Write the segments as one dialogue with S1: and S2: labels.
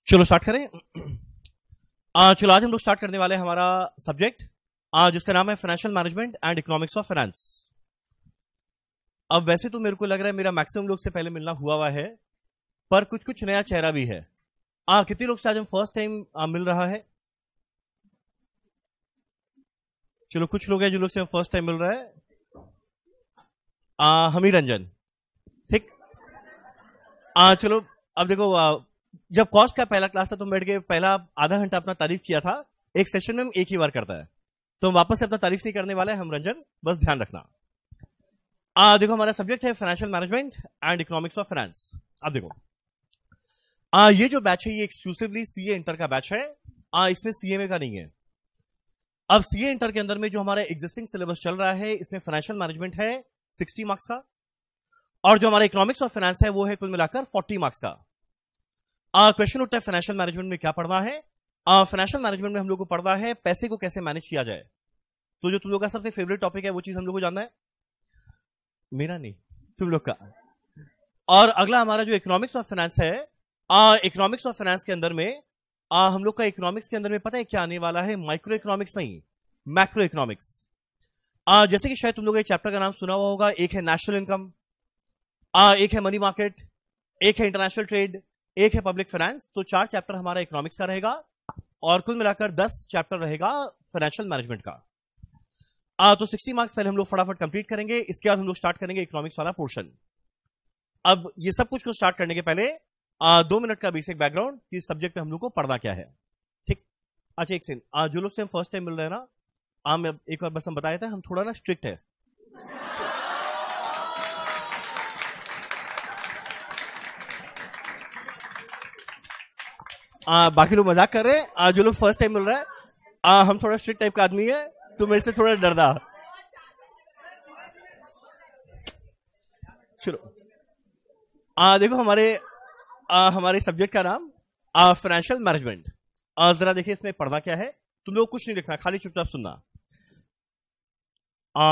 S1: चलो स्टार्ट करें। चलो आज हम लोग स्टार्ट करने वाले हैं हमारा सब्जेक्ट जिसका नाम है financial management and economics of finance. अब वैसे तो मेरे को लग रहा है मेरा मैक्सिमम लोग से पहले मिलना हुआ है, पर कुछ कुछ नया चेहरा भी है। कितने लोग से आज हम फर्स्ट टाइम मिल रहा है? चलो कुछ लोग हैं जो लोग से हम फर्स्ट टाइम मिल रहा है। हमी रंजन, ठीक। चलो अब देखो, जब कॉस्ट का पहला क्लास था तो बैठ के पहला आधा घंटा अपना तारीफ किया था। एक सेशन में हम एक ही बार करता है, तो हम वापस से अपना तारीफ नहीं करने वाले हैं हम रंजन, बस ध्यान रखना। देखो हमारा सब्जेक्ट है financial management and economics of finance. अब देखो, ये जो बैच है ये एक्सक्लूसिवली सीए इंटर का बैच है। इसमें सीएमए का नहीं है। अब सीए इंटर के अंदर में जो हमारा एग्जिस्टिंग सिलेबस चल रहा है इसमें फाइनेंशियल मैनेजमेंट है 60 मार्क्स का, और जो हमारा इकोनॉमिक्स ऑफ फाइनेंस है वो है कुल मिलाकर 40 मार्क्स का। क्वेश्चन उठता है फाइनेंशियल मैनेजमेंट में क्या पढ़ना है। फाइनेंशियल मैनेजमेंट में हम लोग को पढ़ना है पैसे को कैसे मैनेज किया जाए। तो जो तुम लोग का सबसे फेवरेट टॉपिक है वो चीज हम लोग को जानना है, मेरा नहीं तुम लोग का। और अगला हमारा जो इकोनॉमिक्स ऑफ फाइनेंस है, इकोनॉमिक्स ऑफ फाइनेंस के अंदर में हम लोग का इकोनॉमिक्स के अंदर में पता है क्या आने वाला है? माइक्रो इकोनॉमिक्स नहीं, मैक्रो इकोनॉमिक्स। जैसे कि शायद तुम लोग ये चैप्टर का नाम सुना हुआ होगा। एक है नेशनल इनकम, एक है मनी मार्केट, एक है इंटरनेशनल ट्रेड, एक है पब्लिक फाइनेंस। तो 4 चैप्टर हमारा इकोनॉमिक्स का रहेगा और कुल मिलाकर 10 चैप्टर रहेगा फाइनेंशियल मैनेजमेंट का। तो 60 मार्क्स पहले हम लोग फटाफट कंप्लीट करेंगे, इसके बाद हम लोग स्टार्ट करेंगे इकोनॉमिक्स वाला पोर्शन। अब ये सब कुछ को स्टार्ट करने के पहले 2 मिनट का बेसिक बैकग्राउंड कि सब्जेक्ट में हम लोग को पढ़ना क्या है, ठीक। अच्छा एक सेकंड, जो लोग से हम फर्स्ट टाइम मिल रहे हैं ना, मैं एक बार बस हम बताया था हम थोड़ा ना स्ट्रिक्ट है। बाकी लोग मजाक कर रहे हैं। जो लोग फर्स्ट टाइम मिल रहा है, हम थोड़ा स्ट्रिक्ट टाइप का आदमी है, तो मेरे से थोड़ा डरना। चलो देखो हमारे सब्जेक्ट का नाम फाइनेंशियल मैनेजमेंट। जरा देखिए इसमें पढ़ना क्या है। तुम लोग कुछ नहीं लिखना, खाली चुपचाप सुनना।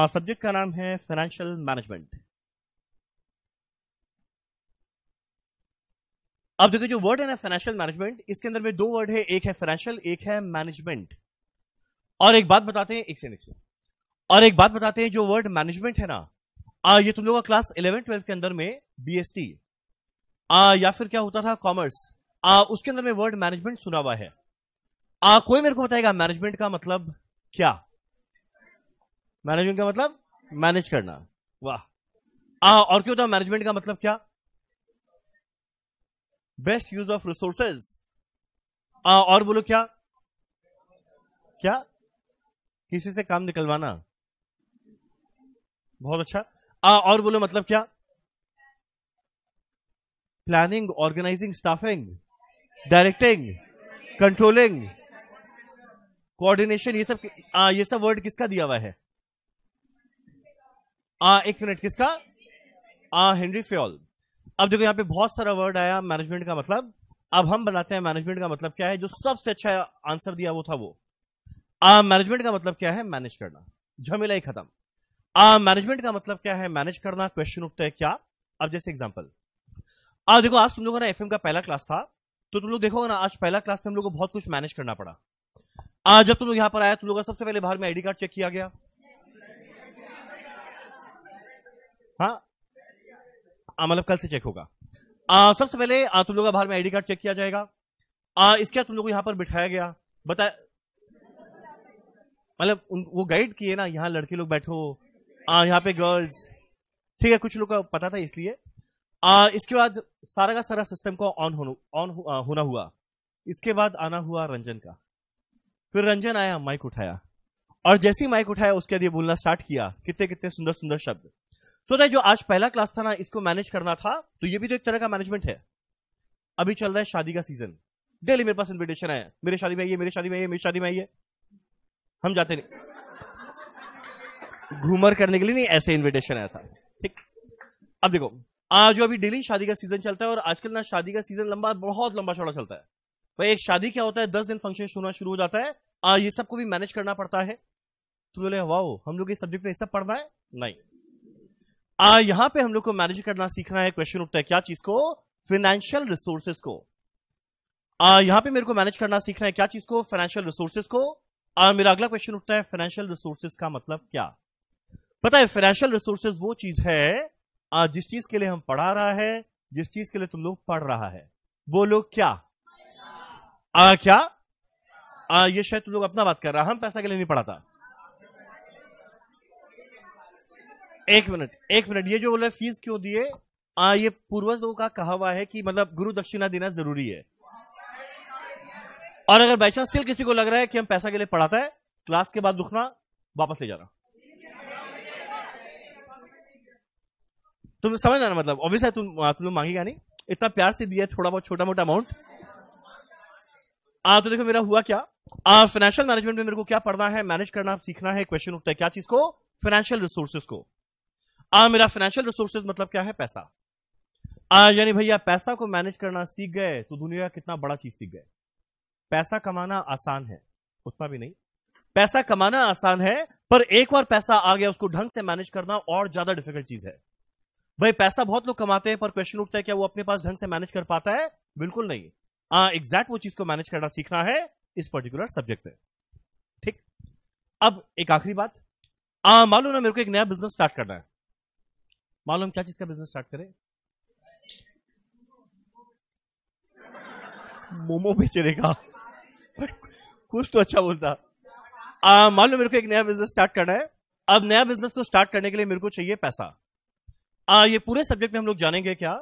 S1: सब्जेक्ट का नाम है फाइनेंशियल मैनेजमेंट। अब देखो जो वर्ड है ना फाइनेंशियल मैनेजमेंट, इसके अंदर में 2 वर्ड है, एक है फाइनेंशियल, एक है मैनेजमेंट। और एक बात बताते हैं, और एक बात बताते हैं, जो वर्ड मैनेजमेंट है ना, ये तुम लोगों का क्लास 11-12 के अंदर में बीएसटी या फिर क्या होता था कॉमर्स, उसके अंदर में वर्ड मैनेजमेंट सुना हुआ है। कोई मेरे को बताएगा मैनेजमेंट का मतलब क्या? मैनेजमेंट का मतलब मैनेज करना, वाह। और क्यों था मैनेजमेंट का मतलब क्या? Best use of resources. और बोलो क्या क्या? किसी से काम निकलवाना, बहुत अच्छा। और बोलो मतलब क्या? Planning, organising, staffing, directing, controlling, coordination. ये सब वर्ड किसका दिया हुआ है? एक मिनट, किसका? Henry Fayol. अब देखो यहाँ पे बहुत सारा वर्ड आया मैनेजमेंट का मतलब। अब हम बनाते हैं मैनेजमेंट का मतलब क्या है। जो सबसे अच्छा आंसर दिया वो था वो। मैनेजमेंट का मतलब क्या है? मैनेज करना, झमेला ही खत्म। मैनेजमेंट का मतलब क्या है? मैनेज करना। क्वेश्चन उठता है क्या? अब जैसे एग्जांपल, देखो आज तुम लोगों ने एफएम का पहला क्लास था, तो तुम लोग देखोगे ना आज पहला क्लास में हम लोग को बहुत कुछ मैनेज करना पड़ा। जब तुम लोग यहाँ पर आया तुम लोग का सबसे पहले बाहर में आईडी कार्ड चेक किया गया, हाँ मतलब कल से चेक होगा। सबसे पहले तुम लोग का बाहर में आईडी कार्ड चेक किया जाएगा। इसके बाद तुम लोग को यहां पर बिठाया गया, बता मतलब वो गाइड किए ना, यहाँ लड़के लोग बैठो, यहाँ पे गर्ल्स, ठीक है। कुछ लोग का पता था इसलिए। इसके बाद सारा का सारा सिस्टम को ऑन होना हुआ। इसके बाद आना हुआ रंजन का, फिर रंजन आया, माइक उठाया, और जैसे ही माइक उठाया उसके बाद ये बोलना स्टार्ट किया, कितने कितने सुंदर सुंदर शब्द। तो जो आज पहला क्लास था ना, इसको मैनेज करना था, तो ये भी तो एक तरह का मैनेजमेंट है। अभी चल रहा है शादी का सीजन, डेली मेरे पास इनविटेशन है, मेरे शादी में आइए, मेरे शादी में आइए, मेरी शादी में आइए। हम जाते नहीं, घूमर करने के लिए नहीं, ऐसे इनविटेशन आया था, ठीक। अब देखो जो अभी डेली शादी का सीजन चलता है, और आजकल ना शादी का सीजन बहुत लंबा चौड़ा चलता है भाई। एक शादी क्या होता है, 10 दिन फंक्शन होना शुरू हो जाता है। ये सबको भी मैनेज करना पड़ता है। तो बोले वाओ, हम लोग इस सब्जेक्ट में ये सब पढ़ना है? नहीं, यहां पे हम लोग को मैनेज करना सीखना है। क्वेश्चन उठता है क्या चीज को? फाइनेंशियल रिसोर्सेज को। यहां पे मेरे को मैनेज करना सीखना है क्या चीज को, फाइनेंशियल रिसोर्सेज को। मेरा अगला क्वेश्चन उठता है, फाइनेंशियल रिसोर्सेज का मतलब क्या। पता है फाइनेंशियल रिसोर्सेज वो चीज है जिस चीज के लिए हम पढ़ा रहा है, जिस चीज के लिए तुम लोग पढ़ रहा है, वो लोग क्या क्या ये शायद तुम लोग अपना बात कर रहा, हम पैसा के लिए नहीं पढ़ाता। एक मिनट एक मिनट, ये जो बोल रहे फीस क्यों दिए, ये पूर्वजों का कहा हुआ है कि मतलब गुरु दक्षिणा देना जरूरी है। और अगर बाई चांस स्टिल किसी को लग रहा है कि हम पैसा के लिए पढ़ाता है, क्लास के बाद रुकना, वापस ले जाना। तुम समझ ना, मतलब ऑब्वियस है तुम लोग मांगेगा नहीं, इतना प्यार से दिया थोड़ा बहुत छोटा मोटा अमाउंट। तो देखो मेरा हुआ क्या, फाइनेंशियल मैनेजमेंट में मेरे को क्या पढ़ना है, मैनेज करना सीखना है। क्वेश्चन उठता है क्या चीज को, फाइनेंशियल रिसोर्सेज को। मेरा फाइनेंशियल रिसोर्सेज मतलब क्या है, पैसा। यानी भैया पैसा को मैनेज करना सीख गए तो दुनिया का कितना बड़ा चीज सीख गए। पैसा कमाना आसान है, उतना भी नहीं। पैसा कमाना आसान है, पर एक बार पैसा आ गया उसको ढंग से मैनेज करना और ज्यादा डिफिकल्ट चीज है। भाई पैसा बहुत लोग कमाते हैं, पर क्वेश्चन उठता है क्या वो अपने पास ढंग से मैनेज कर पाता है, बिल्कुल नहीं। एग्जैक्ट वो चीज को मैनेज करना सीखना है इस पर्टिकुलर सब्जेक्ट में। ठीक, अब एक आखिरी बात, मालूम ना मेरे को एक नया बिजनेस स्टार्ट करना है। मालूम क्या चीज का बिजनेस स्टार्ट करें, मोमो बेचने का कुछ तो अच्छा बोलता। मान लो मेरे को एक नया बिजनेस स्टार्ट करना है। अब नया बिजनेस को स्टार्ट करने के लिए मेरे को चाहिए पैसा। ये पूरे सब्जेक्ट में हम लोग जानेंगे क्या।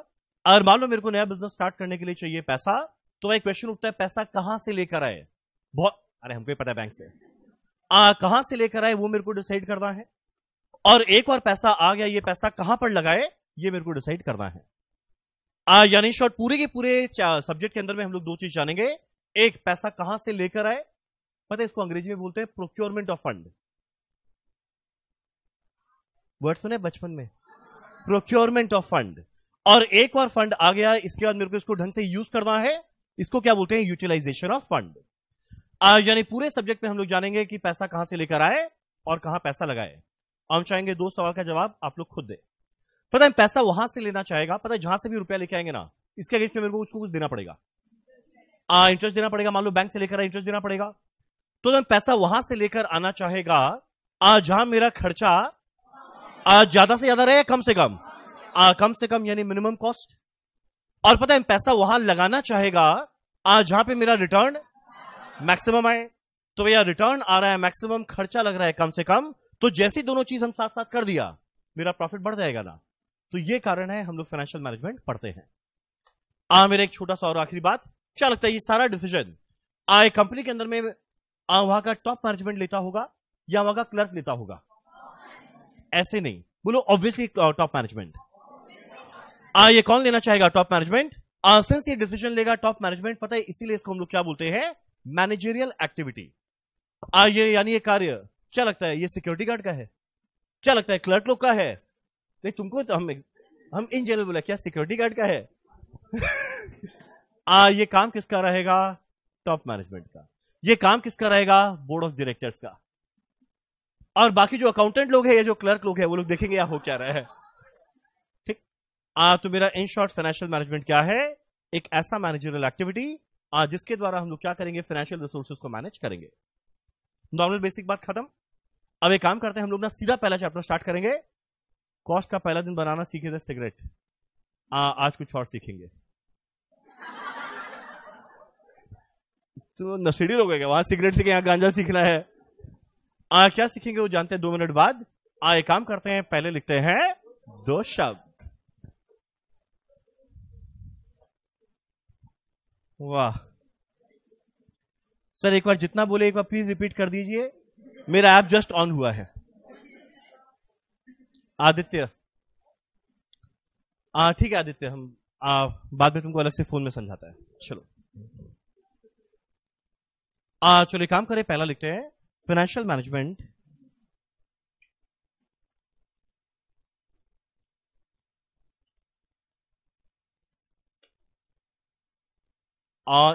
S1: और मान लो मेरे को नया बिजनेस स्टार्ट करने के लिए चाहिए पैसा, तो एक क्वेश्चन उठता है पैसा कहां से लेकर आए। बहुत, अरे हमको ही पता है बैंक से। कहां से लेकर आए वो मेरे को डिसाइड करना है। और एक बार पैसा आ गया, ये पैसा कहां पर लगाए ये मेरे को डिसाइड करना है। यानी शॉर्ट पूरे के पूरे सब्जेक्ट के अंदर में हम लोग दो चीज जानेंगे। एक, पैसा कहां से लेकर आए, पता है इसको अंग्रेजी में बोलते हैं प्रोक्योरमेंट ऑफ फंड। वर्ड सुने बचपन में, प्रोक्योरमेंट ऑफ फंड। और एक बार फंड आ गया, इसके बाद मेरे को इसको ढंग से यूज करना है, इसको क्या बोलते हैं, यूटिलाइजेशन ऑफ फंड। यानी पूरे सब्जेक्ट में हम लोग जानेंगे कि पैसा कहां से लेकर आए और कहां पैसा लगाए। हम चाहेंगे दो सवाल का जवाब आप लोग खुद दे। पता है पैसा वहां से लेना चाहेगा, पता है जहां से भी रुपया लेके आएंगे ना, इसके अगेंस्ट में मेरे को उसको कुछ देना पड़ेगा, इंटरेस्ट देना पड़ेगा। मान लो बैंक से लेकर आए, इंटरेस्ट देना पड़ेगा। तो जब पैसा वहां से लेकर आना चाहेगा, जहां मेरा खर्चा ज्यादा से ज्यादा रहे, कम से कम यानी मिनिमम कॉस्ट। और पता है पैसा वहां लगाना चाहेगा जहां पे मेरा रिटर्न मैक्सिमम आए। तो भैया रिटर्न आ रहा है मैक्सिमम, खर्चा लग रहा है कम से कम, तो जैसी दोनों चीज हम साथ साथ कर दिया, मेरा प्रॉफिट बढ़ जाएगा ना। तो ये कारण है हम लोग फाइनेंशियल मैनेजमेंट पढ़ते हैं। मेरा एक छोटा सा और आखिरी बात, क्या लगता है ये सारा डिसीजन एक कंपनी के अंदर में वहां का टॉप मैनेजमेंट लेता होगा या वहां का क्लर्क लेता होगा? ऐसे नहीं, बोलो ऑब्वियसली टॉप मैनेजमेंट। ये कौन लेना चाहेगा, टॉप मैनेजमेंट। सिंस ये डिसीजन लेगा टॉप मैनेजमेंट, पता है इसीलिए इसको हम लोग क्या बोलते हैं, मैनेजरियल एक्टिविटी। ये यानी ये कार्य, क्या लगता है ये सिक्योरिटी गार्ड का है, क्या लगता है क्लर्क लोग का है? नहीं तुमको तो हम इन जनरल बोला, क्या सिक्योरिटी गार्ड का है? ये काम किसका रहेगा, टॉप मैनेजमेंट का। ये काम किसका रहेगा, बोर्ड ऑफ डायरेक्टर्स का। और बाकी जो अकाउंटेंट लोग हैं या जो क्लर्क लोग हैं वो लोग देखेंगे या हो क्या रहा है। ठीक, तो मेरा इन शॉर्ट फाइनेंशियल मैनेजमेंट क्या है, एक ऐसा मैनेजरियल एक्टिविटी जिसके द्वारा हम लोग क्या करेंगे, फाइनेंशियल रिसोर्सेज को मैनेज करेंगे। नॉर्मल बेसिक बात खत्म। अब एक काम करते हैं हम लोग ना, सीधा पहला चैप्टर स्टार्ट करेंगे। कॉस्ट का पहला दिन बनाना सीखे थे सिगरेट, आज कुछ और सीखेंगे। तो नशेड़ी लोग हैं, वहां सिगरेट सीखे, यहाँ गांजा सीखना है। क्या सीखेंगे वो जानते हैं 2 मिनट बाद। एक काम करते हैं, पहले लिखते हैं 2 शब्द। वाह सर, एक बार जितना बोले एक बार प्लीज रिपीट कर दीजिए, मेरा ऐप जस्ट ऑन हुआ है। आदित्य, ठीक है आदित्य, हम बाद में तुमको अलग से फोन में समझाता है। चलो चलो एक काम करें, पहला लिखते हैं financial management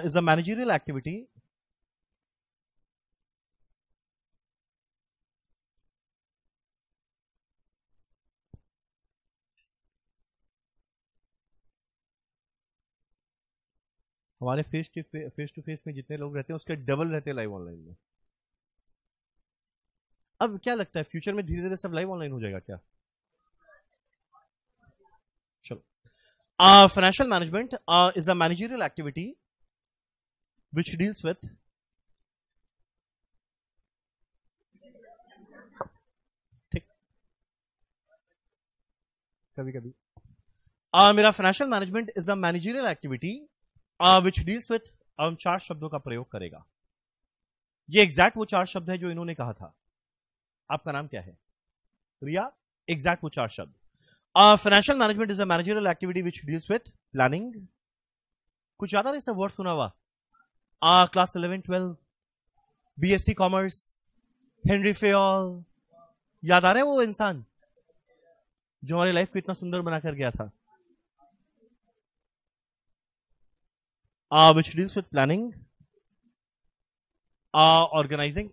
S1: is a managerial activity हमारे फेस टू फेस में जितने लोग रहते हैं उसके डबल रहते हैं लाइव ऑनलाइन में। अब क्या लगता है फ्यूचर में धीरे धीरे सब लाइव ऑनलाइन हो जाएगा क्या? चलो, financial management is a managerial activity which deals with ठीक, कभी कभी मेरा financial management is a managerial activity which deals with, हम 4 शब्दों का प्रयोग करेगा। ये एग्जैक्ट वो 4 शब्द है जो इन्होंने कहा था। आपका नाम क्या है? रिया। एग्जैक्ट वो 4 शब्द। Financial management is a managerial activity which deals with planning. कुछ ज्यादा नहीं, सब वर्ड सुना हुआ। Class 11 12 BSc commerce, Henry Fayol, याद आ रहा है वो इंसान जो हमारी लाइफ को इतना सुंदर बनाकर गया था? which deals with planning, organizing,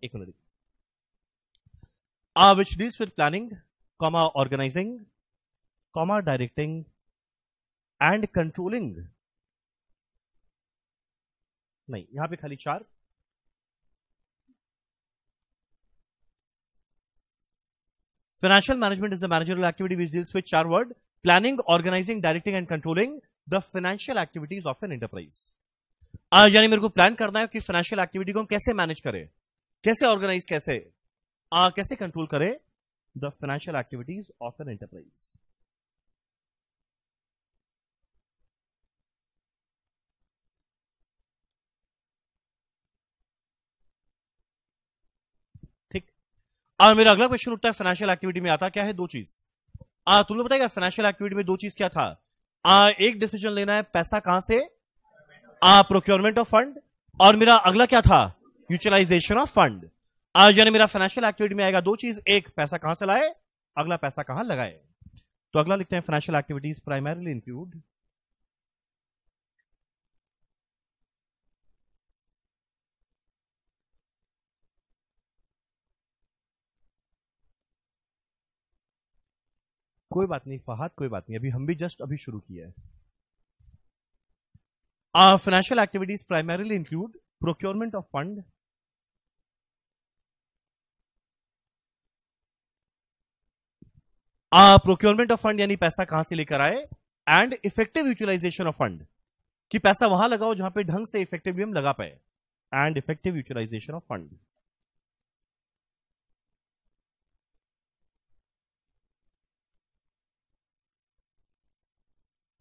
S1: which deals with planning, organizing, directing and controlling। नहीं, यहां पे खाली 4। Financial management is a managerial activity which deals with 4 words: planning, organizing, directing and controlling the financial activities of an enterprise। यानी मेरे को plan करना है कि फाइनेंशियल एक्टिविटी को हम कैसे मैनेज करें, कैसे ऑर्गेनाइज, कैसे कंट्रोल करें the financial activities of an enterprise. ठीक। मेरा अगला क्वेश्चन उठता है, फाइनेंशियल एक्टिविटी में आता क्या है? 2 चीज। तुम लोग बताएगा फाइनेंशियल एक्टिविटी में 2 चीज क्या था? एक डिसीजन लेना है पैसा कहां से, प्रोक्योरमेंट ऑफ फंड, और मेरा अगला क्या था? Utilisation of fund. यानी मेरा फाइनेंशियल एक्टिविटी में आएगा 2 चीज, एक पैसा कहां से लाए, अगला पैसा कहां लगाए। तो अगला लिखते हैं, फाइनेंशियल एक्टिविटीज प्राइमरीली इंक्लूड कोई बात नहीं फहद, कोई बात नहीं, अभी हम भी जस्ट अभी शुरू किया है। Financial activities primarily include procurement of fund, procurement of fund यानी पैसा कहां से लेकर आए, and effective utilization of fund कि पैसा वहां लगाओ जहां पे ढंग से इफेक्टिवली हम लगा पाए, and effective utilization of fund।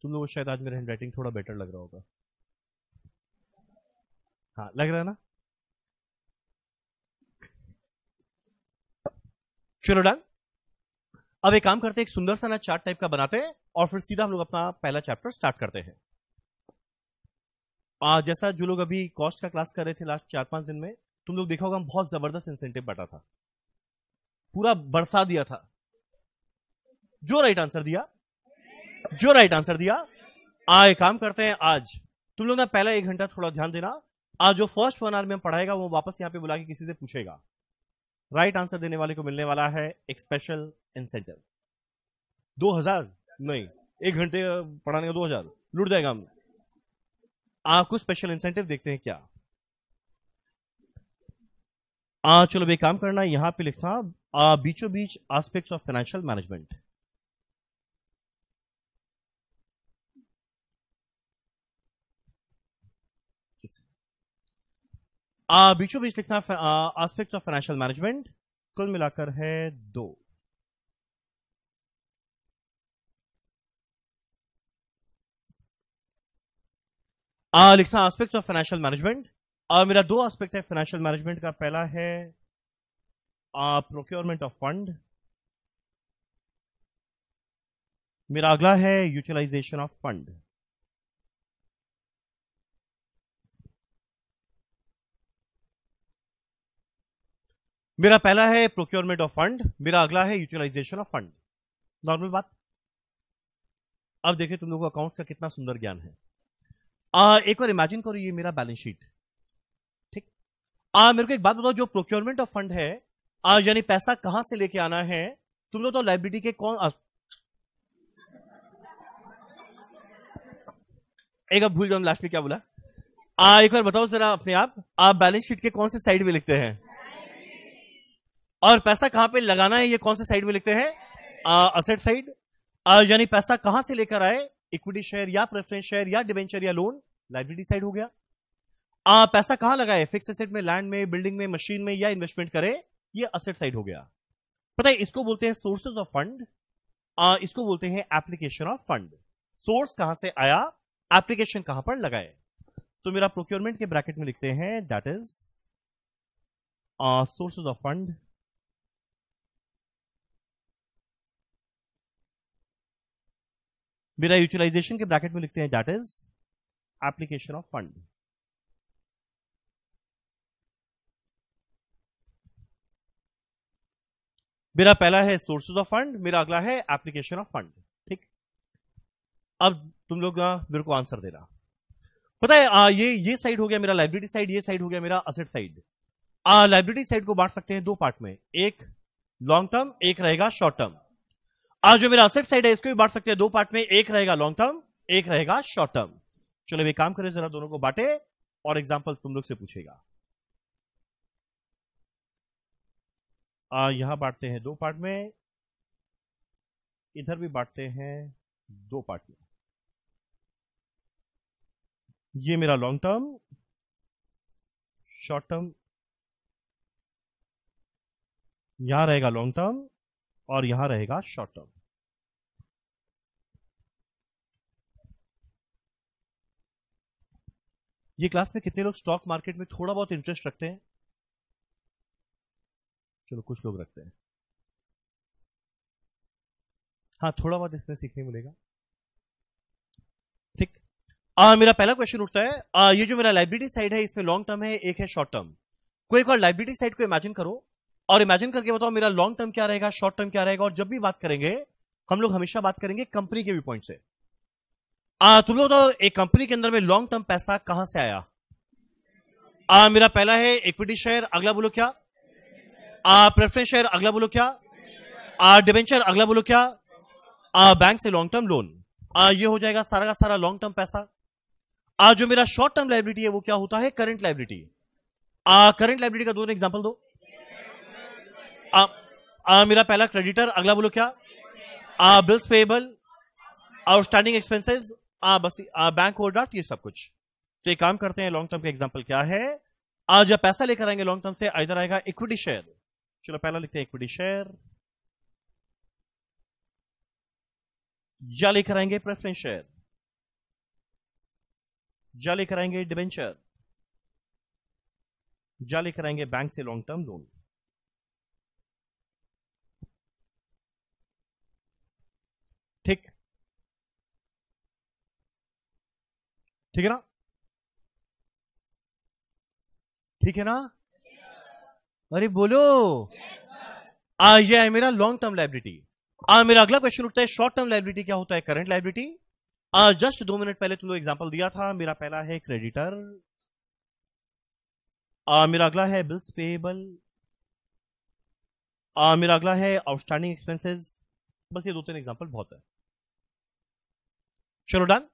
S1: तुम लोगों को शायद आज मेरा हैंडराइटिंग थोड़ा बेटर लग रहा होगा। हाँ, लग रहा है ना? चलो डन। अब एक काम करते हैं, एक सुंदर सा ना चार्ट टाइप का बनाते हैं और फिर सीधा हम लोग अपना पहला चैप्टर स्टार्ट करते हैं। जैसा जो लोग अभी कॉस्ट का क्लास कर रहे थे लास्ट 4-5 दिन में, तुम लोग देखा होगा हम बहुत जबरदस्त इंसेंटिव बांटा था, पूरा बरसा दिया था। जो राइट आंसर दिया, एक काम करते हैं, आज तुम लोग ना पहला 1 घंटा थोड़ा ध्यान देना। आज जो फर्स्ट 1 आवर में हम पढ़ाएगा वो वापस यहां पे बुला के किसी से पूछेगा। राइट आंसर देने वाले को मिलने वाला है एक स्पेशल इंसेंटिव। 2000 नहीं, 1 घंटे पढ़ाने का 2000 लूट जाएगा हम। कुछ स्पेशल इंसेंटिव देखते हैं क्या। चलो एक काम करना, यहां पे लिखना बीचों बीच एस्पेक्ट्स ऑफ फाइनेंशियल मैनेजमेंट। बीचों बीच लिखना एस्पेक्ट्स ऑफ फाइनेंशियल मैनेजमेंट, कुल मिलाकर है 2। लिखना एस्पेक्ट्स ऑफ फाइनेंशियल मैनेजमेंट। मेरा 2 एस्पेक्ट है फाइनेंशियल मैनेजमेंट का। पहला है प्रोक्योरमेंट ऑफ फंड, मेरा अगला है यूटिलाइजेशन ऑफ फंड। मेरा पहला है प्रोक्योरमेंट ऑफ फंड, मेरा अगला है यूटिलाइजेशन ऑफ फंड। नॉर्मल बात। अब देखिए तुम लोगों को अकाउंट्स का कितना सुंदर ज्ञान है। एक बार इमेजिन करो, ये मेरा बैलेंस शीट, ठीक। मेरे को एक बात बताओ, जो प्रोक्योरमेंट ऑफ फंड है, यानी पैसा कहां से लेके आना है, तुम लोग तो लाइब्रेरी के कौन एक अब भूल जाओ लास्ट में क्या बोला। एक बार बताओ जरा अपने आप बैलेंस शीट के कौन से साइड में लिखते हैं? और पैसा कहां पे लगाना है ये कौन से साइड में लिखते हैं? Asset side. यानी पैसा कहां से लेकर आए? इक्विटी शेयर या प्रेफरेंस शेयर या डिबेंचर या लोन, लाइबिलिटी साइड हो गया। पैसा कहां लगाए? फिक्स एसेट में, लैंड में, बिल्डिंग में, मशीन में, या इन्वेस्टमेंट करे, ये असेट साइड हो गया। पता है इसको बोलते हैं सोर्सेज ऑफ फंड, इसको बोलते हैं एप्लीकेशन ऑफ फंड। सोर्स कहां से आया, एप्लीकेशन कहां पर लगाए। तो मेरा प्रोक्योरमेंट के ब्रैकेट में लिखते हैं that is sources of fund, मेरा यूटिलाइजेशन के ब्रैकेट में लिखते हैं that is application of fund. मेरा पहला है सोर्सेज ऑफ फंड, मेरा अगला है एप्लीकेशन ऑफ फंड। ठीक, अब तुम लोग मेरे को आंसर देना। पता है ये साइड हो गया मेरा लाइबिलिटी साइड, ये साइड हो गया मेरा असेट साइड। लाइबिलिटी साइड को बांट सकते हैं दो पार्ट में, एक लॉन्ग टर्म, एक रहेगा शॉर्ट टर्म। आज जो मेरा असेट साइड है इसको भी बांट सकते हैं दो पार्ट में, एक रहेगा लॉन्ग टर्म, एक रहेगा शॉर्ट टर्म। चलो ये काम करें जरा, दोनों को बांटे और एग्जांपल तुम लोग से पूछेगा। यहां बांटते हैं दो पार्ट में, इधर भी बांटते हैं दो पार्ट में। ये मेरा लॉन्ग टर्म, शॉर्ट टर्म, यहां रहेगा लॉन्ग टर्म और यहां रहेगा शॉर्ट टर्म। ये क्लास में कितने लोग स्टॉक मार्केट में थोड़ा बहुत इंटरेस्ट रखते हैं? चलो कुछ लोग रखते हैं, हाँ थोड़ा बहुत इसमें सीखने मिलेगा। ठीक, मेरा पहला क्वेश्चन उठता है, ये जो मेरा लाइबिलिटी साइड है इसमें लॉन्ग टर्म है, एक है शॉर्ट टर्म। कोई एक और लाइबिलिटी साइड को इमेजिन करो और इमेजिन करके बताओ मेरा लॉन्ग टर्म क्या रहेगा, शॉर्ट टर्म क्या रहेगा। और जब भी बात करेंगे हम लोग हमेशा बात करेंगे कंपनी के व्यू पॉइंट से। तुम लोग तो एक कंपनी के अंदर में लॉन्ग टर्म पैसा कहां से आया? मेरा पहला है इक्विटी शेयर, अगला बोलो क्या? प्रेफरेंस शेयर, अगला बोलो क्या? डिबेंचर, अगला बोलो क्या? बैंक से लॉन्ग टर्म लोन। ये हो जाएगा सारा का सारा लॉन्ग टर्म पैसा। जो मेरा शॉर्ट टर्म लाइबिलिटी है वो क्या होता है? Current liability. करंट लाइबिलिटी का दो एग्जांपल दो। मेरा पहला क्रेडिटर, अगला बोलो क्या? बिल्स पेएबल, आउटस्टैंडिंग एक्सपेंसेस, बस बैंक ओवरड्राफ्ट, ये सब कुछ। तो एक काम करते हैं, लॉन्ग टर्म का एग्जांपल क्या है? जब पैसा लेकर आएंगे लॉन्ग टर्म से, इधर आएगा इक्विटी शेयर। चलो पहला लिखते हैं इक्विटी शेयर, या लेकर आएंगे प्रेफरेंस शेयर, या लेकर आएंगे डिबेंचर, या लेकर आएंगे बैंक से लॉन्ग टर्म लोन। ठीक, ठीक है ना? ठीक है ना? अरे बोलो। ये है मेरा लॉन्ग टर्म लाइबिलिटी। मेरा अगला क्वेश्चन उठता है शॉर्ट टर्म लाइबिलिटी क्या होता है? Current liability. जस्ट 2 मिनट पहले तुम लोग एग्जांपल दिया था। मेरा पहला है क्रेडिटर, मेरा अगला है बिल्स पेएबल, मेरा अगला है आउटस्टैंडिंग एक्सपेंसेस। बस ये 2-3 एग्जांपल बहुत है। चलो डन।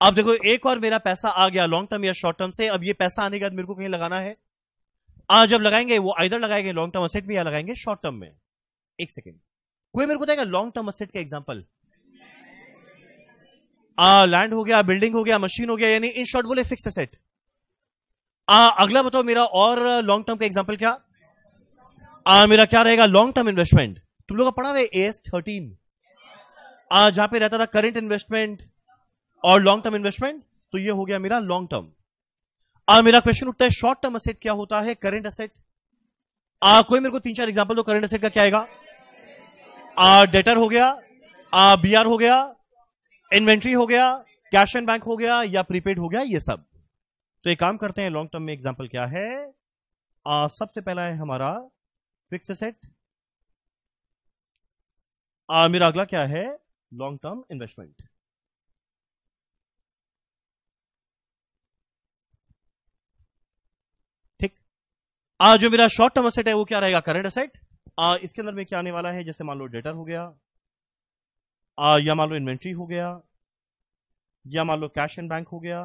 S1: अब देखो एक और मेरा पैसा आ गया लॉन्ग टर्म या शॉर्ट टर्म से। अब ये पैसा आने के बाद मेरे को कहीं लगाना है। जब लगाएंगे वो इधर लगाएंगे लॉन्ग टर्म असेट में या लगाएंगे शॉर्ट टर्म में। एक सेकेंड, कोई मेरे को बताएगा लॉन्ग टर्म असेट का एग्जांपल? लैंड हो गया, बिल्डिंग हो गया, मशीन हो गया, यानी इन शॉर्ट बोले फिक्स एसेट। अगला बताओ मेरा और लॉन्ग टर्म का एग्जांपल क्या? मेरा क्या रहेगा? Long term investment. तुम लोग का पढ़ा हुआ AS 13 जहां पे रहता था करंट इन्वेस्टमेंट और लॉन्ग टर्म इन्वेस्टमेंट। तो ये हो गया मेरा लॉन्ग टर्म। मेरा क्वेश्चन उठता है शॉर्ट टर्म असेट क्या होता है? Current asset. कोई मेरे को 3-4 एग्जांपल दो करंट असेट का, क्या आएगा? डेटर हो गया, BR हो गया, इन्वेंट्री हो गया, कैश एंड बैंक हो गया, या प्रीपेड हो गया, ये सब। तो एक काम करते हैं, लॉन्ग टर्म में एग्जांपल क्या है? सबसे पहला है हमारा फिक्स एसेट। मेरा अगला क्या है? Long term investment. ठीक, जो मेरा शॉर्ट टर्म असेट है वो क्या रहेगा? Current asset. इसके अंदर में क्या आने वाला है? जैसे मान लो डेटर हो गया, या मान लो इन्वेंट्री हो गया, या मान लो कैश एंड बैंक हो गया,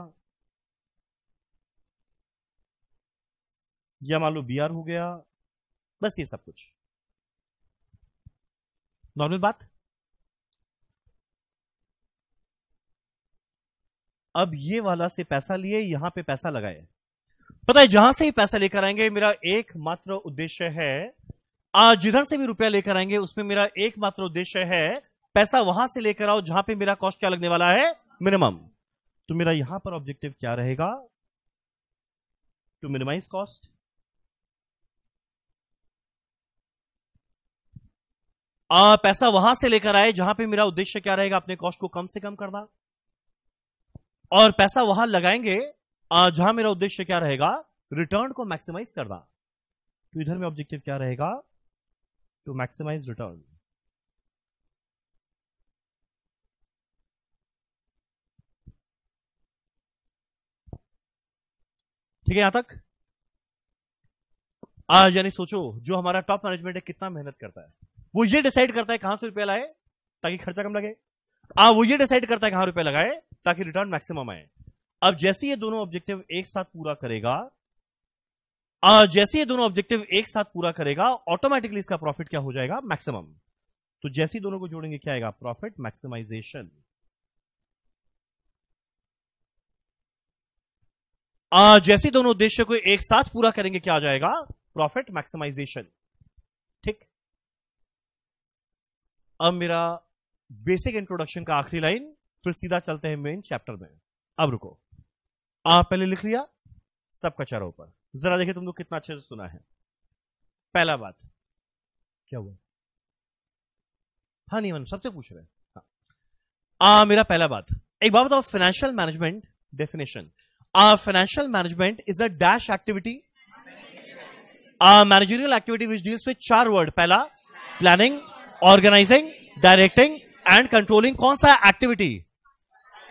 S1: या मान लो BR हो गया, बस ये सब कुछ नॉर्मल बात। अब ये वाला से पैसा लिए, यहां पे पैसा लगाए, पता है जहां से ही पैसा लेकर आएंगे मेरा एकमात्र उद्देश्य है, आज जिधर से भी रुपया लेकर आएंगे उसमें मेरा एकमात्र उद्देश्य है पैसा वहां से लेकर आओ जहां पे मेरा कॉस्ट क्या लगने वाला है, मिनिमम। तो मेरा यहां पर ऑब्जेक्टिव क्या रहेगा, टू मिनिमाइज कॉस्ट। पैसा वहां से लेकर आए जहां पे मेरा उद्देश्य क्या रहेगा, अपने कॉस्ट को कम से कम करना, और पैसा वहां लगाएंगे जहां मेरा उद्देश्य क्या रहेगा, रिटर्न को मैक्सिमाइज करना। तो इधर में ऑब्जेक्टिव क्या रहेगा, टू मैक्सिमाइज रिटर्न। ठीक है यहां तक। आज यानी सोचो जो हमारा टॉप मैनेजमेंट है कितना मेहनत करता है, वो ये डिसाइड करता है कहां से रुपया लाए ताकि खर्चा कम लगे, वो ये डिसाइड करता है कहां रुपया लगाए ताकि रिटर्न मैक्सिमम आए। अब जैसे ये दोनों ऑब्जेक्टिव एक साथ पूरा करेगा, जैसे ये दोनों ऑब्जेक्टिव एक साथ पूरा करेगा, ऑटोमेटिकली इसका प्रॉफिट क्या हो जाएगा, मैक्सिमम। तो जैसे ही दोनों को जोड़ेंगे क्या आएगा, प्रॉफिट मैक्सिमाइजेशन। जैसे दोनों उद्देश्य को एक साथ पूरा करेंगे क्या आ जाएगा, प्रॉफिट मैक्सिमाइजेशन। ठीक। अब मेरा बेसिक इंट्रोडक्शन का आखिरी लाइन, फिर सीधा चलते हैं मेन चैप्टर में। अब रुको, पहले लिख लिया सबका चेहरा ऊपर, जरा देखिए तुम लोग कितना अच्छे से सुना है। पहला बात क्या हुआ, हाँ नहीं मन सबसे पूछ रहे हैं। मेरा पहला बात, एक बात बताओ, financial management definition. Financial management is a dash activity, managerial activity which deals with 4 word. पहला planning, organising, directing and controlling. कौन सा एक्टिविटी,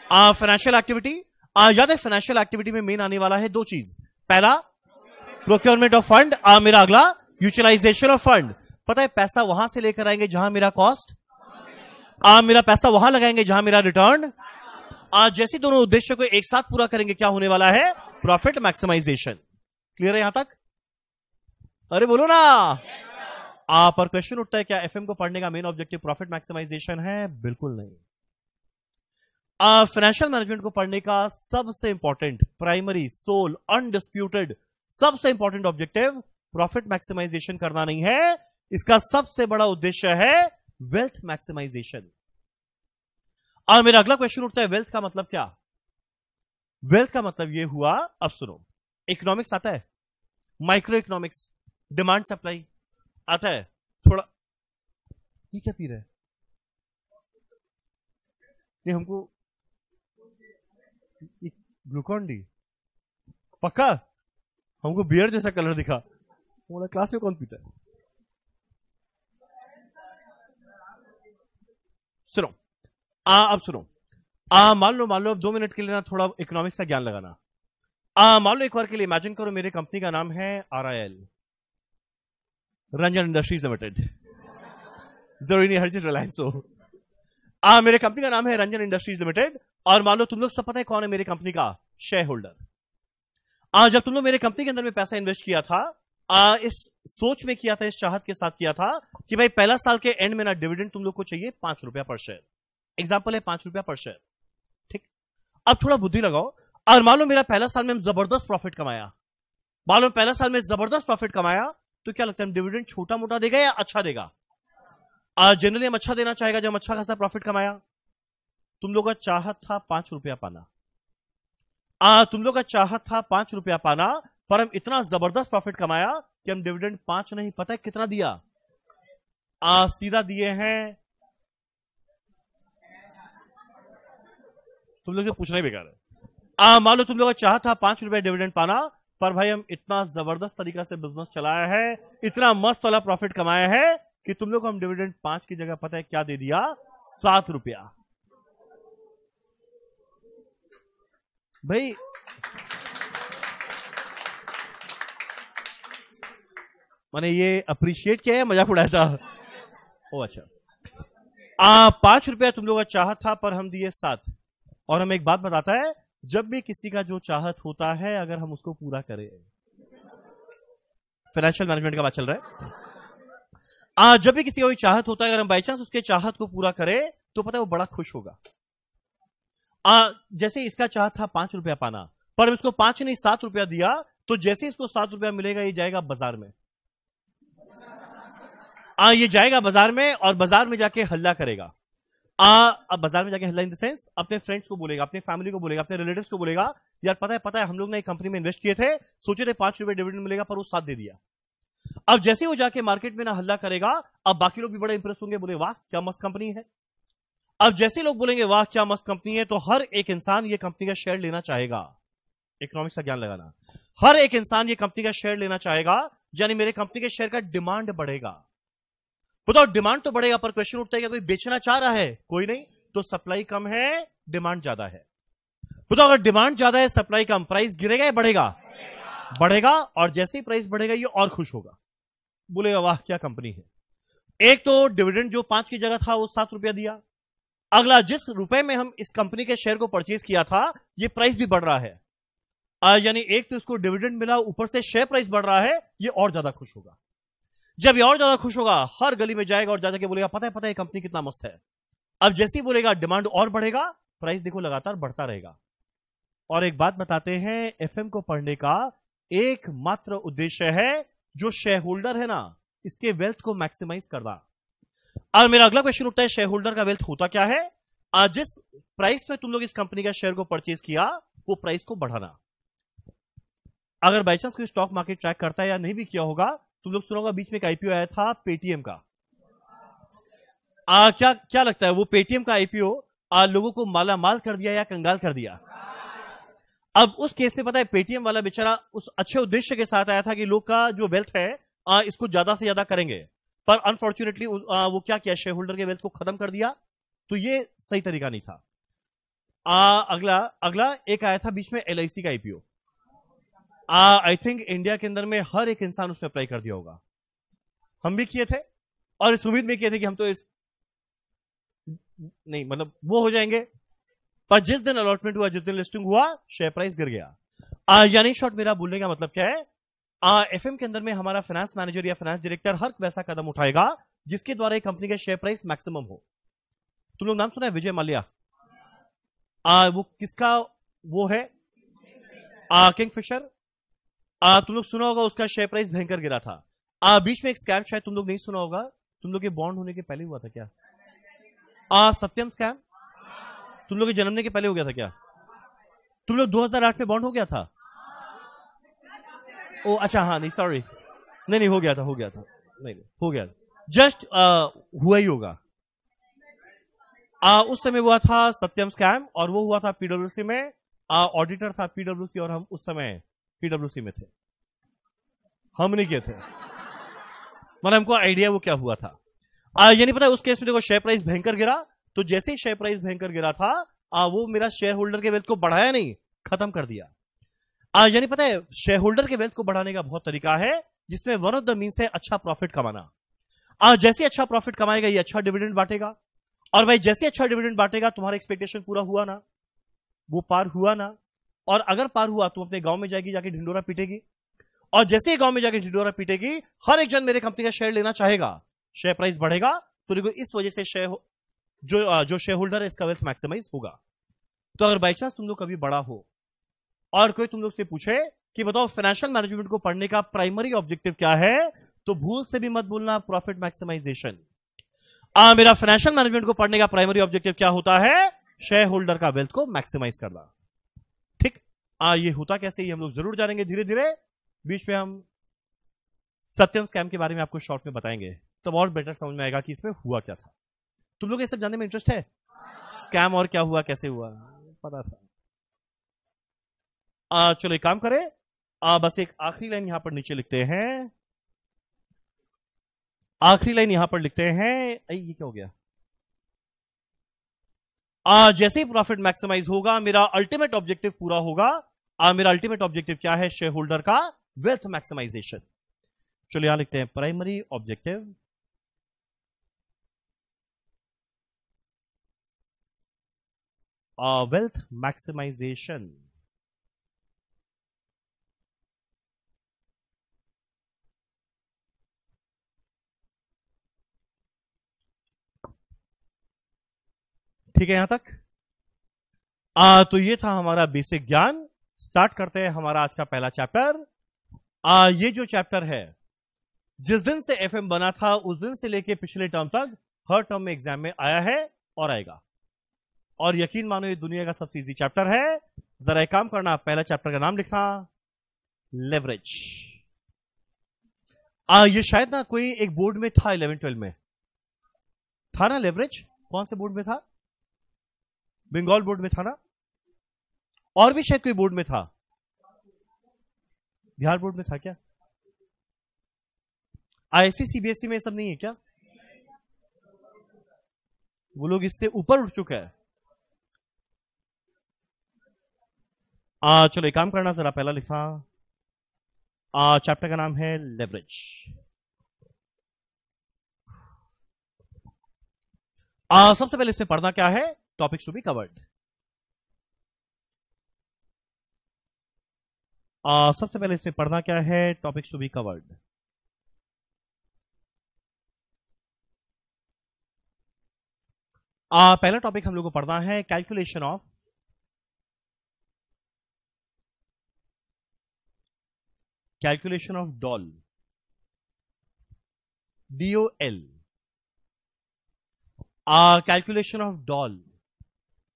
S1: फाइनेंशियल एक्टिविटी। याद है फाइनेंशियल एक्टिविटी में मेन आने वाला है 2 चीज, पहला प्रोक्योरमेंट ऑफ फंड, मेरा अगला यूटिलाइजेशन ऑफ फंड। पता है पैसा वहां से लेकर आएंगे जहां मेरा कॉस्ट, मेरा पैसा वहां लगाएंगे जहां मेरा रिटर्न। जैसे दोनों उद्देश्य को एक साथ पूरा करेंगे क्या होने वाला है, प्रॉफिट मैक्सिमाइजेशन। क्लियर है यहां तक, अरे बोलो ना। पर क्वेश्चन उठता है क्या एफएम को पढ़ने का मेन ऑब्जेक्टिव प्रॉफिट मैक्सिमाइजेशन है, बिल्कुल नहीं। फाइनेंशियल मैनेजमेंट को पढ़ने का सबसे इंपॉर्टेंट, प्राइमरी, सोल, अनडिस्प्यूटेड सबसे इंपॉर्टेंट ऑब्जेक्टिव प्रॉफिट मैक्सिमाइजेशन करना नहीं है, इसका सबसे बड़ा उद्देश्य है वेल्थ मैक्सिमाइजेशन। मेरा अगला क्वेश्चन उठता है, वेल्थ का मतलब क्या। वेल्थ का मतलब यह हुआ, अब सुनो, इकोनॉमिक्स आता है, माइक्रो इकोनॉमिक्स, डिमांड सप्लाई आता है थोड़ा। ये क्या पी रहा है, ये हमको ग्लूकॉन डी पक्का, हमको बियर जैसा कलर दिखा। बोला क्लास में कौन पीता है। सुनो, अब सुनो, मान लो अब 2 मिनट के लिए ना थोड़ा इकोनॉमिक्स का ज्ञान लगाना। मान लो एक बार के लिए इमेजिन करो मेरे कंपनी का नाम है RIL, रंजन इंडस्ट्रीज लिमिटेड। जरूरी नहीं हर चीज रिलायंस हो। मेरे कंपनी का नाम है रंजन इंडस्ट्रीज लिमिटेड, और मान लो तुम लोग सब पता है कौन है मेरे कंपनी का शेयर होल्डर। जब तुम लोग मेरे कंपनी के अंदर में पैसा इन्वेस्ट किया था, इस सोच में किया था, इस चाहत के साथ किया था कि भाई पहला साल के एंड में ना डिविडेंड तुम लोग को चाहिए 5 रुपया पर शेयर। एग्जाम्पल है 5 रुपया पर शेयर। ठीक, अब थोड़ा बुद्धि लगाओ, और मान लो मेरा पहला साल में हम जबरदस्त प्रॉफिट कमाया, मान लो पहला साल में जबरदस्त प्रॉफिट कमाया, तो क्या लगता है डिविडेंड छोटा मोटा देगा या अच्छा देगा। जनरली हम अच्छा देना चाहेगा जब हम अच्छा खासा प्रॉफिट कमाया। तुम लोग का चाहत था 5 रुपया पाना, तुम लोग का चाहत था 5 रुपया पाना, पर हम इतना जबरदस्त प्रॉफिट कमाया कि हम डिविडेंड 5 नहीं, पता है कितना दिया, सीधा दिए हैं, तुम लोग से पूछना ही बेकार है। मान लो तुम लोग का चाहत था 5 रुपया डिविडेंड पाना, पर भाई हम इतना जबरदस्त तरीका से बिजनेस चलाया है, इतना मस्त वाला प्रॉफिट कमाया है कि तुम लोग को हम डिविडेंड 5 की जगह पता है क्या दे दिया, 7 रुपया। भाई मैंने ये अप्रिशिएट किया है, मजाक उड़ाया था। ओ अच्छा, 5 रुपया तुम लोग का चाहत था पर हम दिए 7। और हम एक बात बताता है, जब भी किसी का जो चाहत होता है अगर हम उसको पूरा करें, फाइनेंशियल मैनेजमेंट का बात चल रहा है। जब भी किसी को चाहत होता है, अगर हम बाई चांस उसके चाहत को पूरा करें तो पता है वो बड़ा खुश होगा। जैसे इसका चाहत था 5 रुपया पाना, पर इसको 5 नहीं 7 रुपया दिया, तो जैसे इसको 7 रुपया मिलेगा ये जाएगा बाजार में। ये जाएगा बाजार में और बाजार में जाके हल्ला करेगा। अब बाजार में जाके हल्ला इन द सेंस अपने फ्रेंड्स को बोलेगा, अपने फैमिली को बोलेगा, अपने रिलेटिव्स को बोलेगा, यार पता है हम लोग ने एक कंपनी में इन्वेस्ट किए थे, सोचे थे 5 रुपए डिविडेंड मिलेगा, पर वो 7 दे दिया। अब जैसे वो जाके मार्केट में ना हल्ला करेगा, अब बाकी लोग भी बड़े इंप्रेस होंगे, बोले वाह क्या मस्त कंपनी है। अब जैसे लोग बोलेंगे वाह क्या मस्त कंपनी है, तो हर एक इंसान ये कंपनी का शेयर लेना चाहेगा। इकोनॉमिक्स का ज्ञान लगाना, हर एक इंसान ये कंपनी का शेयर लेना चाहेगा, यानी मेरे कंपनी के शेयर का डिमांड बढ़ेगा। बताओ डिमांड तो बढ़ेगा, पर क्वेश्चन उठता है कि कोई बेचना चाह रहा है, कोई नहीं, तो सप्लाई कम है डिमांड ज्यादा है। बताओ अगर डिमांड ज्यादा है सप्लाई कम, प्राइस गिरेगा या बढ़ेगा? बढ़ेगा। और जैसे ही प्राइस बढ़ेगा ये और खुश होगा, बोलेगा वाह क्या कंपनी है। एक तो डिविडेंड जो 5 की जगह था वो 7 रुपया दिया। अगला जिस रुपए में हम इस कंपनी के शेयर को परचेज किया था ये प्राइस भी बढ़ रहा है, यानी एक तो इसको डिविडेंड मिला, ऊपर से शेयर प्राइस बढ़ रहा है, ये और ज्यादा खुश होगा। जब ये और ज्यादा खुश होगा हर गली में जाएगा और जाकर के बोलेगा पता है कंपनी कितना मस्त है। अब जैसे ही बोलेगा डिमांड और बढ़ेगा, प्राइस देखो लगातार बढ़ता रहेगा। और एक बात बताते हैं, एफएम को पढ़ने का एकमात्र उद्देश्य है जो शेयर होल्डर है ना, इसके वेल्थ को मैक्सिमाइज करना। और मेरा अगला क्वेश्चन उठता है, शेयर होल्डर का वेल्थ होता क्या है? आज जिस प्राइस में तुम लोग इस कंपनी का शेयर को परचेज किया वो प्राइस को बढ़ाना। अगर बाई चांस कोई स्टॉक मार्केट ट्रैक करता है या नहीं भी किया होगा, तुम लोग सुना होगा बीच में एक आईपीओ आया था पेटीएम का। क्या लगता है वो पेटीएम का आईपीओ लोगों को माला माल कर दिया या कंगाल कर दिया? अब उस केस में पता है पेटीएम वाला बेचारा उस अच्छे उद्देश्य के साथ आया था कि लोग का जो वेल्थ है इसको ज्यादा से ज्यादा करेंगे, पर अनफॉर्चुनेटली वो क्या किया, शेयर होल्डर के वेल्थ को खत्म कर दिया। तो ये सही तरीका नहीं था। अगला एक आया था बीच में एलआईसी का आईपीओ। आई थिंक इंडिया के अंदर में हर एक इंसान उसमें अप्लाई कर दिया होगा, हम भी किए थे और इस उम्मीद में किए थे कि हम तो इस नहीं मतलब वो हो जाएंगे, पर जिस दिन अलॉटमेंट हुआ, जिस दिन लिस्टिंग हुआ, शेयर प्राइस गिर गया। यानी शॉर्ट मेरा बोलने का मतलब क्या है, एफएम के अंदर में हमारा फाइनेंस मैनेजर या फाइनेंस डायरेक्टर हर वैसा कदम उठाएगा जिसके द्वारा एक कंपनी का शेयर प्राइस मैक्सिमम हो। तुम लोग नाम सुना है विजय माल्या? वो किसका वो है? किंगफिशर। तुम लोग सुना होगा उसका शेयर प्राइस भयंकर गिरा था। बीच में एक स्कैम शायद तुम लोग नहीं सुना होगा, तुम लोग के बॉन्ड होने के पहले हुआ था क्या? सत्यम स्कैम तुम लोग के जन्मने के पहले हो गया था क्या? तुम लोग 2008 में बॉन्ड हो गया था? ओ अच्छा, हाँ नहीं सॉरी, नहीं हो गया था नहीं हो गया, जस्ट हुआ ही होगा। उस समय हुआ था सत्यम स्कैम और वो हुआ था पीडब्ल्यूसी में। ऑडिटर था पीडब्ल्यूसी और हम उस समय पीडब्ल्यूसी में थे, हम नहीं किए थे, मतलब हमको आइडिया वो क्या हुआ था। यानी पता है उस केस में देखो शेयर प्राइस भयंकर गिरा, तो जैसे ही शेयर प्राइस भयंकर गिरा था वो मेरा शेयर होल्डर के वेल्थ को बढ़ाया नहीं, खत्म कर दिया। यानी पता है शेयर होल्डर के वेल्थ को बढ़ाने का बहुत तरीका है, जिसमें वन ऑफ द मीन्स है अच्छा प्रॉफिट कमाना। जैसे अच्छा प्रॉफिट कमाएगा ये अच्छा डिविडेंड बांटेगा, और भाई जैसे अच्छा डिविडेंड बांटेगा तुम्हारा एक्सपेक्टेशन पूरा हुआ ना, वो पार हुआ ना, और अगर पार हुआ तो अपने गांव में जाएगी, जाके ढिंडोरा पीटेगी, और जैसे ही गांव में जाके ढिंडोरा पीटेगी हर एक जन मेरे कंपनी का शेयर लेना चाहेगा, शेयर प्राइस बढ़ेगा, तो देखो इस वजह से शेयर जो शेयर होल्डर है इसका वेल्थ मैक्सिमाइज होगा। तो अगर बाई चांस तुम लोग कभी बड़ा हो और कोई तुम लोग से पूछे कि बताओ फाइनेंशियल मैनेजमेंट को पढ़ने का प्राइमरी ऑब्जेक्टिव क्या है, तो भूल से भी मत बोलना प्रॉफिट मैक्सिमाइजेशन। मेरा फाइनेंशियल मैनेजमेंट को पढ़ने का प्राइमरी ऑब्जेक्टिव क्या होता है? शेयर होल्डर का वेल्थ को मैक्सिमाइज करना। ठीक, ये होता कैसे, ये हम लोग जरूर जानेंगे धीरे धीरे। बीच में हम सत्यम स्कैम के बारे में आपको शॉर्ट में बताएंगे, तब और बेटर समझ में आएगा कि इसमें हुआ क्या था। तुम लोग ये सब जानने में इंटरेस्ट है? स्कैम और क्या हुआ, कैसे हुआ, पता था? चलो एक काम करें, बस एक आखिरी लाइन यहां पर नीचे लिखते हैं, आखिरी लाइन यहां पर लिखते हैं। ये क्या हो गया? जैसे ही प्रॉफिट मैक्सिमाइज होगा मेरा अल्टीमेट ऑब्जेक्टिव पूरा होगा। मेरा अल्टीमेट ऑब्जेक्टिव क्या है? शेयर होल्डर का वेल्थ मैक्सिमाइजेशन। चलो यहां लिखते हैं प्राइमरी ऑब्जेक्टिव wealth maximization. ठीक है यहां तक? तो ये था हमारा बेसिक ज्ञान। स्टार्ट करते हैं हमारा आज का पहला चैप्टर। ये जो चैप्टर है, जिस दिन से एफएम बना था उस दिन से लेके पिछले टर्म तक हर टर्म में एग्जाम में आया है और आएगा। और यकीन मानो ये दुनिया का सबसे इजी चैप्टर है। जरा एक काम करना, पहला चैप्टर का नाम लिखना लेवरेज। ये शायद ना कोई एक बोर्ड में था 11-12 में था ना लेवरेज। कौन से बोर्ड में था? बंगाल बोर्ड में था ना? और भी शायद कोई बोर्ड में था। बिहार बोर्ड में था क्या? आईएससी सीबीएसई में सब नहीं है क्या? वो लोग इससे ऊपर उठ चुका है। चलो एक काम करना, जरा पहला लिखा चैप्टर का नाम है लेवरेज। सबसे पहले इसमें पढ़ना क्या है? Topics to be covered. सबसे पहले इसमें पढ़ना क्या है? Topics to be covered. पहला टॉपिक हम लोग को पढ़ना है calculation of DOL, DOL। Calculation of DOL,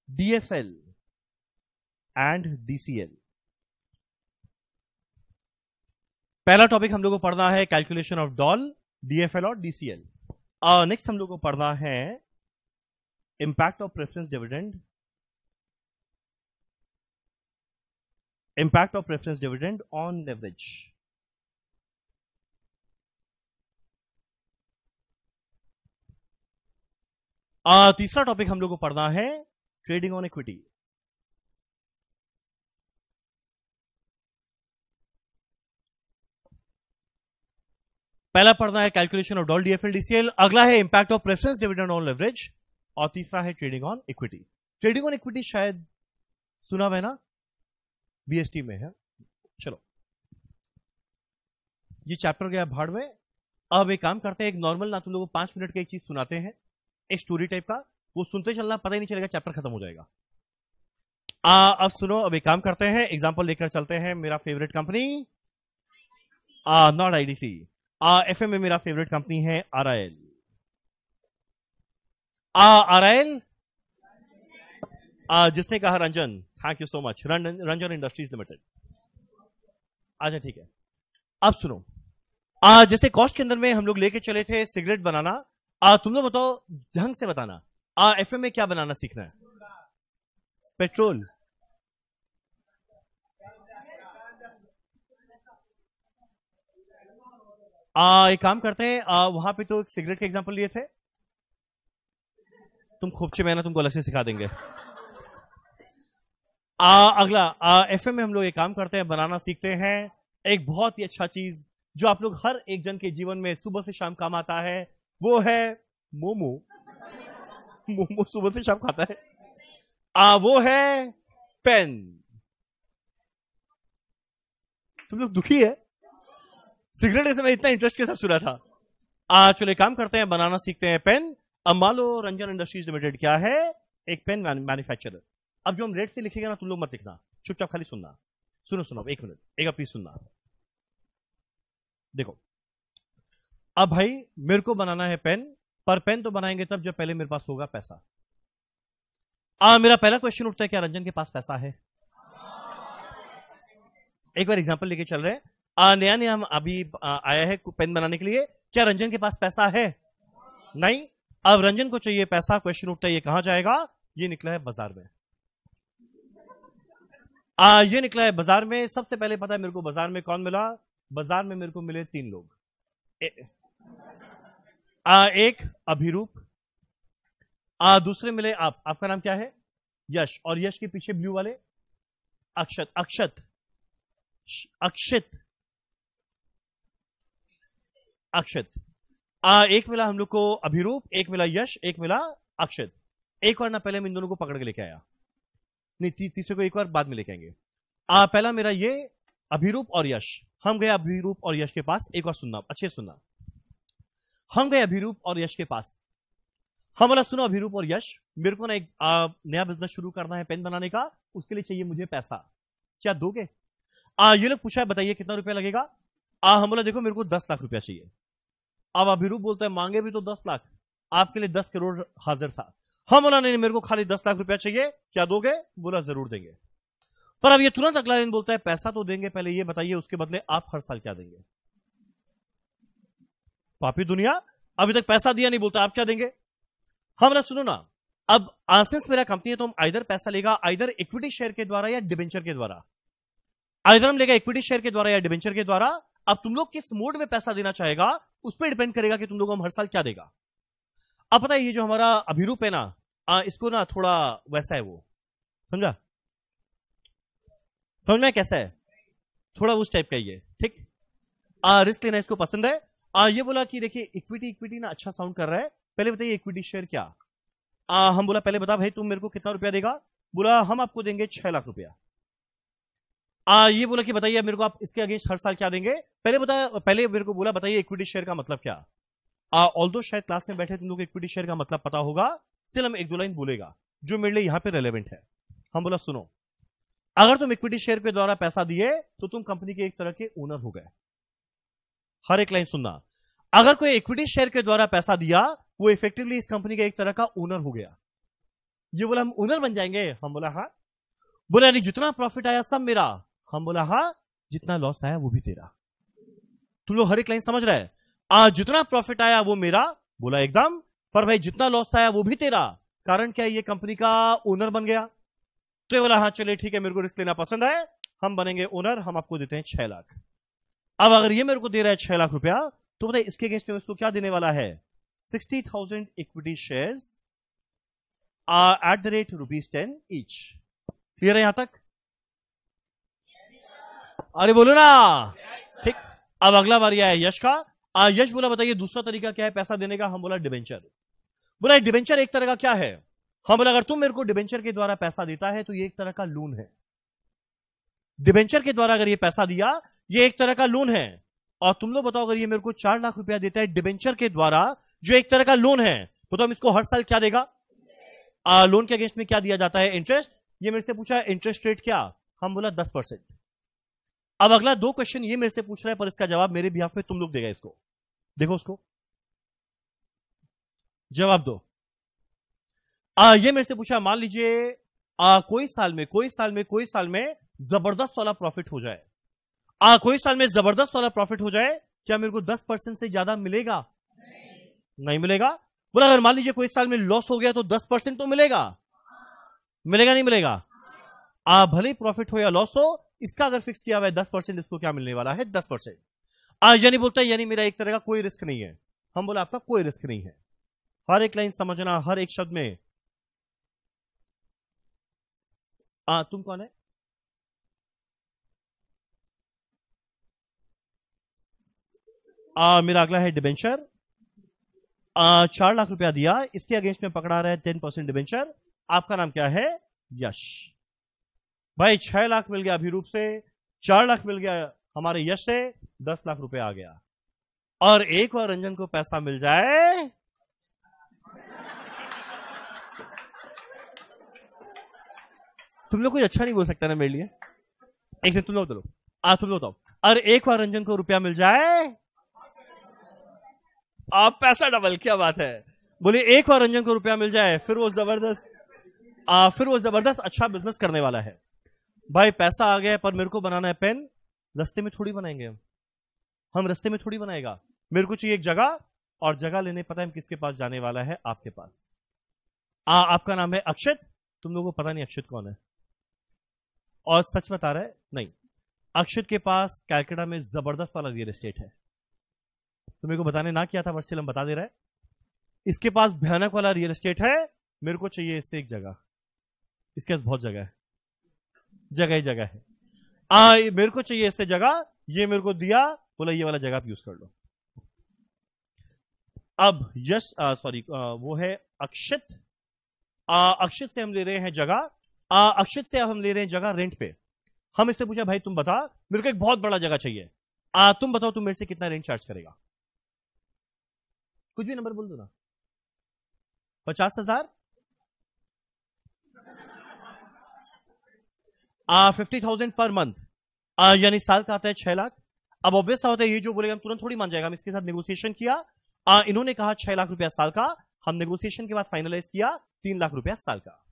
S1: DFL and DCL। पहला टॉपिक हम लोग को पढ़ना है कैलकुलेशन ऑफ डॉल, DFL और DCL। नेक्स्ट हम लोग को पढ़ना है impact of preference dividend, on leverage. तीसरा टॉपिक हम लोग को पढ़ना है ट्रेडिंग ऑन इक्विटी। पहला पढ़ना है calculation of DOL, DFL, DCL। अगला है impact of preference dividend on leverage और तीसरा है trading on equity. Trading on equity शायद सुना हुआ है ना, BST में है। चलो ये चैप्टर गया भाड़ में। अब एक काम करते हैं, एक नॉर्मल ना तुम लोगों को 5 मिनट की एक चीज सुनाते हैं, एक स्टोरी टाइप का। वो सुनते चलना, पता ही नहीं चलेगा चैप्टर खत्म हो जाएगा। अब सुनो, अब एक काम करते हैं, एग्जांपल लेकर चलते हैं। मेरा favourite company not IDC, FM में मेरा फेवरेट कंपनी है RIL। RIL जिसने कहा Ranjan, thank you so much, Ranjan industries limited. अच्छा ठीक है, अब सुनो। जैसे कॉस्ट के अंदर में हम लोग लेके चले थे सिगरेट बनाना। तुम लोग बताओ, ढंग से बताना, FM में क्या बनाना सीखना है? पेट्रोल। एक काम करते हैं, वहां पे तो सिगरेट के एग्जांपल लिए थे। तुम खोपचे में ना, तुमको अलग से सिखा देंगे। अगला FM में हम लोग एक काम करते हैं, बनाना सीखते हैं एक बहुत ही अच्छा चीज जो आप लोग हर एक जन के जीवन में सुबह से शाम काम आता है, वो है मोमो। मोमो सुबह से शाम खाता है। वो है पेन। तुम लोग दुखी है? सिगरेट ऐसे मैं इतना इंटरेस्ट के साथ सुना था। चलो एक काम करते हैं, बनाना सीखते हैं पेन। अब मान लो रंजन इंडस्ट्रीज लिमिटेड क्या है? एक पेन मैन्युफैक्चरर। अब जो हम रेट से लिखेगा ना, तुम लोग मत लिखना, चुपचाप खाली सुनना। सुनो एक मिनट, एक प्लीज सुनना। देखो, अब भाई मेरे को बनाना है पेन, पर पेन तो बनाएंगे तब जब पहले मेरे पास होगा पैसा। मेरा पहला क्वेश्चन उठता है, क्या रंजन के पास पैसा है? एक बार एग्जांपल लेके चल रहे हैं। नया हम अभी आया है पेन बनाने के लिए। क्या रंजन के पास पैसा है? नहीं। अब रंजन को चाहिए पैसा, क्वेश्चन उठता है ये कहां जाएगा? ये निकला है बाजार में। ये निकला है बाजार में। सबसे पहले पता है मेरे को बाजार में कौन मिला? बाजार में मेरे को मिले 3 लोग। एक अभिरूप, दूसरे मिले आपका नाम क्या है? यश। और यश के पीछे ब्लू वाले अक्षत। एक मिला हम लोग को अभिरूप, एक मिला यश, एक मिला अक्षत। एक बार ना पहले मैं इन दोनों को पकड़ के लेके आया, नहीं तीसरे को एक बार बाद में लेके आएंगे। पहला मेरा ये अभिरूप और यश। हम गए अभिरूप और यश के पास। एक बार सुनना, अच्छे सुनना। हम गए अभिरूप और यश के पास। हम वाला सुनो, अभिरूप और यश मेरे को ना एक नया बिजनेस शुरू करना है पेन बनाने का, उसके लिए चाहिए मुझे पैसा, क्या दोगे? ये लोग पूछा है बताइए कितना रुपया लगेगा। हम बोला देखो मेरे को 10 लाख रुपया चाहिए। अब अभिरूप बोलता है मांगे भी तो 10 लाख, आपके लिए 10 करोड़ हाजिर था। हम बोला नहीं मेरे को खाली 10 लाख रुपया चाहिए, क्या दोगे? बोला जरूर देंगे। पर अब ये तुरंत अगला दिन बोलता है पैसा तो देंगे, पहले ये बताइए उसके बदले आप हर साल क्या देंगे? पापी दुनिया, अभी तक पैसा दिया नहीं, बोलता आप क्या देंगे? हम बोला सुनो ना, अब सिंस मेरा कंपनी है तो हम आइदर पैसा लेगा आइदर इक्विटी शेयर के द्वारा या डिबेंचर के द्वारा। आइदर हम लेगा इक्विटी शेयर के द्वारा या डिबेंचर के द्वारा। अब तुम लोग किस मोड में पैसा देना चाहेगा उस पर डिपेंड करेगा कि तुम लोग हम हर साल क्या देगा। अब पता है ये जो हमारा अभिरूप है ना, इसको ना थोड़ा वैसा है, वो समझा, समझ में कैसा है, थोड़ा उस टाइप का ही है, ठीक। रिस्क लेना इसको पसंद है। ये बोला कि देखिए इक्विटी इक्विटी ना अच्छा साउंड कर रहा है, पहले बताइए इक्विटी शेयर क्या। हम बोला पहले बता भाई तुम मेरे को कितना रुपया देगा। बोला हम आपको देंगे 6 लाख रुपया। ये बोला कि बताइए मेरे को आप इसके अगेंस्ट हर साल क्या देंगे। पहले मेरे को बोला बताइए इक्विटी शेयर का मतलब क्या। ऑल्दो शायद क्लास में बैठे तुम लोग इक्विटी शेयर का मतलब पता होगा, स्टिल हम एक दो लाइन बोलेगा जो मेरे लिए यहां पे रेलेवेंट है। हम बोला सुनो, अगर तुम इक्विटी शेयर के द्वारा पैसा दिए तो तुम कंपनी के एक तरह के ओनर हो गए। हर एक लाइन सुनना, अगर कोई इक्विटी शेयर के द्वारा पैसा दिया वो इफेक्टिवली इस कंपनी का एक तरह का ओनर हो गया। ये बोला हम ओनर बन जाएंगे। हम बोला हाँ। बोला नहीं जितना प्रॉफिट आया सब मेरा। हम बोला हाँ, जितना लॉस आया वो भी तेरा। तुम लोग हर एक लाइन समझ रहे हैं। जितना प्रॉफिट आया वो मेरा, बोला एकदम, पर भाई जितना लॉस आया वो भी तेरा। कारण क्या है, ये कंपनी का ओनर बन गया। तो ये बोला हाँ चलिए ठीक है, मेरे को रिस्क लेना पसंद है, हम बनेंगे ओनर, हम आपको देते हैं 6 लाख। अब अगर ये मेरे को दे रहा है 6 लाख रुपया, तो बताइए इसके अगेंस्ट में उसको क्या देने वाला है, 60,000 equity shares at the rate ₹10 each. Clear है यहां तक? अरे बोलो ना, ठीक। अब अगला बारी आया यश का। यश बोला बताइए दूसरा तरीका क्या है पैसा देने का। हम बोला डिबेंचर। बोला डिबेंचर एक तरह का क्या है। हम बोला अगर तुम मेरे को डिबेंचर के द्वारा पैसा देता है तो ये एक तरह का लोन है। डिबेंचर के द्वारा अगर ये पैसा दिया ये एक तरह का लोन है। और तुम लोग बताओ अगर ये मेरे को 4 लाख रुपया देता है डिबेंचर के द्वारा जो एक तरह का लोन है, तो हम इसको हर साल क्या देगा। लोन के अगेंस्ट में क्या दिया जाता है, इंटरेस्ट। ये मेरे से पूछा इंटरेस्ट रेट क्या, हम बोला 10%। अब अगला 2 क्वेश्चन ये मेरे से पूछ रहा है, पर इसका जवाब मेरे बिहाफ में तुम लोग देगा। इसको देखो, उसको जवाब दो। ये मेरे से पूछा मान लीजिए कोई साल में जबरदस्त वाला प्रॉफिट हो जाए। कोई साल में जबरदस्त वाला प्रॉफिट हो जाए, क्या मेरे को 10% से ज्यादा मिलेगा? नहीं मिलेगा। बोला अगर मान लीजिए कोई साल में लॉस हो गया तो 10% तो मिलेगा। मिलेगा नहीं मिलेगा? भले ही प्रॉफिट हो या लॉस हो, इसका अगर फिक्स किया हुआ है 10%, इसको क्या मिलने वाला है, 10%। यानी बोलता है यानी मेरा एक तरह का कोई रिस्क नहीं है। हम बोला आपका कोई रिस्क नहीं है। हर एक लाइन समझना, हर एक शब्द में। तुम कौन है? मेरा अगला है डिबेंचर। 4 लाख रुपया दिया, इसके अगेंस्ट में पकड़ा रहा है 10% डिबेंचर। आपका नाम क्या है? यश। भाई 6 लाख मिल गया अभिरूप से, 4 लाख मिल गया हमारे यश से, 10 लाख रुपया आ गया। और एक और रंजन को पैसा मिल जाए, तुम लोग कुछ अच्छा नहीं बोल सकता ना मेरे लिए। एक दिन तुम लोग बताओ, और एक और रंजन को रुपया मिल जाए, आप पैसा डबल, क्या बात है। बोले एक और रंजन को रुपया मिल जाए, फिर वो जबरदस्त अच्छा बिजनेस करने वाला है। भाई पैसा आ गया, पर मेरे को बनाना है पेन, रास्ते में थोड़ी बनाएंगे हम रास्ते में थोड़ी बनाएगा। मेरे को चाहिए एक जगह, और जगह लेने पता है किसके पास जाने वाला है, आपके पास। आपका नाम है अक्षत। तुम लोगों को पता नहीं अक्षत कौन है, और सच बता रहा है नहीं, अक्षत के पास कैलकाटा में जबरदस्त वाला रियल एस्टेट है। तो मेरे को बताने ना किया था, बट स्टिल हम बता दे रहे हैं। इसके पास भयानक वाला रियल एस्टेट है। मेरे को चाहिए इससे एक जगह, इसके पास बहुत जगह है, जगह ही जगह है। मेरे को चाहिए इससे जगह, ये मेरे को दिया, बोला ये वाला जगह आप यूज कर लो। अब यश वो है अक्षत। अक्षत से हम ले रहे हैं जगह। अक्षत से अब हम ले रहे हैं जगह रेंट पे। हम इससे पूछा भाई तुम बता, मेरे को एक बहुत बड़ा जगह चाहिए, तुम बताओ तुम मेरे से कितना रेंट चार्ज करेगा। कुछ भी नंबर बोल दो ना। 50,000, 50,000 पर मंथ, यानी साल का आता है 6 लाख। अब ऑब्वियस होता है ये जो बोलेगा हम तुरंत थोड़ी मान जाएगा, हम इसके साथ नेगोशिएशन किया, इन्होंने कहा 6 लाख रुपया साल का, हम नेगोशिएशन के बाद फाइनलाइज किया 3 लाख रुपया साल का।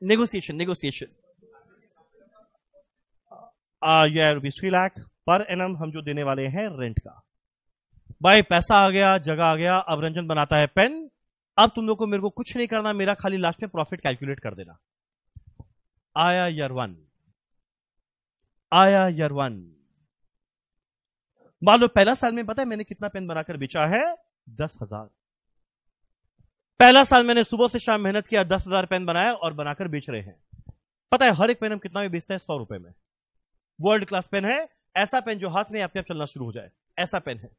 S1: नेगोशिएशन ये ₹3 लाख पर एनम हम जो देने वाले हैं रेंट का। भाई पैसा आ गया, जगह आ गया। अब रंजन बनाता है पेन। अब तुम लोग को मेरे को कुछ नहीं करना, मेरा खाली लास्ट में प्रॉफिट कैलकुलेट कर देना। आया ईयर 1, मान लो पहला साल में पता है मैंने कितना पेन बनाकर बेचा है? 10,000। पहला साल मैंने सुबह से शाम मेहनत किया, 10,000 पेन बनाया और बनाकर बेच रहे हैं। पता है हर एक पेन हम कितना में बेचते हैं? 100 रुपए में। वर्ल्ड क्लास पेन है, ऐसा पेन जो हाथ में अपने आप चलना शुरू हो जाए, ऐसा पेन है।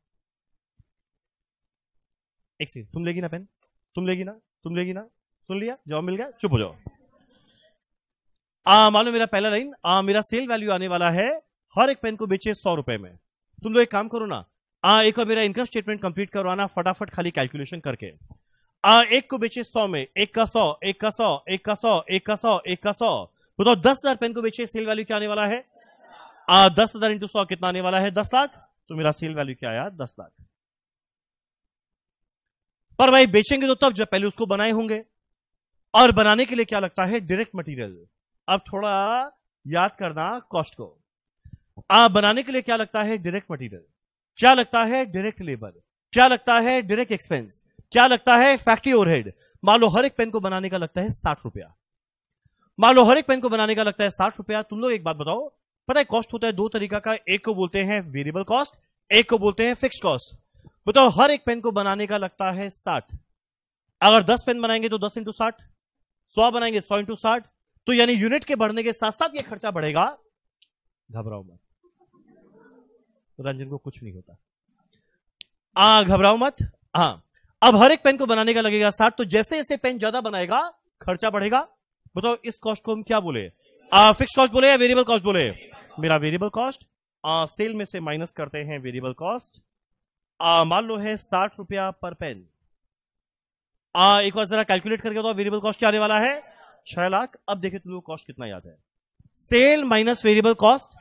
S1: एक सेकंड, तुम लेगी ना पेन? तुम लेगी ना? सुन लिया? जवाब मिल गया? चुप हो जाओ। मान लो मेरा पहला लाइन, मेरा सेल वैल्यू आने वाला है, हर एक पेन को बेचे 100 रुपए में। तुम लोग एक काम करो ना, एक और मेरा इनकम स्टेटमेंट कंप्लीट करवाना फटाफट, खाली कैलकुलेशन करके। एक को बेचे 100 में, एक का 100, एक का 100, एक का 100, एक का 100, एक का 100, बताओ 10,000 पेन को बेचे, सेल वैल्यू क्या आने वाला है? 10,000 इंटू 100 कितना आने वाला है? 10 लाख। तो मेरा सेल वैल्यू क्या आया? 10 लाख। पर भाई बेचेंगे तो तब जब पहले उसको बनाए होंगे, और बनाने के लिए क्या लगता है? Direct material. अब थोड़ा याद करना कॉस्ट को। बनाने के लिए क्या लगता है? Direct material. क्या लगता है? Direct labour. क्या लगता है? Direct expense. क्या लगता है? Factory overhead. मान लो हर एक पेन को बनाने का लगता है 60 रुपया। मान लो हर एक पेन को बनाने का लगता है 60 रुपया। तुम लोग एक बात बताओ, पता है कॉस्ट होता है दो तरीका का, एक को बोलते हैं वेरिएबल कॉस्ट, एक को बोलते हैं फिक्स कॉस्ट। बताओ हर एक पेन को बनाने का लगता है 60। अगर 10 पेन बनाएंगे तो 10 इंटू 60, 100 बनाएंगे 100 इंटू 60, तो यानी यूनिट के बढ़ने के साथ साथ ये खर्चा बढ़ेगा। घबराओ मत, रंजन को कुछ नहीं होता। घबराओ मत। अब हर एक पेन को बनाने का लगेगा 60, तो जैसे जैसे पेन ज्यादा बनाएगा खर्चा बढ़ेगा। बताओ इस कॉस्ट को हम क्या बोले? फिक्स कॉस्ट बोले या वेरिएबल कॉस्ट बोले? मेरा वेरिएबल कॉस्ट। सेल में से माइनस करते हैं वेरिएबल कॉस्ट। मान लो है 60 रुपया पर पेन। एक बार जरा कैलकुलेट करके तो वेरिएबल कॉस्ट क्या आने वाला है? 6 लाख। अब देखिए तुम लोग कॉस्ट कितना याद है? Sale minus variable cost.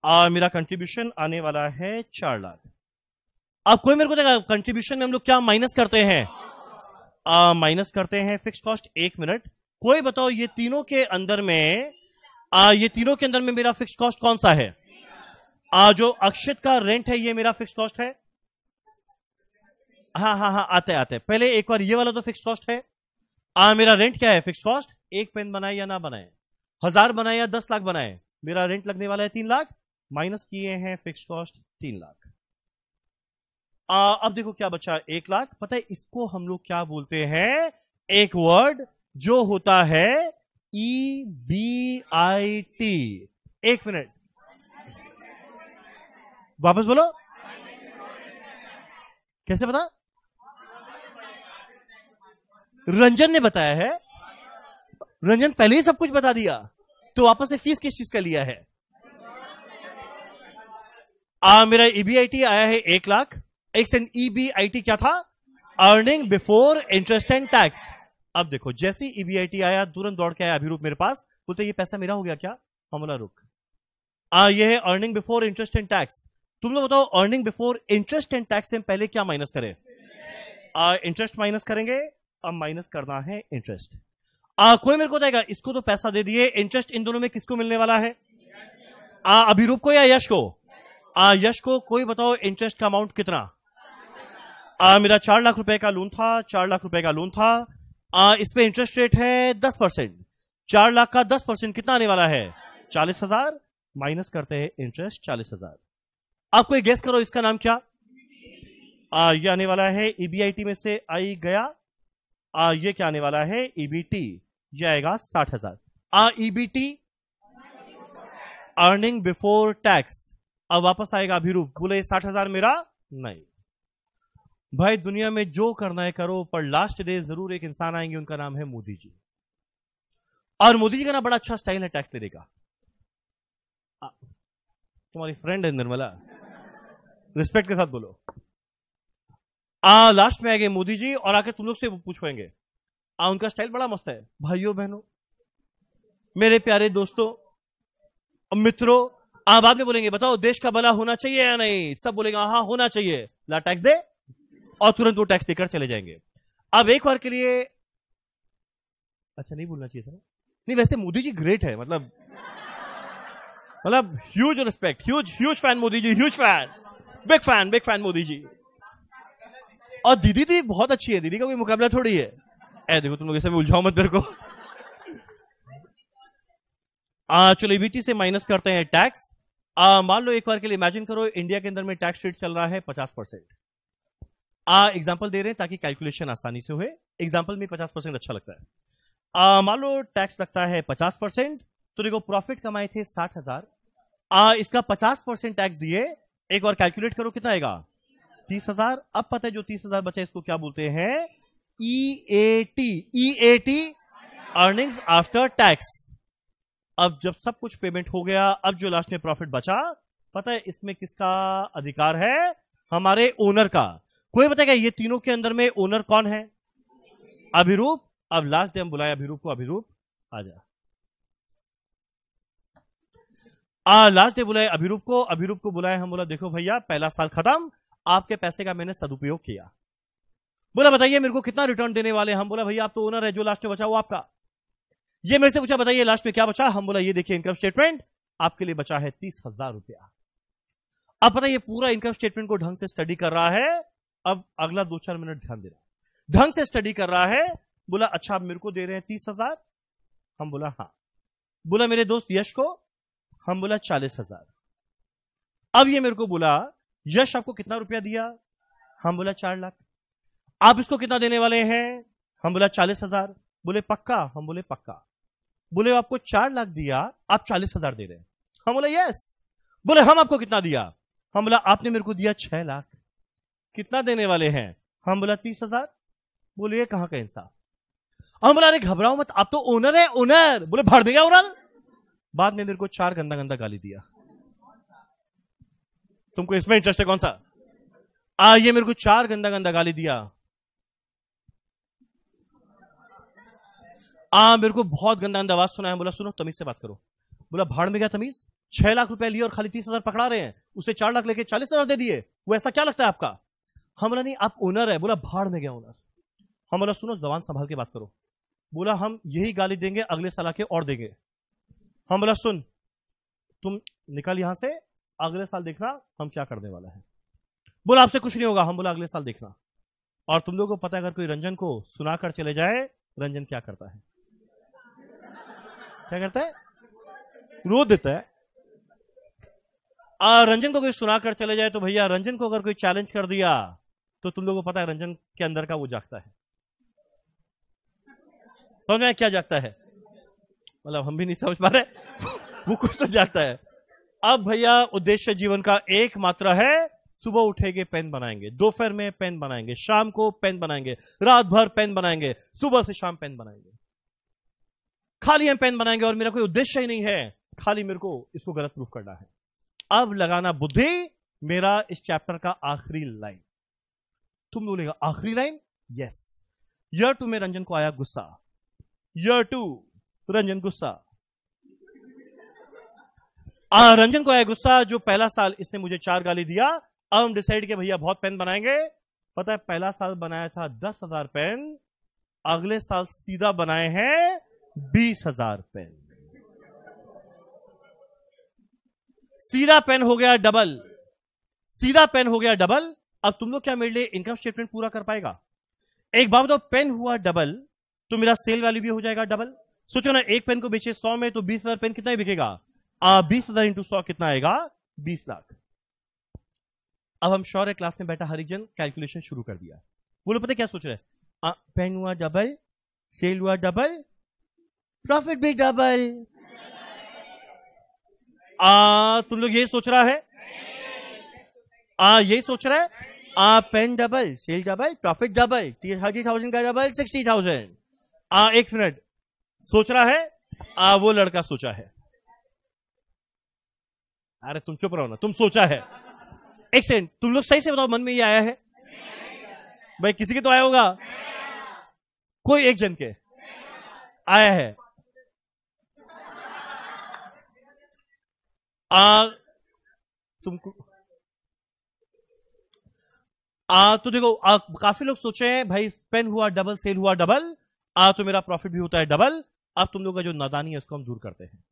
S1: मेरा कंट्रीब्यूशन आने वाला है 4 लाख। अब कोई मेरे को देगा कंट्रीब्यूशन में हम लोग क्या माइनस करते हैं? माइनस करते हैं फिक्स कॉस्ट। 1 मिनट, कोई बताओ ये तीनों के अंदर में मेरा फिक्स कॉस्ट कौन सा है? जो अक्षित का रेंट है ये मेरा फिक्स कॉस्ट है। हाँ आते पहले एक बार ये वाला तो फिक्स कॉस्ट है। मेरा रेंट क्या है? Fix cost. एक पेन बनाए या ना बनाए, 1000 बनाए या 10 लाख बनाए, मेरा रेंट लगने वाला है 3 लाख। माइनस किए हैं फिक्स कॉस्ट 3 लाख। अब देखो क्या बचा? 1 लाख। पता है इसको हम लोग क्या बोलते हैं? एक वर्ड जो होता है EBIT। 1 मिनट, वापस बोलो। कैसे पता? रंजन ने बताया है। रंजन पहले ही सब कुछ बता दिया, तो वापस से फीस किस चीज का लिया है? मेरा EBIT आया है 1 लाख। एक सेकंड, EBIT क्या था? Earning before interest and tax. अब देखो जैसे EBIT आया तुरंत दौड़ के आया अभिरूप मेरे पास, बोलते ये पैसा मेरा हो गया क्या? हमला रुक। ये है earning before interest and tax. तुम लोग बताओ earning before interest and tax से पहले क्या माइनस करें? इंटरेस्ट माइनस करेंगे। अब माइनस करना है इंटरेस्ट। कोई मेरे को बताएगा इसको तो पैसा दे दिए, इंटरेस्ट इन दोनों में किसको मिलने वाला है? अभिरूप को या यश को? यश को। कोई बताओ इंटरेस्ट का अमाउंट कितना? मेरा 4 लाख रुपए का लोन था। 4 लाख रुपए का लोन था। इस पे इंटरेस्ट रेट है 10%। 4 लाख का 10% कितना आने वाला है? 40,000। माइनस करते हैं इंटरेस्ट 40,000। आप कोई गेस करो इसका नाम क्या? ये आने वाला है EBIT में से आई गया। ये क्या आने वाला है? EBT। ये आएगा 60,000। EBT earning before tax. अब वापस आएगा अभिरूप, बोले 60,000 मेरा नहीं। भाई दुनिया में जो करना है करो, पर लास्ट डे जरूर एक इंसान आएंगे, उनका नाम है मोदी जी। और मोदी जी का ना बड़ा अच्छा स्टाइल है टैक्स लेने का। तुम्हारी फ्रेंड है निर्मला, रिस्पेक्ट के साथ बोलो। लास्ट में आएंगे मोदी जी और आके तुम लोग से पूछेंगे उनका स्टाइल बड़ा मस्त है। भाइयों बहनों, मेरे प्यारे दोस्तों, मित्रों, बाद में बोलेंगे बताओ देश का भला होना चाहिए या नहीं, सब बोलेंगे हाँ होना चाहिए, ला टैक्स दे, और तुरंत वो टैक्स देकर चले जाएंगे। अब एक बार के लिए, अच्छा नहीं बोलना चाहिए था, नहीं वैसे मोदी जी ग्रेट है, मतलब huge respect, huge fan Modi ji, huge fan, big fan Modi ji. और दीदी बहुत अच्छी है, दीदी का कोई मुकाबला थोड़ी है। देखो तुम लोग ऐसे में उलझाओ मत मेरे को। चलो ईबीटी से माइनस करते हैं टैक्स। मान लो एक बार के लिए इमेजिन करो इंडिया के अंदर में टैक्स रेट चल रहा है 50%। एग्जांपल दे रहे हैं ताकि कैलकुलेशन आसानी से हुए। एग्जांपल में 50% अच्छा लगता है। मान लो टैक्स लगता है 50%, तो देखो प्रॉफिट कमाए थे 60,000, इसका 50% टैक्स दिए, एक बार कैलकुलेट करो कितना आएगा, 30,000। अब पता है जो 30,000 बचा इसको क्या बोलते हैं, ईएटी, अर्निंग्स आफ्टर टैक्स। अब जब सब कुछ पेमेंट हो गया, अब जो लास्ट में प्रॉफिट बचा, पता है इसमें किसका अधिकार है, हमारे ओनर का। कोई बताएगा ये तीनों के अंदर में ओनर कौन है, अभिरूप। अब लास्ट डे हम बुलाए अभिरूप को, अभिरूप आ जा। लास्ट डे बुलाए अभिरूप को बुलाए हम, बोला देखो भैया पहला साल खत्म, आपके पैसे का मैंने सदुपयोग किया। बोला बताइए मेरे को कितना रिटर्न देने वाले, हम बोला भैया आप तो ओनर है, जो लास्ट में बचा वो आपका। ये मेरे से पूछा बताइए लास्ट में क्या बचा, हम बोला ये देखिए इनकम स्टेटमेंट, आपके लिए बचा है 30,000 रुपया। अब पता है ये पूरा इनकम स्टेटमेंट को ढंग से स्टडी कर रहा है। अब अगला 2-4 मिनट ध्यान दे रहा है, ढंग से स्टडी कर रहा है। बोला अच्छा आप मेरे को दे रहे हैं 30,000, हम बोला हाँ। बोला मेरे दोस्त यश को, हम बोला 40,000। अब ये मेरे को बोला यश आपको कितना रुपया दिया, हम बोला 4 लाख। आप इसको कितना देने वाले हैं, हम बोला 40,000। बोले पक्का, हम बोले पक्का। बोले आपको 4 लाख दिया, आप 40,000 दे रहे हैं, हम बोला यस। बोले हम आपको कितना दिया, हम बोला आपने मेरे को दिया 6 लाख, कितना देने वाले हैं, हम बोला 30,000। बोले ये कहां का इंसाफ, हम बोला अरे घबराओ मत, आप तो ओनर है, ओनर। बोले भाड़ देगा ओनर। बाद में मेरे को 4 गंदा गंदा गाली दिया। तुमको इसमें इंटरेस्ट है कौन सा, ये मेरे को 4 गंदा गंदा गाली दिया। मेरे को बहुत गंदा गंदा आवाज सुना है। बोला सुनो तमीज से बात करो। बोला भाड़ में गया तमीज, 6 लाख रुपए लिए और खाली 30,000 पकड़ा रहे हैं, उसे 4 लाख लेके 40,000 दे दिए, वो ऐसा क्या लगता है आपका। हम बोला नहीं आप ओनर है। बोला भाड़ में गया ओनर। हम बोला सुनो जबान संभाल के बात करो। बोला हम यही गाली देंगे अगले साल आके और देंगे। हम बोला सुन तुम निकल यहां से, अगले साल देखना हम क्या करने वाला है। बोला आपसे कुछ नहीं होगा। हम बोला अगले साल देखना। और तुम लोगों को पता है अगर कोई रंजन को सुनाकर चले जाए, रंजन क्या करता है, क्या करता है, रो देता है। रंजन को कोई सुनाकर चले जाए तो भैया रंजन को अगर कोई चैलेंज कर दिया तो तुम लोगों को पता है रंजन के अंदर का वो जागता है। समझ में क्या जागता है, मतलब हम भी नहीं समझ पा रहे वो कुछ तो जागता है। अब भैया उद्देश्य जीवन का एकमात्र है, सुबह उठेंगे पेन बनाएंगे, दोपहर में पेन बनाएंगे, शाम को पेन बनाएंगे, रात भर पेन बनाएंगे, सुबह से शाम पेन बनाएंगे, खाली हम पेन बनाएंगे और मेरा कोई उद्देश्य ही नहीं है, खाली मेरे को इसको गलत प्रूफ करना है। अब लगाना बुद्धि, मेरा इस चैप्टर का आखिरी लाइन। तुम बोलेगा आखिरी लाइन, यस। ईयर 2 में रंजन को आया गुस्सा, ईयर 2 रंजन गुस्सा, रंजन को आया गुस्सा। जो पहला साल इसने मुझे 4 गाली दिया, अब हम डिसाइड किया भैया बहुत पेन बनाएंगे। पता है पहला साल बनाया था 10,000 पेन, अगले साल सीधा बनाए हैं 20,000 पेन। सीधा पेन हो गया डबल, सीधा पेन हो गया डबल। अब तुम लोग क्या मेरे लिए इनकम स्टेटमेंट पूरा कर पाएगा। एक बात बताओ, पेन हुआ डबल तो मेरा सेल वैल्यू भी हो जाएगा डबल। सोचो ना, एक पेन को बेचे 100 में तो 20,000 पेन कितना ही बिकेगा, 20,000 इंटू 100 कितना आएगा, 20 लाख। अब हम श्योर है क्लास में बैठा हरिजन कैलकुलेशन शुरू कर दिया। वो लोग पता क्या सोच रहे हैं, पेन हुआ डबल, सेल हुआ डबल, प्रॉफिट भी डबल। तुम लोग यही सोच रहा है, यही सोच रहा है, pen double, sale double, profit double, 30,000 का डबल 60,000। एक मिनट, सोच रहा है, वो लड़का सोचा है। अरे तुम चुप रहो ना, तुम सोचा है। एक सेकंड, तुम लोग सही से बताओ मन में ये आया है भाई, किसी के तो आया होगा। कोई एक जन के आया है? तुमको तो देखो काफी लोग सोचे हैं भाई पेन हुआ डबल, सेल हुआ डबल, तो मेरा प्रॉफिट भी होता है डबल। अब तुम लोग का जो नादानी है उसको हम दूर करते हैं।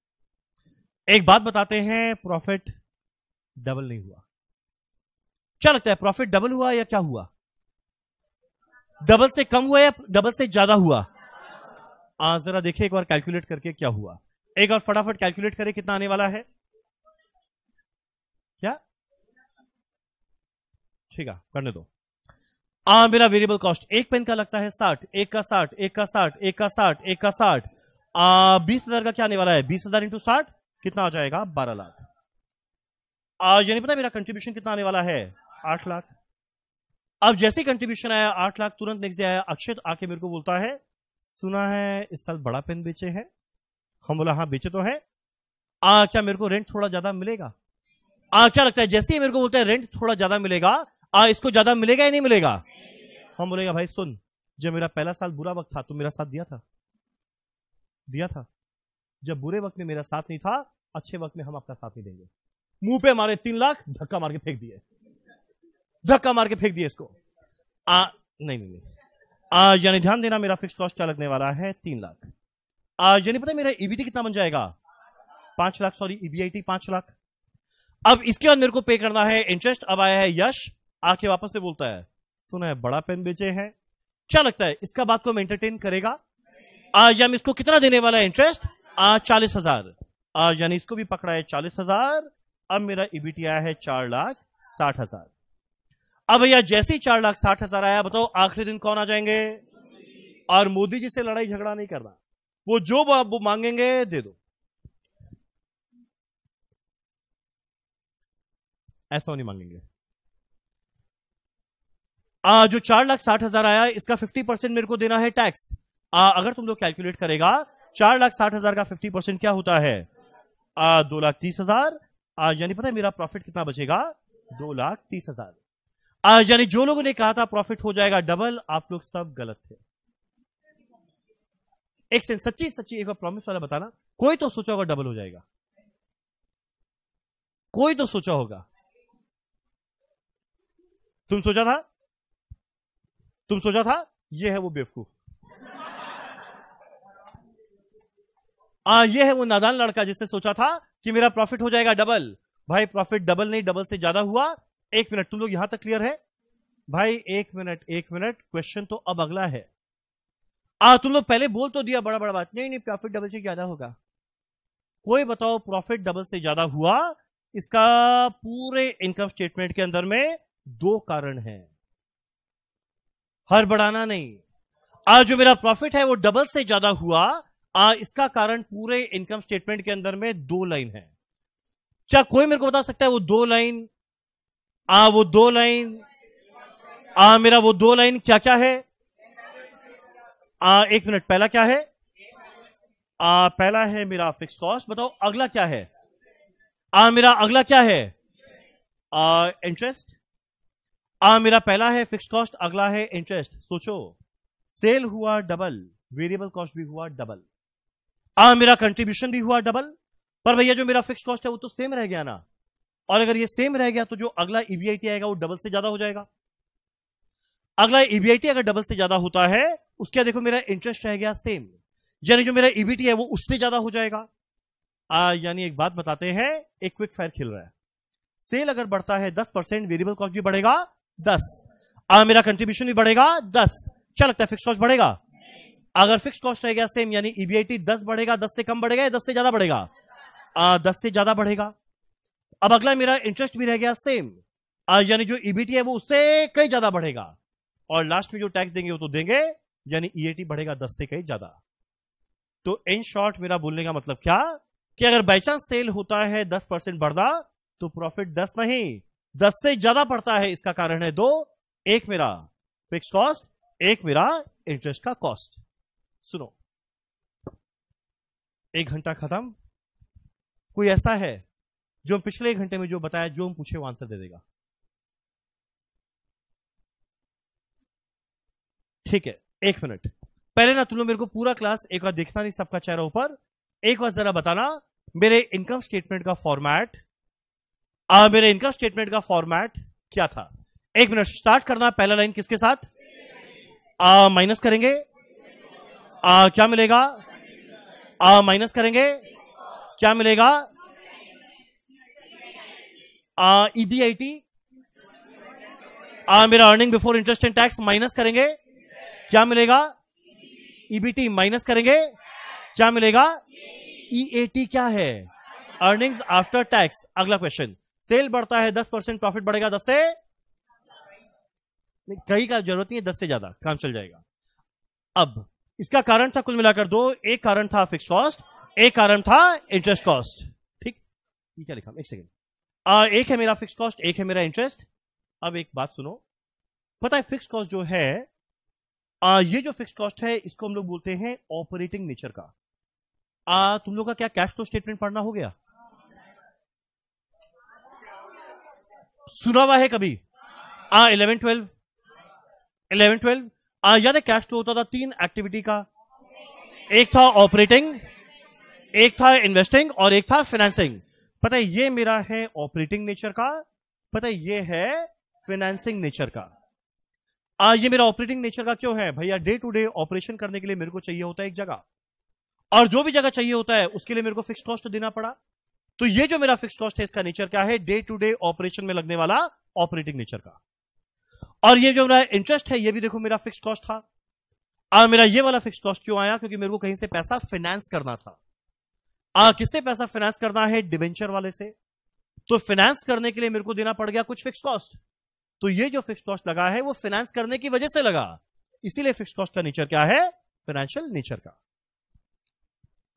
S1: एक बात बताते हैं, प्रॉफिट डबल नहीं हुआ। क्या लगता है प्रॉफिट डबल हुआ या क्या हुआ? डबल से कम हुआ या डबल से ज्यादा हुआ? जरा देखिए एक बार कैलकुलेट करके क्या हुआ। एक और फटाफट कैलकुलेट करें कितना आने वाला है। क्या ठीक है, करने दो। मेरा वेरिएबल कॉस्ट एक पेन का लगता है 60, एक का 60, एक का 60, एक का 60, एक का 60, 20,000 का क्या आने वाला है? 20,000 इंटू 60 कितना आ जाएगा? 12 लाख। यानी पता मेरा कंट्रीब्यूशन कितना आने वाला है? 8 लाख। अब जैसे कंट्रीब्यूशन आया 8 लाख, तुरंत नेक्स्ट डे आया अक्षत आके मेरे को बोलता है सुना है इस साल बड़ा पेन बेचे हैं। हम बोला हाँ बेचे तो है। क्या मेरे को रेंट थोड़ा ज्यादा मिलेगा? क्या लगता है जैसे ही मेरे को बोलता है रेंट थोड़ा ज्यादा मिलेगा, इसको ज्यादा मिलेगा या नहीं मिलेगा? हम बोलेगा भाई सुन, जब मेरा पहला साल बुरा वक्त था तो मेरा साथ दिया था, दिया था। जब बुरे वक्त में मेरा साथ नहीं था, अच्छे वक्त में हम आपका साथ नहीं देंगे। मुंह पे मारे 3 लाख, धक्का मार के फेंक दिए, धक्का मार के फेंक दिए इसको। नहीं यानी ध्यान देना, मेरा फिक्स कॉस्ट क्या लगने वाला है? 3 लाख। यानी पता है मेरा ईबीटी कितना बन जाएगा? 5 लाख, सॉरी ईबीआईटी 5 लाख। अब इसके बाद मेरे को पे करना है इंटरेस्ट। अब आया है यश, आके वापस से बोलता है सुना है बड़ा पेन बेचे हैं। क्या लगता है इसका बात को हम एंटरटेन करेगा? यानी इसको कितना देने वाला है इंटरेस्ट? 40,000। यानी इसको भी पकड़ा है 40,000। अब मेरा ईबीटी आया है 4,60,000। अब भैया जैसे ही 4,60,000 आया, बताओ आखिरी दिन कौन आ जाएंगे? और मोदी जी से लड़ाई झगड़ा नहीं करना, वो जो वो मांगेंगे दे दो, ऐसा नहीं मांगेंगे। जो 4,60,000 आया इसका 50% मेरे को देना है टैक्स। अगर तुम लोग कैलकुलेट करेगा 4,60,000 का 50% क्या होता है? 2,30,000। यानी पता है मेरा प्रॉफिट कितना बचेगा? 2,30,000। यानी जो लोगों ने कहा था प्रॉफिट हो जाएगा डबल, आप लोग सब गलत थे। एक सेंस सच्ची सच्ची एक बार प्रॉमिस वाला बताना, कोई तो सोचा होगा डबल हो जाएगा, कोई तो सोचा होगा। तुम सोचा था? तुम सोचा था? ये है वो बेवकूफ। ये है वो नादान लड़का जिसने सोचा था कि मेरा प्रॉफिट हो जाएगा डबल। भाई प्रॉफिट डबल नहीं, डबल से ज्यादा हुआ। 1 मिनट, तुम लोग यहां तक क्लियर है? भाई 1 मिनट, 1 मिनट, क्वेश्चन तो अब अगला है। तुम लोग पहले बोल तो दिया बड़ा बड़ा बात, नहीं नहीं प्रॉफिट डबल से ज्यादा होगा। कोई बताओ प्रॉफिट डबल से ज्यादा हुआ? इसका पूरे इनकम स्टेटमेंट के अंदर में 2 कारण हैं, हड़बड़ाना नहीं। आज जो मेरा प्रॉफिट है वो डबल से ज्यादा हुआ, इसका कारण पूरे इनकम स्टेटमेंट के अंदर में 2 लाइन है। क्या कोई मेरे को बता सकता है वो 2 लाइन? वो 2 लाइन, मेरा वो 2 लाइन क्या क्या है? 1 मिनट, पहला क्या है? पहला है मेरा फिक्स कॉस्ट। बताओ अगला क्या है? मेरा अगला क्या है? इंटरेस्ट। मेरा पहला है फिक्स कॉस्ट, अगला है इंटरेस्ट। सोचो, सेल हुआ डबल, वेरिएबल कॉस्ट भी हुआ डबल, मेरा कंट्रीब्यूशन भी हुआ डबल, पर भैया जो मेरा फिक्स कॉस्ट है वो तो सेम रह गया ना। और अगर ये सेम रह गया तो जो अगला ईबीआईटी आएगा वो डबल से ज्यादा हो जाएगा। अगला ईबीआईटी अगर डबल से ज्यादा होता है, उसके देखो मेरा इंटरेस्ट रह गया सेम, यानी जो मेरा ईबीटी है वो उससे ज्यादा हो जाएगा। यानी एक बात बताते हैं, एक क्विक फायर खेल रहा है। सेल अगर बढ़ता है 10%, वेरिएबल कॉस्ट भी बढ़ेगा 10, मेरा कंट्रीब्यूशन भी बढ़ेगा 10। क्या लगता है फिक्स कॉस्ट बढ़ेगा? अगर फिक्स कॉस्ट रह गया सेम, यानी ईबीआईटी 10 बढ़ेगा, 10 से कम बढ़ेगा या 10 से ज्यादा बढ़ेगा? 10 से ज्यादा बढ़ेगा। अब अगला मेरा इंटरेस्ट भी रह गया सेम, यानी जो ईबीटी है वो उससे कहीं ज्यादा बढ़ेगा। और लास्ट में जो टैक्स देंगे वो तो देंगे, यानी ईएटी बढ़ेगा 10 से कहीं ज्यादा। तो इन शॉर्ट मेरा बोलने का मतलब क्या कि अगर बाई चांस सेल होता है 10% बढ़ना, तो प्रॉफिट 10 नहीं 10 से ज्यादा पड़ता है। इसका कारण है 2, एक मेरा फिक्स कॉस्ट, एक मेरा इंटरेस्ट का कॉस्ट। सुनो, 1 घंटा खत्म। कोई ऐसा है जो पिछले 1 घंटे में जो बताया, जो हम पूछे वो आंसर दे देगा? ठीक है, 1 मिनट। पहले ना तुम लोग मेरे को पूरा क्लास एक बार देखना नहीं, सबका चेहरा ऊपर, एक बार जरा बताना मेरे इनकम स्टेटमेंट का फॉर्मेट, मेरे इनकम स्टेटमेंट का फॉर्मेट क्या था। 1 मिनट, स्टार्ट करना। पहला लाइन किसके साथ? माइनस करेंगे, क्या मिलेगा? माइनस करेंगे, क्या मिलेगा? ईबीआईटी, मेरा earning before interest and tax, minus करेंगे, क्या मिलेगा? ईबीटी, माइनस करेंगे, क्या मिलेगा? ईएटी क्या है? Earnings after tax. अगला क्वेश्चन, सेल बढ़ता है 10%, प्रॉफिट बढ़ेगा 10 से, कहीं का जरूरत नहीं है, 10 से ज्यादा काम चल जाएगा। अब इसका कारण था कुल मिलाकर दो, एक कारण था फिक्स कॉस्ट, एक कारण था इंटरेस्ट कॉस्ट। ठीक, ये क्या लिखा? एक सेकेंड। एक है मेरा फिक्स कॉस्ट, एक है मेरा इंटरेस्ट। अब एक बात सुनो, पता है फिक्स कॉस्ट जो है, ये जो फिक्स कॉस्ट है इसको हम लोग बोलते हैं ऑपरेटिंग नेचर का। तुम लोग का क्या कैश फ्लो स्टेटमेंट पढ़ना हो गया? सुना हुआ है कभी? 11-12 याद है कैश फ्लो होता था 3 एक्टिविटी का, एक था ऑपरेटिंग, एक था इन्वेस्टिंग और एक था फाइनेंसिंग। पता है ये मेरा है ऑपरेटिंग नेचर का, पता है ये है फाइनेंसिंग नेचर का। ये मेरा ऑपरेटिंग नेचर का क्यों है भैया? डे टू डे ऑपरेशन करने के लिए मेरे को चाहिए होता है एक जगह, और जो भी जगह चाहिए होता है उसके लिए मेरे को फिक्स कॉस्ट देना पड़ा। तो ये जो मेरा फिक्स कॉस्ट है इसका नेचर क्या है? डे टू डे ऑपरेशन में लगने वाला ऑपरेटिंग नेचर का। और ये जो मेरा इंटरेस्ट है ये भी देखो मेरा फिक्स कॉस्ट था। मेरा ये वाला फिक्स कॉस्ट क्यों आया? क्योंकि मेरे को कहीं से पैसा फाइनेंस करना था। किससे पैसा फाइनेंस करना है? डिवेंचर वाले से। तो फाइनेंस करने के लिए मेरे को देना पड़ गया कुछ फिक्स कॉस्ट। तो ये जो फिक्स कॉस्ट लगा है वो फाइनेंस करने की वजह से लगा, इसीलिए फिक्स कॉस्ट का नेचर क्या है? फाइनेंशियल नेचर का।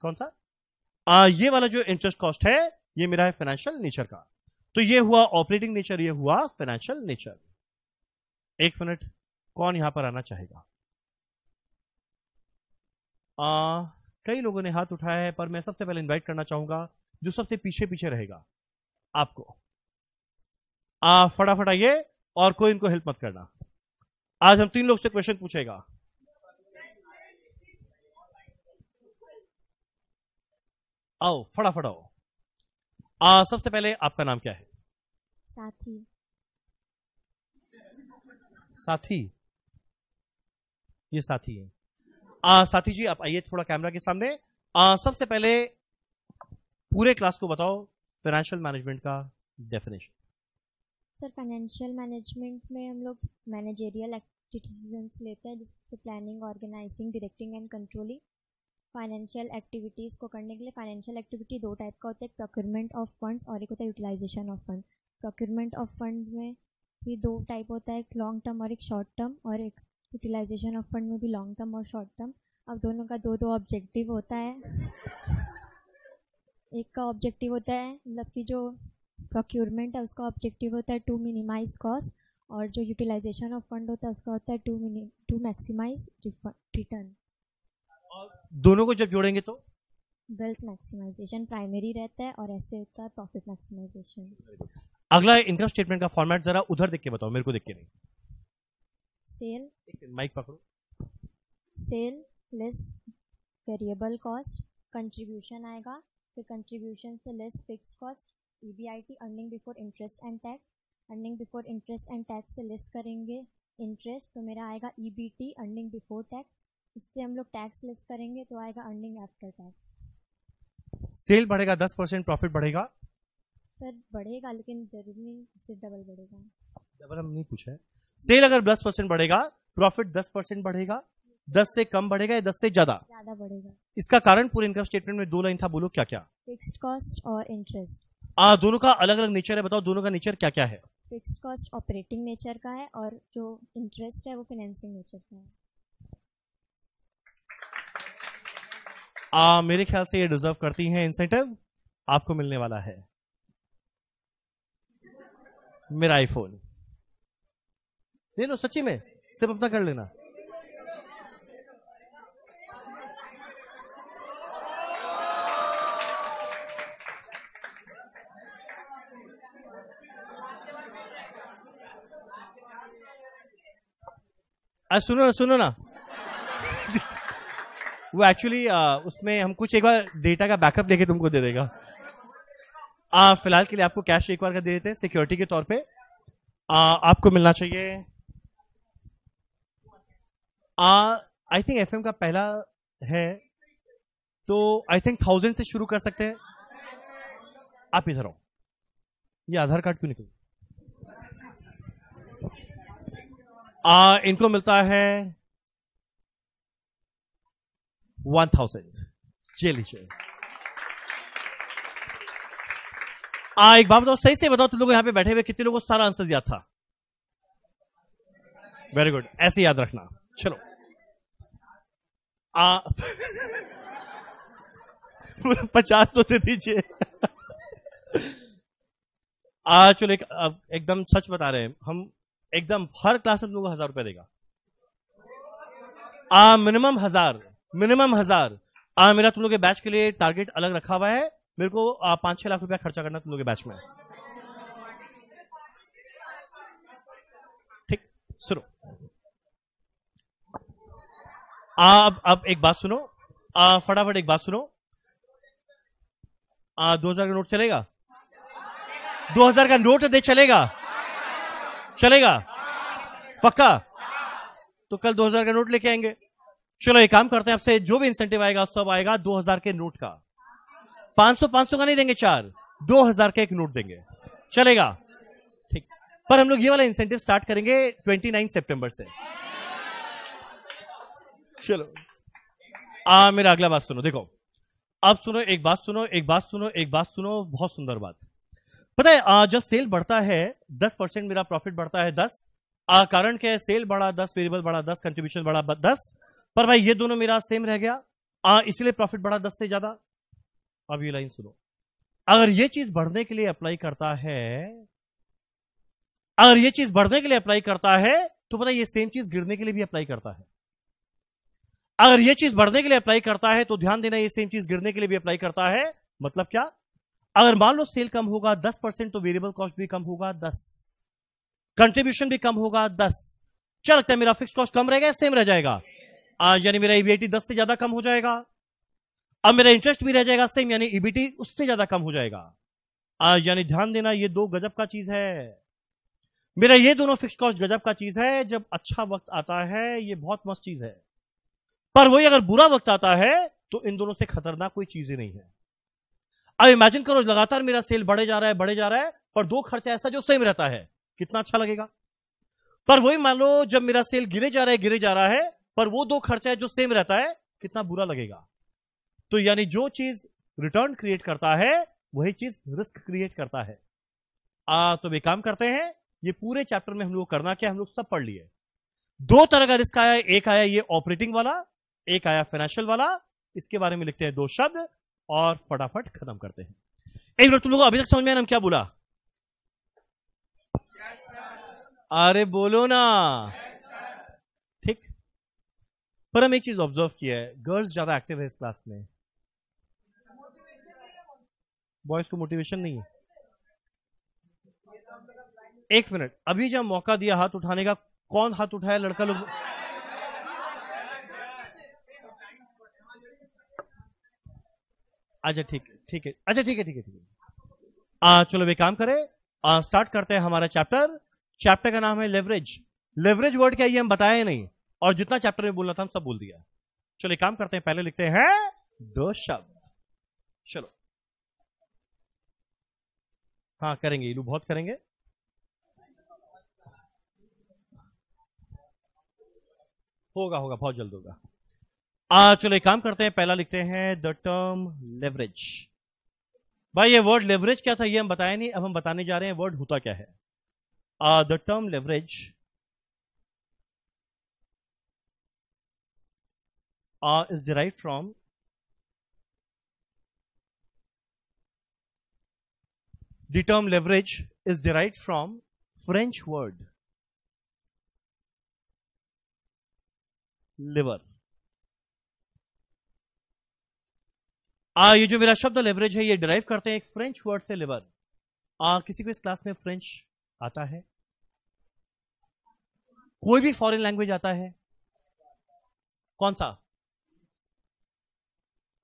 S1: कौन सा? ये वाला जो इंटरेस्ट कॉस्ट है ये मेरा है फाइनेंशियल नेचर का। तो ये हुआ ऑपरेटिंग नेचर, ये हुआ फाइनेंशियल नेचर। 1 मिनट, कौन यहां पर आना चाहेगा? कई लोगों ने हाथ उठाया है, पर मैं सबसे पहले इनवाइट करना चाहूंगा जो सबसे पीछे पीछे रहेगा आपको। फटाफट आइए और कोई इनको हेल्प मत करना। आज हम 3 लोग से क्वेश्चन पूछेगा। आओ फटाफट आओ। सबसे पहले आपका नाम क्या है?
S2: साथी।
S1: साथी, ये साथी है। साथी जी आप आइए थोड़ा कैमरा के सामने। सबसे पहले पूरे क्लास को बताओ फाइनेंशियल मैनेजमेंट का डेफिनेशन।
S2: सर फाइनेंशियल मैनेजमेंट में हम लोग मैनेजेरियल डिसीजंस लेते हैं, जिससे planning, organising, directing and controlling financial activities को करने के लिए। फाइनेंशियल एक्टिविटी 2 टाइप का होता है, प्रोक्योरमेंट ऑफ फंड्स और एक होता है utilisation of fund. Procurement of fund में भी 2 टाइप होता है, एक लॉन्ग टर्म और एक शॉर्ट टर्म, और एक यूटिलाइजेशन ऑफ फंड में भी लॉन्ग टर्म और शॉर्ट टर्म। अब दोनों का 2 ऑब्जेक्टिव होता है। एक का ऑब्जेक्टिव होता है, मतलब कि जो प्रोक्योरमेंट है उसका ऑब्जेक्टिव होता है टू मिनिमाइज कॉस्ट, और जो यूटिलाइजेशन ऑफ फंड होता है उसका होता है टू मैक्सिमाइज रिटर्न।
S1: दोनों को जब जोड़ेंगे तो
S2: वेल्थ मैक्सिमाइजेशन प्राइमरी रहता है, और ऐसे होता है प्रॉफिट मैक्सिमाइजेशन।
S1: अगला इनकम स्टेटमेंट का फॉर्मेट जरा उधर देख के बताओ, मेरे को देख के नहीं।
S2: सेल,
S1: माइक पकड़ो।
S2: Sale less variable cost, contribution आएगा, फिर कंट्रीब्यूशन से less fixed cost, EBIT earning before interest and tax. Earning before interest and tax से लेस करेंगे इंटरेस्ट, तो मेरा आएगा ईबीटी अर्निंग बिफोर टैक्स। उससे हम लोग टैक्स लेस करेंगे तो आएगा अर्निंग आफ्टर टैक्स।
S1: सेल बढ़ेगा 10%, प्रॉफिट बढ़ेगा?
S2: सर बढ़ेगा, लेकिन जरूरी नहीं उससे डबल बढ़ेगा।
S1: डबल हम नहीं पूछा है। सेल अगर 10% बढ़ेगा, प्रॉफिट 10% बढ़ेगा, 10 से कम बढ़ेगा या 10 से ज्यादा
S2: बढ़ेगा।
S1: इसका कारण पूरे इनकम स्टेटमेंट में 2 लाइन था, बोलो क्या क्या?
S2: फिक्स्ड कॉस्ट और इंटरेस्ट।
S1: दोनों का अलग अलग नेचर है, बताओ दोनों का नेचर क्या क्या है?
S2: फिक्स्ड कॉस्ट ऑपरेटिंग नेचर का है, और जो इंटरेस्ट है वो फाइनेंसिंग नेचर का है।
S1: मेरे ख्याल से ये डिजर्व करती हैं इंसेंटिव, आपको मिलने वाला है मेरा आईफोन। ले लो, सच्ची में सिर्फ अपना कर लेना। सुनो ना वो एक्चुअली उसमें हम कुछ एक बार डेटा का बैकअप लेके तुमको दे देगा। फिलहाल के लिए आपको कैश एक बार का दे देते हैं सिक्योरिटी के तौर पे। आपको मिलना चाहिए आई थिंक एफएम का पहला है, तो आई थिंक 1000 से शुरू कर सकते हैं। आप इधर आओ, ये आधार कार्ड क्यों निकल? इनको मिलता है 1000। ये लीजिए। एक बात बताओ, सही से बताओ, तुम लोग यहां पे बैठे हुए कितने लोगों को सारा आंसर याद था? वेरी गुड, ऐसे याद रखना। चलो 50 तो दे दीजिए। चलो एकदम सच बता रहे हैं हम, एकदम हर क्लास में तुम लोग 1000 रुपया देगा। Minimum 1000, minimum 1000। मेरा तुम लोग के बैच के लिए टारगेट अलग रखा हुआ है, मेरे को 5-6 लाख रुपया खर्चा करना तुम लोग के बैच में। ठीक, सुनो। अब एक बात सुनो, फटाफट एक बात सुनो। 2000 का नोट चलेगा? 2000 का नोट दे चलेगा? चलेगा पक्का? तो कल 2000 का नोट लेके आएंगे। चलो एक काम करते हैं, आपसे जो भी इंसेंटिव आएगा सब आएगा 2000 के नोट का। 500 का नहीं देंगे, 2000 का एक नोट देंगे, चलेगा? ठीक। पर हम लोग ये वाला इंसेंटिव स्टार्ट करेंगे 29 सितंबर से। चलो मेरा अगला बात सुनो। देखो अब सुनो, एक बात सुनो, एक बात सुनो, एक बात सुनो, बहुत सुंदर बात। पता है जब सेल बढ़ता है 10%, मेरा प्रॉफिट बढ़ता है 10। कारण क्या है? सेल बढ़ा 10, वेरिएबल बढ़ा 10, कंट्रीब्यूशन बढ़ा 10। पर भाई ये दोनों मेरा सेम रह गया, इसलिए प्रॉफिट बढ़ा 10 से ज्यादा। अब ये लाइन सुनो, अगर ये चीज बढ़ने के लिए अप्लाई करता है, अगर ये चीज बढ़ने के लिए अप्लाई करता है, तो पता है ये सेम चीज गिरने के लिए भी अप्लाई करता है। अगर ये चीज बढ़ने के लिए अप्लाई करता है तो ध्यान देना, ये सेम चीज गिरने के लिए भी अप्लाई करता है। मतलब क्या? अगर मान लो सेल कम होगा 10%, तो वेरिएबल कॉस्ट भी कम होगा 10, कंट्रीब्यूशन भी कम होगा 10। क्या लगता है मेरा फिक्स कॉस्ट कम रहेगा या सेम रह जाएगा? यानी मेरा ईबीटी 10 से ज्यादा कम हो जाएगा। अब मेरा इंटरेस्ट भी रह जाएगा सेम, यानी ईबीटी उससे ज्यादा कम हो जाएगा। यानी ध्यान देना, ये दो गजब का चीज है। मेरा ये दोनों फिक्स कॉस्ट गजब का चीज है। जब अच्छा वक्त आता है ये बहुत मस्त चीज है, पर वही अगर बुरा वक्त आता है तो इन दोनों से खतरनाक कोई चीज ही नहीं है। अब इमेजिन करो, लगातार मेरा सेल बढ़े जा रहा है, बढ़े जा रहा है, पर दो खर्चा ऐसा जो सेम रहता है, कितना अच्छा लगेगा। पर वही मान लो जब मेरा सेल गिरे जा रहा है, गिरे जा रहा है, पर वो दो खर्चा है जो सेम रहता है, कितना बुरा लगेगा। तो यानी जो चीज रिटर्न क्रिएट करता है वही चीज रिस्क क्रिएट करता है। तो वे काम करते हैं, ये पूरे चैप्टर में हम लोग करना क्या, हम लोग सब पढ़ लिए। दो तरह का रिस्क आया, एक आया ये ऑपरेटिंग वाला, एक आया फाइनेंशियल वाला। इसके बारे में लिखते हैं 2 शब्द और फटाफट खत्म करते हैं। एक मिनट, तुम लोग अभी तक समझ में आया हम क्या बोला? अरे बोलो ना। ठीक। पर हम एक चीज ऑब्जर्व किया है, गर्ल्स ज्यादा एक्टिव है इस क्लास में, बॉयज को मोटिवेशन नहीं है। एक मिनट, अभी जब मौका दिया हाथ उठाने का, कौन हाथ उठाया? लड़का लोग। अच्छा ठीक है, ठीक है, अच्छा ठीक है, ठीक है, ठीक है। चलो वे काम करें, स्टार्ट करते हैं हमारा चैप्टर। चैप्टर का नाम है लेवरेज। लेवरेज वर्ड क्या है ये हम बताया ही नहीं, और जितना चैप्टर में बोलना था हम सब बोल दिया। चलो एक काम करते हैं, पहले लिखते हैं 2 शब्द। चलो हाँ करेंगे, इलू बहुत करेंगे। होगा होगा, बहुत जल्द होगा। चलो एक काम करते हैं, पहला लिखते हैं द टर्म लेवरेज। भाई ये वर्ड लेवरेज क्या था ये हम बताया नहीं, अब हम बताने जा रहे हैं वर्ड होता क्या है। The term leverage is derived from the term leverage is derived from French word liver। ये जो मेरा शब्द लेवरेज है ये डिराइव करते हैं एक फ्रेंच वर्ड से, लिवर। किसी को इस क्लास में फ्रेंच आता है? कोई भी फॉरेन लैंग्वेज आता है? कौन सा?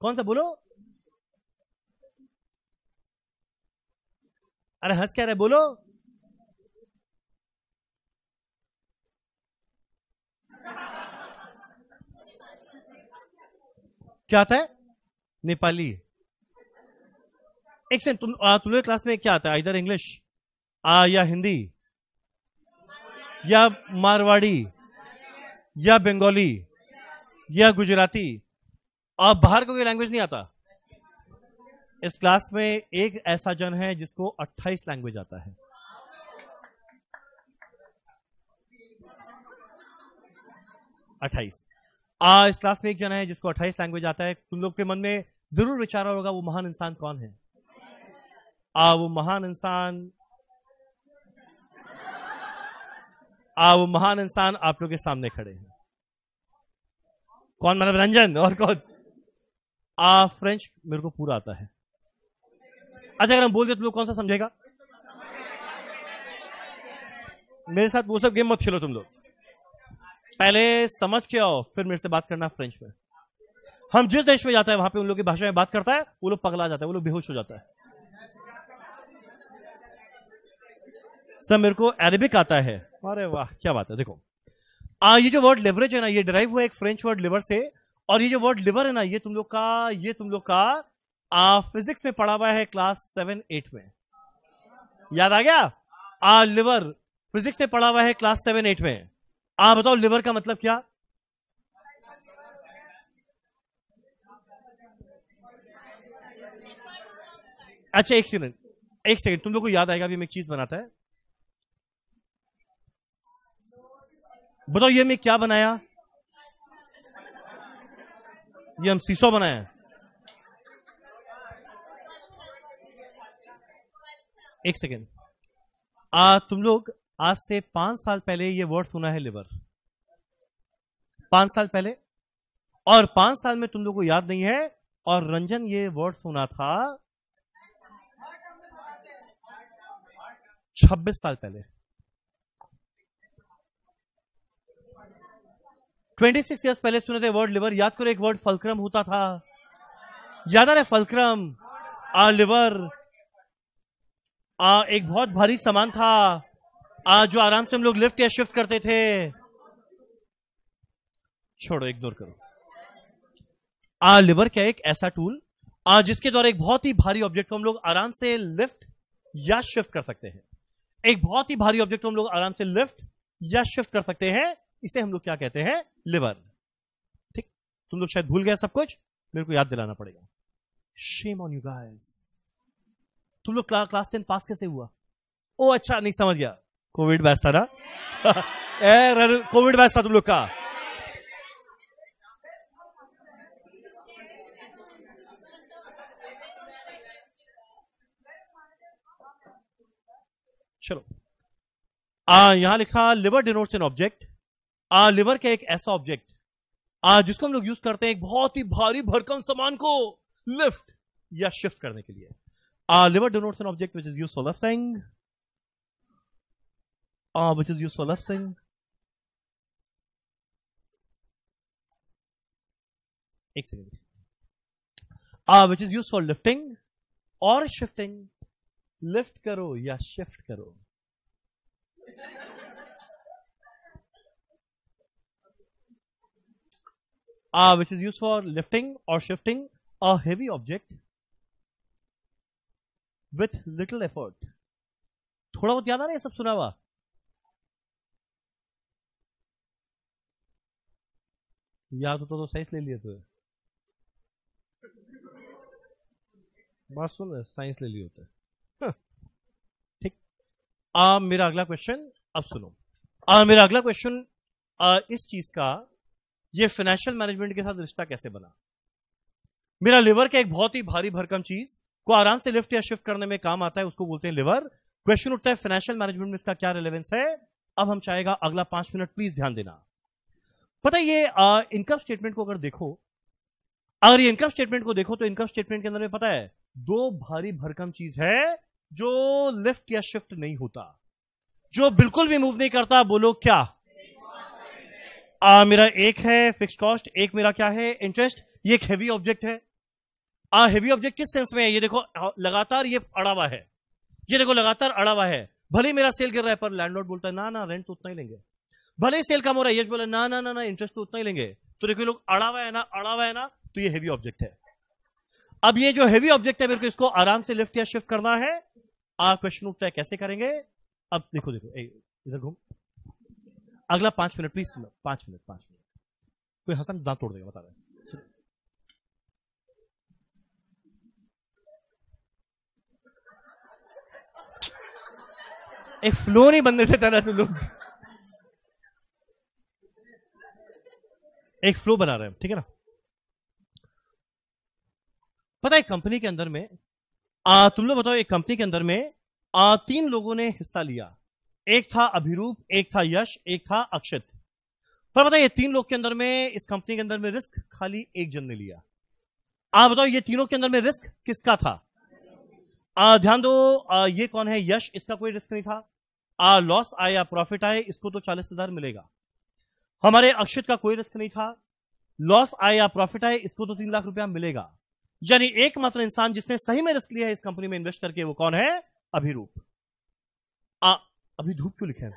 S1: कौन सा बोलो? अरे हंस क्या रहे, बोलो। क्या आता है? नेपाली। एक सेकंड, तुम्हारे क्लास में क्या आता है? इधर इंग्लिश या हिंदी या मारवाड़ी या बंगाली या गुजराती? बाहर कोई लैंग्वेज नहीं आता? इस क्लास में एक ऐसा जन है जिसको 28 लैंग्वेज आता है। इस क्लास में एक जन है जिसको 28 लैंग्वेज आता है। तुम लोग के मन में जरूर विचार होगा वो महान इंसान कौन है? वो महान इंसान आप लोग के सामने खड़े हैं। कौन? मतलब रंजन। और कौन? फ्रेंच मेरे को पूरा आता है। अच्छा, अगर हम बोल दे तुम लोग कौन सा समझेगा? मेरे साथ वो सब गेम मत खेलो तुम लोग, पहले समझ के आओ फिर मेरे से बात करना फ्रेंच में। हम जिस देश में जाता है वहां पे उन लोग की भाषा में बात करता है, वो लोग पगला जाता है, वो लोग बेहोश हो जाता है। सर मेरे को अरेबिक आता है। अरे वाह क्या बात है। देखो ये जो वर्ड लिवरेज है ना, ये डिराइव हुआ एक फ्रेंच वर्ड लिवर से। और ये जो वर्ड लिवर है ना, ये तुम लोग का फिजिक्स में पढ़ा हुआ है क्लास 7-8 में। याद आ गया? लिवर फिजिक्स में पढ़ा हुआ है क्लास 7-8 में। बताओ लिवर का मतलब क्या? अच्छा एक सेकंड, तुम लोग को याद आएगा। अभी मैं एक चीज बनाता है, बताओ ये मैं क्या बनाया? ये हम सीसो बनाया। एक सेकेंड, तुम लोग आज से 5 साल पहले ये वर्ड सुना है लिवर? 5 साल पहले। और 5 साल में तुम लोग को याद नहीं है। और रंजन ये वर्ड सुना था 26 साल पहले। 26 ईयर्स पहले सुने थे वर्ड लिवर। याद करो, एक वर्ड फलक्रम होता था, याद आ रहा है? फलक्रम, लिवर एक बहुत भारी सामान था जो आराम से हम लोग लिफ्ट या शिफ्ट करते थे। छोड़ो, इग्नोर करो। लिवर क्या? एक ऐसा टूल जिसके द्वारा एक बहुत ही भारी ऑब्जेक्ट को हम लोग आराम से लिफ्ट या शिफ्ट कर सकते हैं। एक बहुत ही भारी ऑब्जेक्ट को हम लोग आराम से लिफ्ट या शिफ्ट कर सकते हैं। इसे हम लोग क्या कहते हैं? लिवर। ठीक, तुम लोग शायद भूल गए सब कुछ, मेरे को याद दिलाना पड़ेगा। Shame on you guys. तुम लोग क्लास 10 पास कैसे हुआ? ओ अच्छा, नहीं समझ गया, कोविड बैच था ना। कोविड बैच था तुम लोग का। चलो, यहां लिखा liver denotes an object. Liver का एक ऐसा ऑब्जेक्ट जिसको हम लोग यूज करते हैं एक बहुत ही भारी भरकम सामान को लिफ्ट या शिफ्ट करने के लिए। Liver denotes an object which is used for lifting, which is used for lifting. एक second, which is used for lifting और shifting. लिफ्ट करो या शिफ्ट करो। which is used for lifting or shifting a heavy object with little effort. थोड़ा बहुत याद आ रहा है सब सुना हुआ? याद होता तो साइंस ले लिए तो। बात सुन, साइंस ले लिए होते। ठीक, मेरा अगला क्वेश्चन अब सुनो। मेरा अगला क्वेश्चन इस चीज का, ये फाइनेंशियल मैनेजमेंट के साथ रिश्ता कैसे बना? मेरा लिवर का एक बहुत ही भारी भरकम चीज को आराम से लिफ्ट या शिफ्ट करने में काम आता है, उसको बोलते हैं लिवर। क्वेश्चन उठता है फाइनेंशियल मैनेजमेंट में इसका क्या रिलेवेंस है? अब हम चाहेगा अगला 5 मिनट प्लीज ध्यान देना। पता है ये इनकम स्टेटमेंट को अगर देखो, अगर ये इनकम स्टेटमेंट को देखो तो इनकम स्टेटमेंट के अंदर में पता है 2 भारी भरकम चीज है जो लिफ्ट या शिफ्ट नहीं होता, जो बिल्कुल भी मूव नहीं करता। बोलो क्या? मेरा एक है फिक्स्ड कॉस्ट, एक मेरा क्या है? इंटरेस्ट। ये एक हेवी ऑब्जेक्ट है, हेवी ऑब्जेक्ट किस सेंस में है? ये देखो लगातार ये अड़ा हुआ है, ये देखो लगातार अड़ा हुआ है। भले ही मेरा सेल गिर रहा है पर लैंडलॉर्ड बोलता है ना ना रेंट तो उतना ही लेंगे। भले ही सेल कम हो रहा है, यश बोला ना ना ना ना इंटरेस्ट तो उतना ही लेंगे। तो देखो लोग अड़ा हुआ है ना, अड़ा हुआ है ना, तो ये हेवी ऑब्जेक्ट है। अब ये जो हेवी ऑब्जेक्ट है मेरे को इसको आराम से लिफ्ट या शिफ्ट करना है। क्वेश्चन उठता है कैसे करेंगे? अब देखो देखो इधर घूम, अगला 5 मिनट प्लीज, 5 मिनट 5 मिनट। कोई हसन दांत तोड़ देगा बता रहे। एक फ्लो नहीं बनने देता ना तुम लोग, एक फ्लो बना रहे हैं, ठीक है ना? पता है कंपनी के अंदर में तुम लोग बताओ, एक कंपनी के अंदर में 3 लोगों ने हिस्सा लिया। एक था अभिरूप, एक था यश, एक था अक्षित। पर बताइए 3 लोग के अंदर में इस कंपनी के अंदर में रिस्क खाली एक जन ने लिया। आप बताओ ये तीनों के अंदर में रिस्क किसका था? ध्यान दो, ये कौन है? यश, इसका कोई रिस्क नहीं था। लॉस आए या प्रॉफिट आए इसको तो 40,000 मिलेगा। हमारे अक्षित का कोई रिस्क नहीं था, लॉस आए या प्रॉफिट आए इसको तो 3 लाख रुपया मिलेगा। यानी एकमात्र इंसान जिसने सही में रिस्क लिया है इस कंपनी में इन्वेस्ट करके, वो कौन है? अभिरूप। अभी धूप क्यों लिखा है?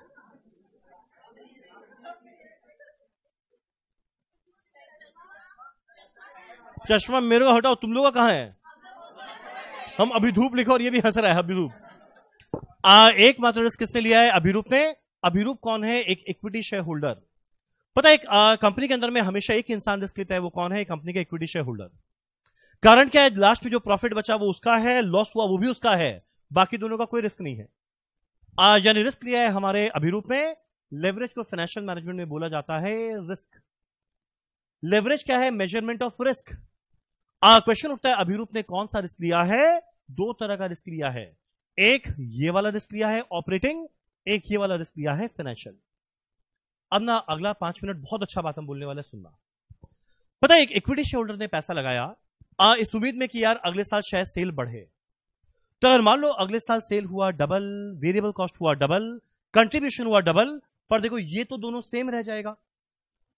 S1: चश्मा मेरे को हटाओ, तुम लोग का कहां है? हम अभी धूप लिखो और ये भी हंस रहा है अभी धूप। एकमात्र रिस्क किसने लिया है? अभिरूप ने। अभिरूप कौन है? एक इक्विटी शेयर होल्डर। पता है कंपनी के अंदर में हमेशा एक इंसान रिस्क लेता है, वो कौन है? कंपनी का इक्विटी शेयर होल्डर। कारण क्या है? लास्ट में जो प्रॉफिट बचा वो उसका है, लॉस हुआ वो भी उसका है, बाकी दोनों का कोई रिस्क नहीं है। यानी रिस्क लिया है हमारे अभिरूप में। लेवरेज को फाइनेंशियल मैनेजमेंट में बोला जाता है रिस्क। लेवरेज क्या है? Measurement of risk. क्वेश्चन उठता है अभिरूप ने कौन सा रिस्क लिया है? 2 तरह का रिस्क लिया है। एक ये वाला रिस्क लिया है ऑपरेटिंग, एक ये वाला रिस्क लिया है फाइनेंशियल। अब ना अगला 5 मिनट बहुत अच्छा बात हम बोलने वाले, सुनना। पता है एक इक्विटी शेयर होल्डर ने पैसा लगाया इस उम्मीद में कि यार अगले साल शायद सेल बढ़े। तो अगर मान लो अगले साल सेल हुआ डबल, वेरिएबल कॉस्ट हुआ डबल, कंट्रीब्यूशन हुआ डबल, पर देखो ये तो दोनों सेम रह जाएगा।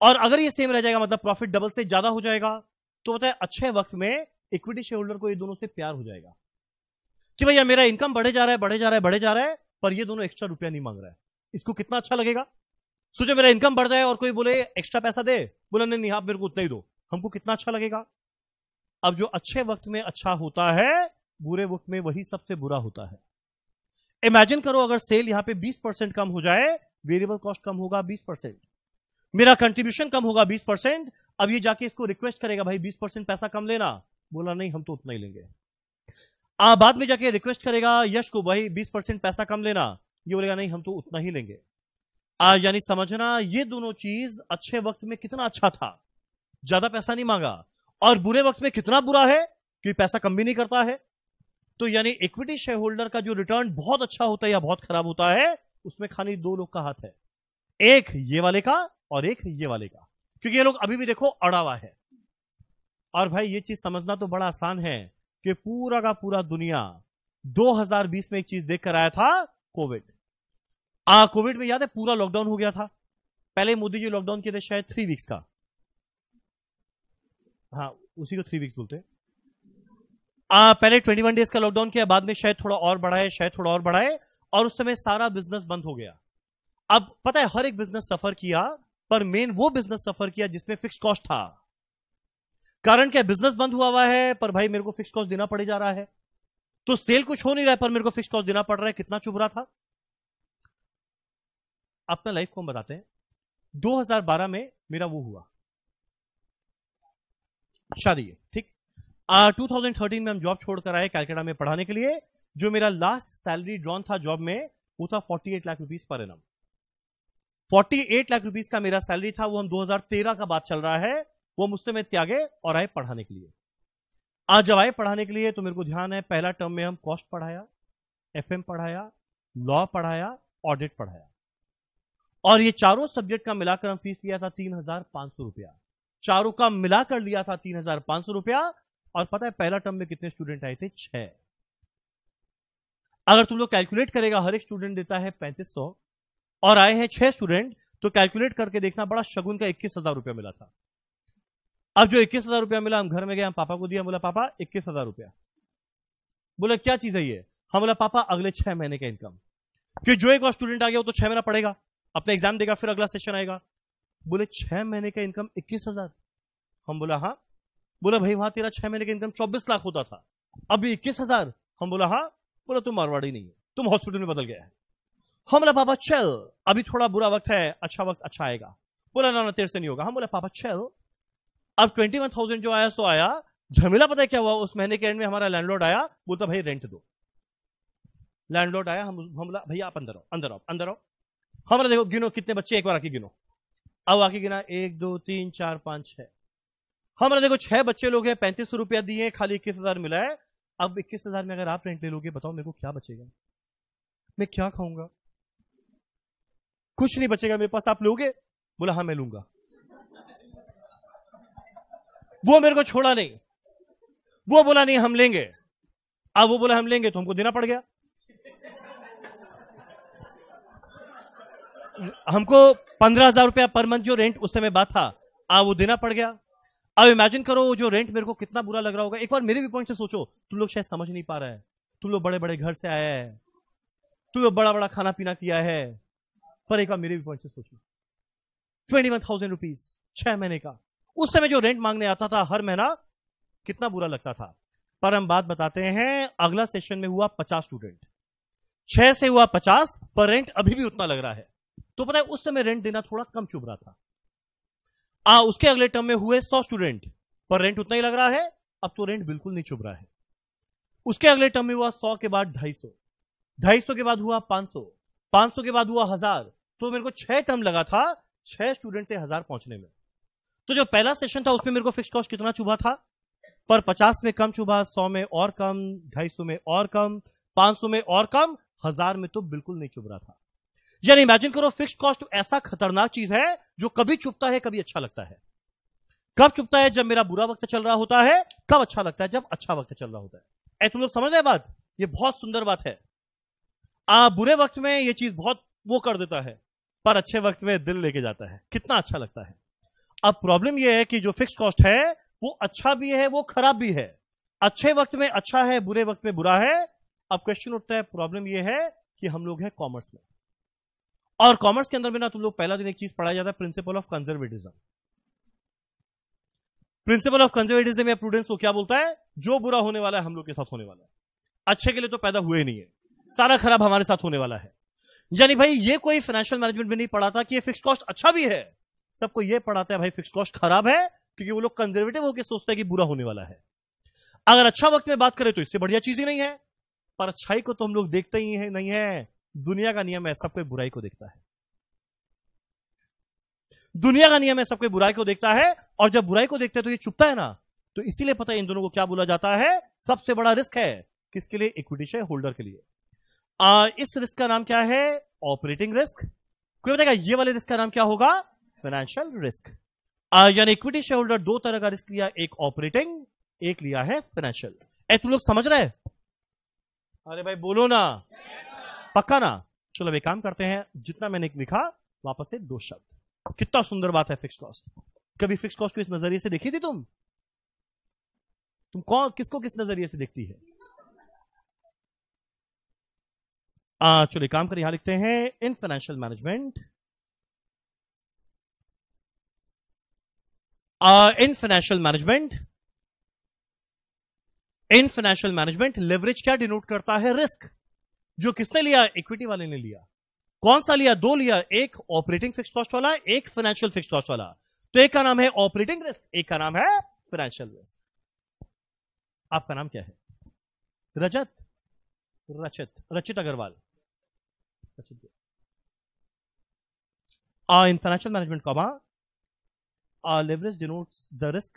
S1: और अगर ये सेम रह जाएगा मतलब प्रॉफिट डबल से ज्यादा हो जाएगा, तो बताए अच्छे वक्त में इक्विटी शेयर होल्डर को ये दोनों से प्यार हो जाएगा कि भैया मेरा इनकम बढ़े जा रहा है, बढ़े जा रहा है, बढ़े जा रहा है, पर ये दोनों एक्स्ट्रा रुपया नहीं मांग रहा है। इसको कितना अच्छा लगेगा? सोचो मेरा इनकम बढ़ जाए और कोई बोले एक्स्ट्रा पैसा दे, बोला नहीं आप मेरे को उतना ही दो, हमको कितना अच्छा लगेगा? अब जो अच्छे वक्त में अच्छा होता है, बुरे वक्त में वही सबसे बुरा होता है। इमेजिन करो अगर सेल यहां पे 20% कम हो जाए, वेरिएबल कॉस्ट कम होगा 20%, मेरा कंट्रीब्यूशन कम होगा 20%। अब ये जाके इसको रिक्वेस्ट करेगा भाई 20% पैसा कम लेना, बोला नहीं हम तो उतना ही लेंगे। बाद में जाके रिक्वेस्ट करेगा यश को भाई 20% पैसा कम लेना, ये बोलेगा नहीं हम तो उतना ही लेंगे। यानी समझना ये दोनों चीज अच्छे वक्त में कितना अच्छा था, ज्यादा पैसा नहीं मांगा, और बुरे वक्त में कितना बुरा है कि पैसा कम भी नहीं करता है। तो यानी इक्विटी शेयर होल्डर का जो रिटर्न बहुत अच्छा होता है या बहुत खराब होता है, उसमें खाली 2 लोग का हाथ है, एक ये वाले का और एक ये वाले का, क्योंकि ये लोग अभी भी देखो अड़ा हुआ है। और भाई ये चीज समझना तो बड़ा आसान है कि पूरा का पूरा दुनिया 2020 में एक चीज देख कर आया था, कोविड। कोविड में याद है पूरा लॉकडाउन हो गया था। पहले मोदी जी लॉकडाउन किए थे शायद 3 वीक्स का, हाँ उसी को 3 वीक्स बोलते हैं। पहले 21 डेज का लॉकडाउन किया, बाद में शायद थोड़ा और बढ़ाए, शायद थोड़ा और बढ़ाए, और उस समय सारा बिजनेस बंद हो गया। अब पता है हर एक बिजनेस सफर किया, पर मेन वो बिजनेस सफर किया जिसमें फिक्स कॉस्ट था। कारण क्या? बिजनेस बंद हुआ है पर भाई मेरे को फिक्स कॉस्ट देना पड़ जा रहा है, तो सेल कुछ हो नहीं रहा है पर मेरे को फिक्स कॉस्ट देना पड़ रहा है। कितना चुभ रहा था? अपना लाइफ को हम बताते हैं। 2012 में मेरा वो हुआ शादी है, ठीक। 2013 में हम जॉब छोड़कर आए कैलकाटा में पढ़ाने के लिए। जो मेरा लास्ट सैलरी ड्रॉन था जॉब में वो था 48 lakh rupees per annum. 48 lakh rupees का मेरा सैलरी था, वो हम 2013 का बात चल रहा है। वो मुझसे में त्यागे और आए पढ़ाने के लिए। आज जब आए पढ़ाने के लिए तो मेरे को ध्यान है पहला टर्म में हम कॉस्ट पढ़ाया, एफएम पढ़ाया, लॉ पढ़ाया, ऑडिट पढ़ाया, और ये चारों सब्जेक्ट का मिलाकर हम फीस लिया था 3,500 रुपया। चारों का मिलाकर लिया था 3,500 रुपया। और पता है पहला टर्म में कितने स्टूडेंट आए थे? 6। अगर तुम लोग कैलकुलेट करेगा हर एक स्टूडेंट देता है 3500 और आए हैं 6 स्टूडेंट, तो कैलकुलेट करके देखना बड़ा शगुन का 21,000 रुपया मिला था। अब जो 21,000 रुपया मिला, हम घर में गए, हम पापा को दिया, बोला पापा 21,000 रुपया। बोला क्या चीज है ये? हम बोला पापा अगले 6 महीने का इनकम। कि जो एक बार स्टूडेंट आ गया वो तो 6 महीना पढ़ेगा, अपना एग्जाम देगा, फिर अगला सेशन आएगा। बोले 6 महीने का इनकम 21,000? हम बोला हाँ। बोला भाई वहां तेरा 6 महीने का इनकम 24 लाख होता था, अभी 21,000? हम बोला हाँ। बोला तुम मारवाड़ी नहीं है, तुम हॉस्पिटल में बदल गया है। हम बोला पापा चल, अभी थोड़ा बुरा वक्त है, अच्छा वक्त अच्छा आएगा। बोला ना ना तेरे से नहीं होगा। हम बोला पापा चल, अब 21,000 जो आया सो आया। झमेला पता है क्या हुआ? उस महीने के एंड में हमारा लैंडलॉर्ड आया, बोलता भाई रेंट दो। लैंडलॉर्ड आया, हम बोला भैया आप अंदर आओ, अंदर आओ, अंदर आओ। हमारा देखो गिनो कितने बच्चे, एक बार आके गिनो। अब आके गिना 1 2 3 4 5 6। हमारा देखो 6 बच्चे लोग हैं, 3500 रुपया दिए, खाली 21,000 मिला है। अब 21,000 में अगर आप रेंट ले लोगे, बताओ मेरे को क्या बचेगा? मैं क्या खाऊंगा? कुछ नहीं बचेगा मेरे पास। आप लोगे? बोला हाँ मैं लूंगा। वो मेरे को छोड़ा नहीं, वो बोला नहीं हम लेंगे। अब वो बोला हम लेंगे तो हमको देना पड़ गया। हमको 15,000 रुपया पर मंथ जो रेंट उस समय बात था, वो देना पड़ गया। अब इमेजिन करो जो रेंट मेरे को कितना बुरा लग रहा होगा। एक बार मेरे भी पॉइंट से सोचो, तुम लोग शायद समझ नहीं पा रहे हैं, तुम लोग बड़े बड़े घर से आए हैं, तुम लोग बड़ा बड़ा खाना पीना किया है, पर एक बार मेरे भी पॉइंट से सोचो, 21,000 रुपीज 6 महीने का। उस समय जो रेंट मांगने आता था हर महीना, कितना बुरा लगता था। पर हम बात बताते हैं, अगला सेशन में हुआ 50 स्टूडेंट, 6 से हुआ 50, पर रेंट अभी भी उतना लग रहा है। तो पता है उस समय रेंट देना थोड़ा कम चुभ रहा था। उसके अगले टर्म में हुए 100 स्टूडेंट, पर रेंट उतना ही लग रहा है, अब तो रेंट बिल्कुल नहीं चुभ रहा है। उसके अगले टर्म में हुआ 100 के बाद 250, 250 के बाद हुआ 500, 500 के बाद हुआ 1000। तो मेरे को 6 टर्म लगा था 6 स्टूडेंट से 1000 पहुंचने में। तो जो पहला सेशन था उसमें मेरे को फिक्स कॉस्ट कितना चुभा था? पर 50 में कम चुभा, 100 में और कम, 250 में और कम, 500 में और कम, 1000 में तो बिल्कुल नहीं चुभ रहा था। यानी इमेजिन करो, फिक्स्ड कॉस्ट ऐसा खतरनाक चीज है जो कभी चुभता है कभी अच्छा लगता है। कब चुभता है? जब मेरा बुरा वक्त चल रहा होता है। कब अच्छा लगता है? जब अच्छा वक्त चल रहा होता है। तुम लोग समझ रहे बात? ये बहुत सुंदर बात है। बुरे वक्त में ये चीज बहुत वो कर देता है, पर अच्छे वक्त में दिल लेके जाता है, कितना अच्छा लगता है। अब प्रॉब्लम यह है कि जो फिक्स्ड कॉस्ट है वो अच्छा भी है, वो खराब भी है। अच्छे वक्त में अच्छा है, बुरे वक्त में बुरा है। अब क्वेश्चन उठता है, प्रॉब्लम यह है कि हम लोग हैं कॉमर्स में, और कॉमर्स के अंदर में ना तुम लोग पहला दिन एक चीज पढ़ाया जाता है, principle of conservatism. Principle of conservatism या प्रूडेंस को क्या बोलता है? जो बुरा होने वाला है हम लोग के साथ होने वाला है, अच्छे के लिए तो पैदा हुए नहीं है, सारा खराब हमारे साथ होने वाला है। यानी भाई ये कोई फाइनेंशियल मैनेजमेंट में नहीं पढ़ाता कि ये फिक्स्ड कॉस्ट अच्छा भी है, सबको ये पढ़ाता है भाई फिक्स्ड कॉस्ट खराब है, क्योंकि वो लोग कंजर्वेटिव होकर सोचते हैं कि बुरा होने वाला है। अगर अच्छा वक्त में बात करें तो इससे बढ़िया चीज ही नहीं है, पर अच्छाई को तो हम लोग देखते ही है नहीं है। दुनिया का नियम है, सब कोई बुराई को देखता है। दुनिया का नियम है, सब कोई बुराई को देखता है, और जब बुराई को देखते हैं तो ये चुभता है ना। तो इसीलिए पता है इन दोनों को क्या बोला जाता है? सबसे बड़ा रिस्क है किसके लिए? इक्विटी शेयर होल्डर के लिए। इस रिस्क का नाम क्या है? Operating risk. कोई बताएगा ये वाले रिस्क का नाम क्या होगा? Financial risk. यानी इक्विटी शेयर होल्डर 2 तरह का रिस्क लिया, एक ऑपरेटिंग, एक लिया है फाइनेंशियल। तुम लोग समझ रहे? अरे भाई बोलो ना, पक्का ना? चलो एक काम करते हैं, जितना मैंने लिखा वापस से 2 शब्द। कितना सुंदर बात है फिक्स कॉस्ट। कभी फिक्स कॉस्ट को इस नजरिए से देखी थी तुम कौन किसको किस नजरिए से देखती है? चलो काम कर, यहां लिखते हैं इन फाइनेंशियल मैनेजमेंट, इन फाइनेंशियल मैनेजमेंट लेवरेज क्या डिनोट करता है? रिस्क। जो किसने लिया? इक्विटी वाले ने लिया। कौन सा लिया? 2 लिया, एक ऑपरेटिंग फिक्स कॉस्ट वाला, एक फाइनेंशियल फिक्स कॉस्ट वाला। तो एक का नाम है ऑपरेटिंग रिस्क, एक का नाम है फाइनेंशियल रिस्क। आपका नाम क्या है? Rajat? Rachit Agarwal. In financial management comma leverage denotes the risk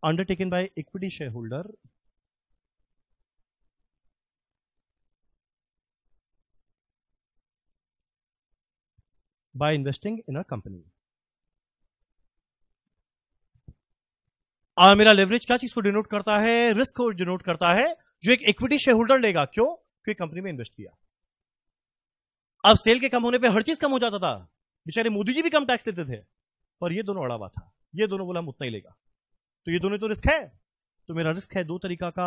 S1: undertaken by equity shareholder by investing in a company. मेरा लेवरेज क्या चीज को डिनोट करता है? रिस्क को डिनोट करता है, जो एक इक्विटी शेयर होल्डर लेगा। क्यों? क्योंकि कंपनी में इन्वेस्ट किया। अब सेल के कम होने पे हर चीज कम हो जाता था, बेचारे मोदी जी भी कम टैक्स देते थे, पर ये दोनों अड़ा हुआ था, ये दोनों बोला हम उतना ही लेगा। तो ये दोनों तो रिस्क है। तो मेरा रिस्क है दो तरीका का।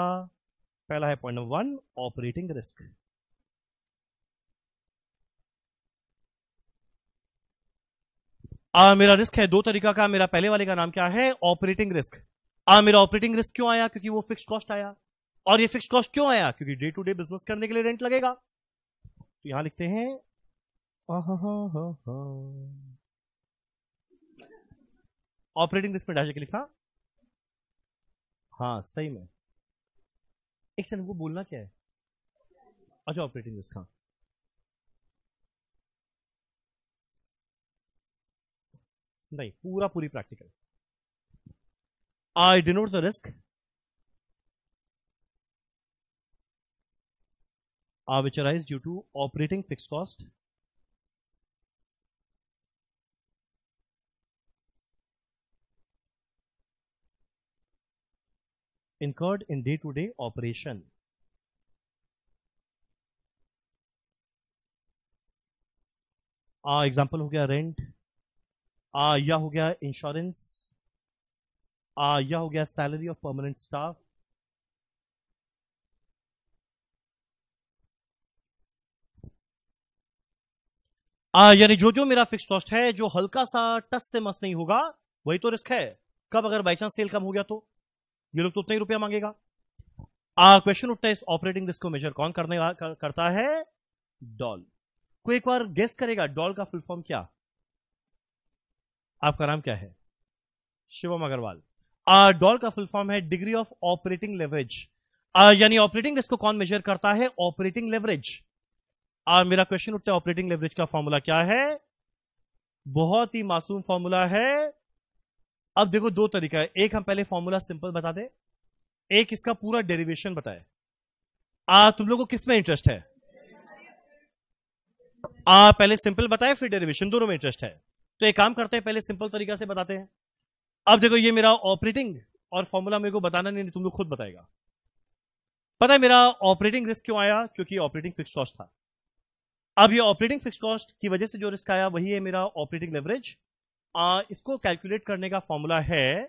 S1: पहला है पॉइंट नंबर 1, ऑपरेटिंग रिस्क। मेरा रिस्क है दो तरीका का। मेरा पहले वाले का नाम क्या है? Operating risk. मेरा ऑपरेटिंग रिस्क क्यों आया? क्योंकि वो फिक्स कॉस्ट आया। और ये फिक्स कॉस्ट क्यों आया? क्योंकि डे टू डे बिजनेस करने के लिए रेंट लगेगा। तो यहां लिखते हैं ऑपरेटिंग रिस्क में डैश के लिखा। हाँ सही में। एक सेकंड, वो बोलना क्या है? अच्छा, ऑपरेटिंग रिस्क। हाँ नहीं, पूरी practical. I denote the risk which arise due to operating fixed cost incurred in day-to-day operation. Example हो गया रेंट, या हो गया इंश्योरेंस, या हो गया सैलरी ऑफ परमानेंट स्टाफ, यानी जो जो मेरा फिक्स कॉस्ट है जो हल्का सा टच से मस नहीं होगा वही तो रिस्क है। कब? अगर बाई चांस सेल कम हो गया तो ये लोग तो उतना ही रुपया मांगेगा। क्वेश्चन उठता है इस ऑपरेटिंग रिस्क को मेजर कौन करता है? डॉल। कोई एक बार गेस करेगा डॉल का फुल फॉर्म क्या? आपका नाम क्या है? शिवम अग्रवाल। डॉल का फुल फॉर्म है डिग्री ऑफ ऑपरेटिंग लेवरेज। यानी ऑपरेटिंग रिस्क को कौन मेजर करता है? Operating leverage. मेरा क्वेश्चन उठता है ऑपरेटिंग लेवरेज का फॉर्मूला क्या है? बहुत ही मासूम फॉर्मूला है। अब देखो दो तरीका है, एक हम पहले फॉर्मूला सिंपल बता दे, एक इसका पूरा डेरिवेशन बताए। तुम लोगों को किस में इंटरेस्ट है? पहले सिंपल बताए फिर डेरिवेशन, दोनों में इंटरेस्ट है। तो एक काम करते हैं, पहले सिंपल तरीका से बताते हैं। अब देखो ये मेरा ऑपरेटिंग और फॉर्मूला मेरे को बताना नहीं, तुम लोग खुद बताएगा। पता है मेरा ऑपरेटिंग रिस्क क्यों आया? क्योंकि ऑपरेटिंग फिक्स कॉस्ट था। अब ये ऑपरेटिंग फिक्स कॉस्ट की वजह से जो रिस्क आया वही है मेरा ऑपरेटिंग लेवरेज। इसको कैलकुलेट करने का फॉर्मूला है,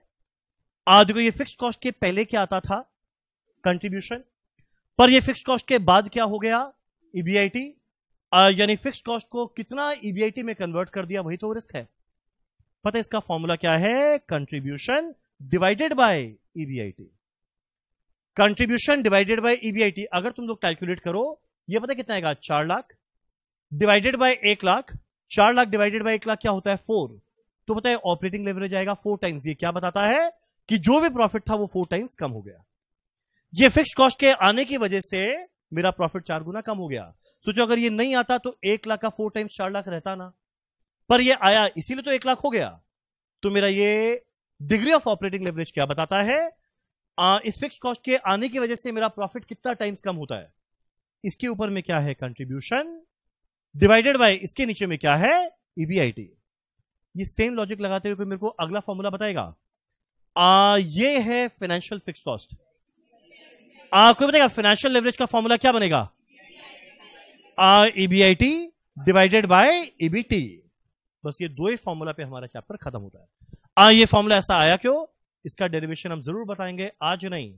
S1: देखो ये फिक्स कॉस्ट के पहले क्या आता था? कंट्रीब्यूशन। पर ये फिक्स कॉस्ट के बाद क्या हो गया? ईबीआईटी। यानी फिक्स कॉस्ट को कितना ईबीआईटी में कन्वर्ट कर दिया वही तो रिस्क है। पता है इसका फॉर्मूला क्या है? Contribution divided by EBIT. Contribution divided by EBIT अगर तुम लोग कैलकुलेट करो, ये पता कितना आएगा? 4 lakh divided by 1 lakh. 4 lakh divided by 1 lakh क्या होता है? 4। तो पता है ऑपरेटिंग लेवरेज आएगा 4 टाइम्स। ये क्या बताता है? कि जो भी प्रॉफिट था वो 4 टाइम्स कम हो गया। ये फिक्स कॉस्ट के आने की वजह से मेरा प्रॉफिट 4 गुना कम हो गया। सोचो अगर ये नहीं आता तो 1 लाख का 4 टाइम्स 4 लाख रहता ना, पर ये आया इसीलिए तो 1 लाख हो गया। तो मेरा ये डिग्री ऑफ ऑपरेटिंग लेवरेज क्या बताता है? इस फिक्स कॉस्ट के आने की वजह से मेरा प्रॉफिट कितना टाइम्स कम होता है। इसके ऊपर में क्या है? कंट्रीब्यूशन डिवाइडेड बाय, इसके नीचे में क्या है? ईबीआईटी। ये सेम लॉजिक लगाते हुए कोई मेरे को अगला फॉर्मूला बताएगा? ये है फाइनेंशियल फिक्स कॉस्ट। कोई बताएगा फाइनेंशियल लेवरेज का फॉर्मूला क्या बनेगा? EBIT divided by EBT. बस ये दो ही फॉर्मूला पे हमारा चैप्टर खत्म होता है। ये फॉर्मूला ऐसा आया क्यों? इसका डेरिवेशन हम जरूर बताएंगे, आज नहीं,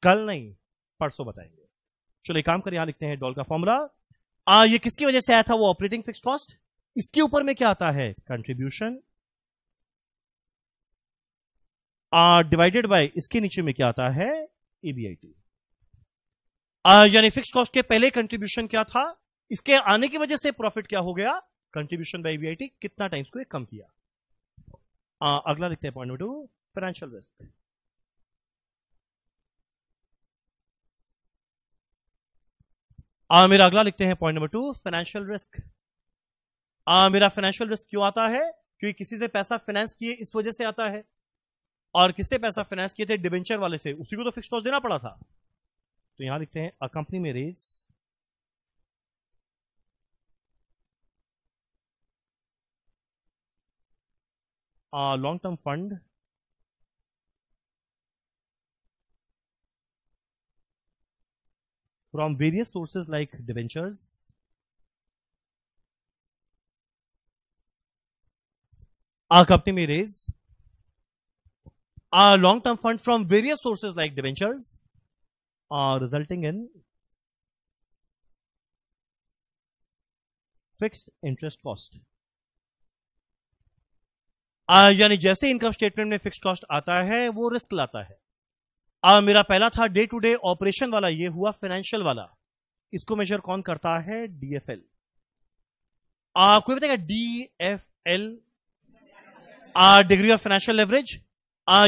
S1: कल नहीं, परसों बताएंगे। चलो एक काम कर, यहां लिखते हैं डॉल का फॉर्मूला। ये किसकी वजह से आया था? वो ऑपरेटिंग फिक्स कॉस्ट। इसके ऊपर में क्या आता है? कंट्रीब्यूशन डिवाइडेड बाय, इसके नीचे में क्या आता है? ईबीआईटी। यानी फिक्स कॉस्ट के पहले कंट्रीब्यूशन क्या था, इसके आने की वजह से प्रॉफिट क्या हो गया? कंट्रीब्यूशन बाय ईबीआईटी कितना टाइम्स को कम किया। अगला लिखते हैं पॉइंट नंबर 2, फाइनेंशियल रिस्क। मेरा अगला लिखते हैं पॉइंट नंबर 2, फाइनेंशियल रिस्क। मेरा फाइनेंशियल रिस्क क्यों आता है? क्योंकि किसी से पैसा फाइनेंस किए इस वजह से आता है। और किससे पैसा फाइनेंस किए थे? डिबेंचर वाले से, उसी को तो फिक्स कॉस्ट देना पड़ा था। तो यहां लिखते हैं अ कंपनी में raise long term fund from various sources like debentures, Our company may raise a long-term fund from various sources like debentures, resulting in fixed interest cost. यानी जैसे इनकम स्टेटमेंट में फिक्स्ड कॉस्ट आता है वो risk लाता है। मेरा पहला था डे टू डे ऑपरेशन वाला, ये हुआ फाइनेंशियल वाला। इसको मेजर कौन करता है? डीएफएल। कोई बताएगा DFL, degree of financial leverage,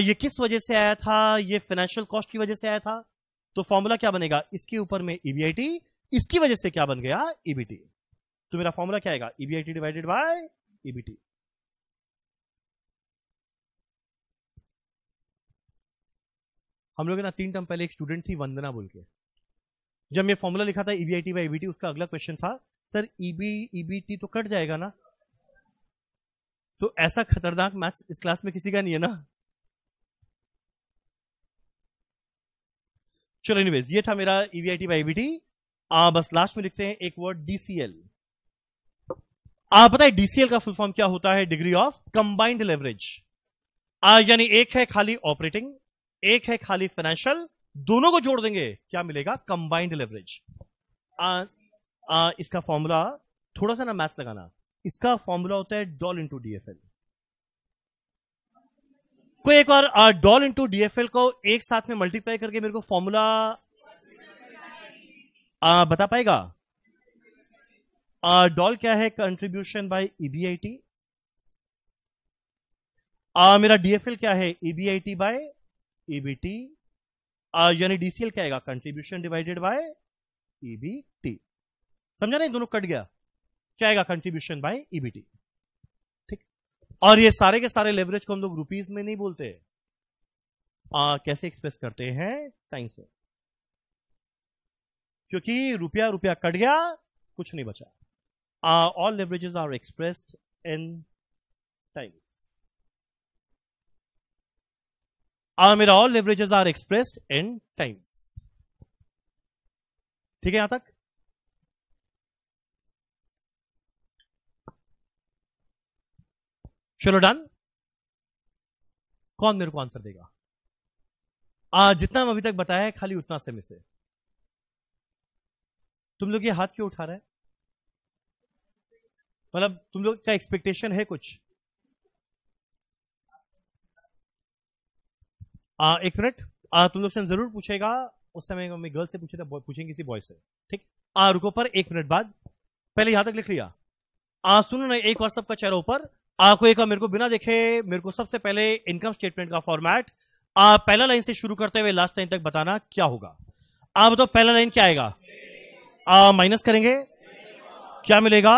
S1: ये किस वजह से आया था? ये फाइनेंशियल कॉस्ट की वजह से आया था। तो फॉर्मूला क्या बनेगा? इसके ऊपर में ईबीआईटी, इसकी वजह से क्या बन गया? ईबीटी। तो मेरा फॉर्मूला क्या आएगा? EBIT divided by EBT. हम लोग ना 3 टर्म पहले एक स्टूडेंट थी वंदना बोल के, जब मैं फॉर्मूला लिखा था ईबीआईटी बाय ईबीटी, उसका अगला क्वेश्चन था सर ईबीटी तो कट जाएगा ना? तो ऐसा खतरनाक मैथ्स इस क्लास में किसी का नहीं है ना। चलो एनीवेज, ये था मेरा ईबीआईटी बाय ईबीटी। बस लास्ट में लिखते हैं एक वर्ड डीसीएल। पता है डीसीएल का फुल फॉर्म क्या होता है? Degree of combined leverage. यानी एक है खाली ऑपरेटिंग, एक है खाली फाइनेंशियल, दोनों को जोड़ देंगे क्या मिलेगा? Combined leverage. इसका फॉर्मूला थोड़ा सा ना मैथ्स लगाना, इसका फॉर्मूला होता है डॉल इंटू डीएफएल। कोई एक बार डॉल इंटू डीएफएल को एक साथ में मल्टीप्लाई करके मेरे को फॉर्मूला बता पाएगा? डॉल क्या है? Contribution by EBIT. मेरा डीएफएल क्या है? EBIT by EBT. यानी डीसीएल क्या आएगा? Contribution divided by EBT. समझा नहीं? दोनों कट गया। क्या आएगा? Contribution by EBT. ठीक। और ये सारे के सारे लेवरेज को हम लोग रुपीस में नहीं बोलते, कैसे एक्सप्रेस करते हैं? टाइम्स में। क्योंकि रुपया रुपया कट गया, कुछ नहीं बचा। All leverages are expressed in times. मेरा all leverages are expressed in times. ठीक है यहां तक? चलो डन। कौन मेरे को आंसर देगा? जितना हम अभी तक बताया है खाली उतना से में से। तुम लोग ये हाथ क्यों उठा रहे हैं? मतलब तुम लोग का एक्सपेक्टेशन है कुछ? एक मिनट, तुम लोग से हम जरूर पूछेगा। उस समय मैं गर्ल से पूछे थे, पूछेंगे किसी बॉय से। ठीक। रुको पर 1 मिनट बाद, पहले यहां तक लिख लिया। सुनो ना, एक बार सबका चेहरा ऊपर। कोई एक मेरे को बिना देखे, मेरे को सबसे पहले इनकम स्टेटमेंट का फॉर्मेट पहला लाइन से शुरू करते हुए लास्ट लाइन तक बताना क्या होगा। आप बताओ पहला लाइन क्या आएगा? माइनस करेंगे, क्या मिलेगा?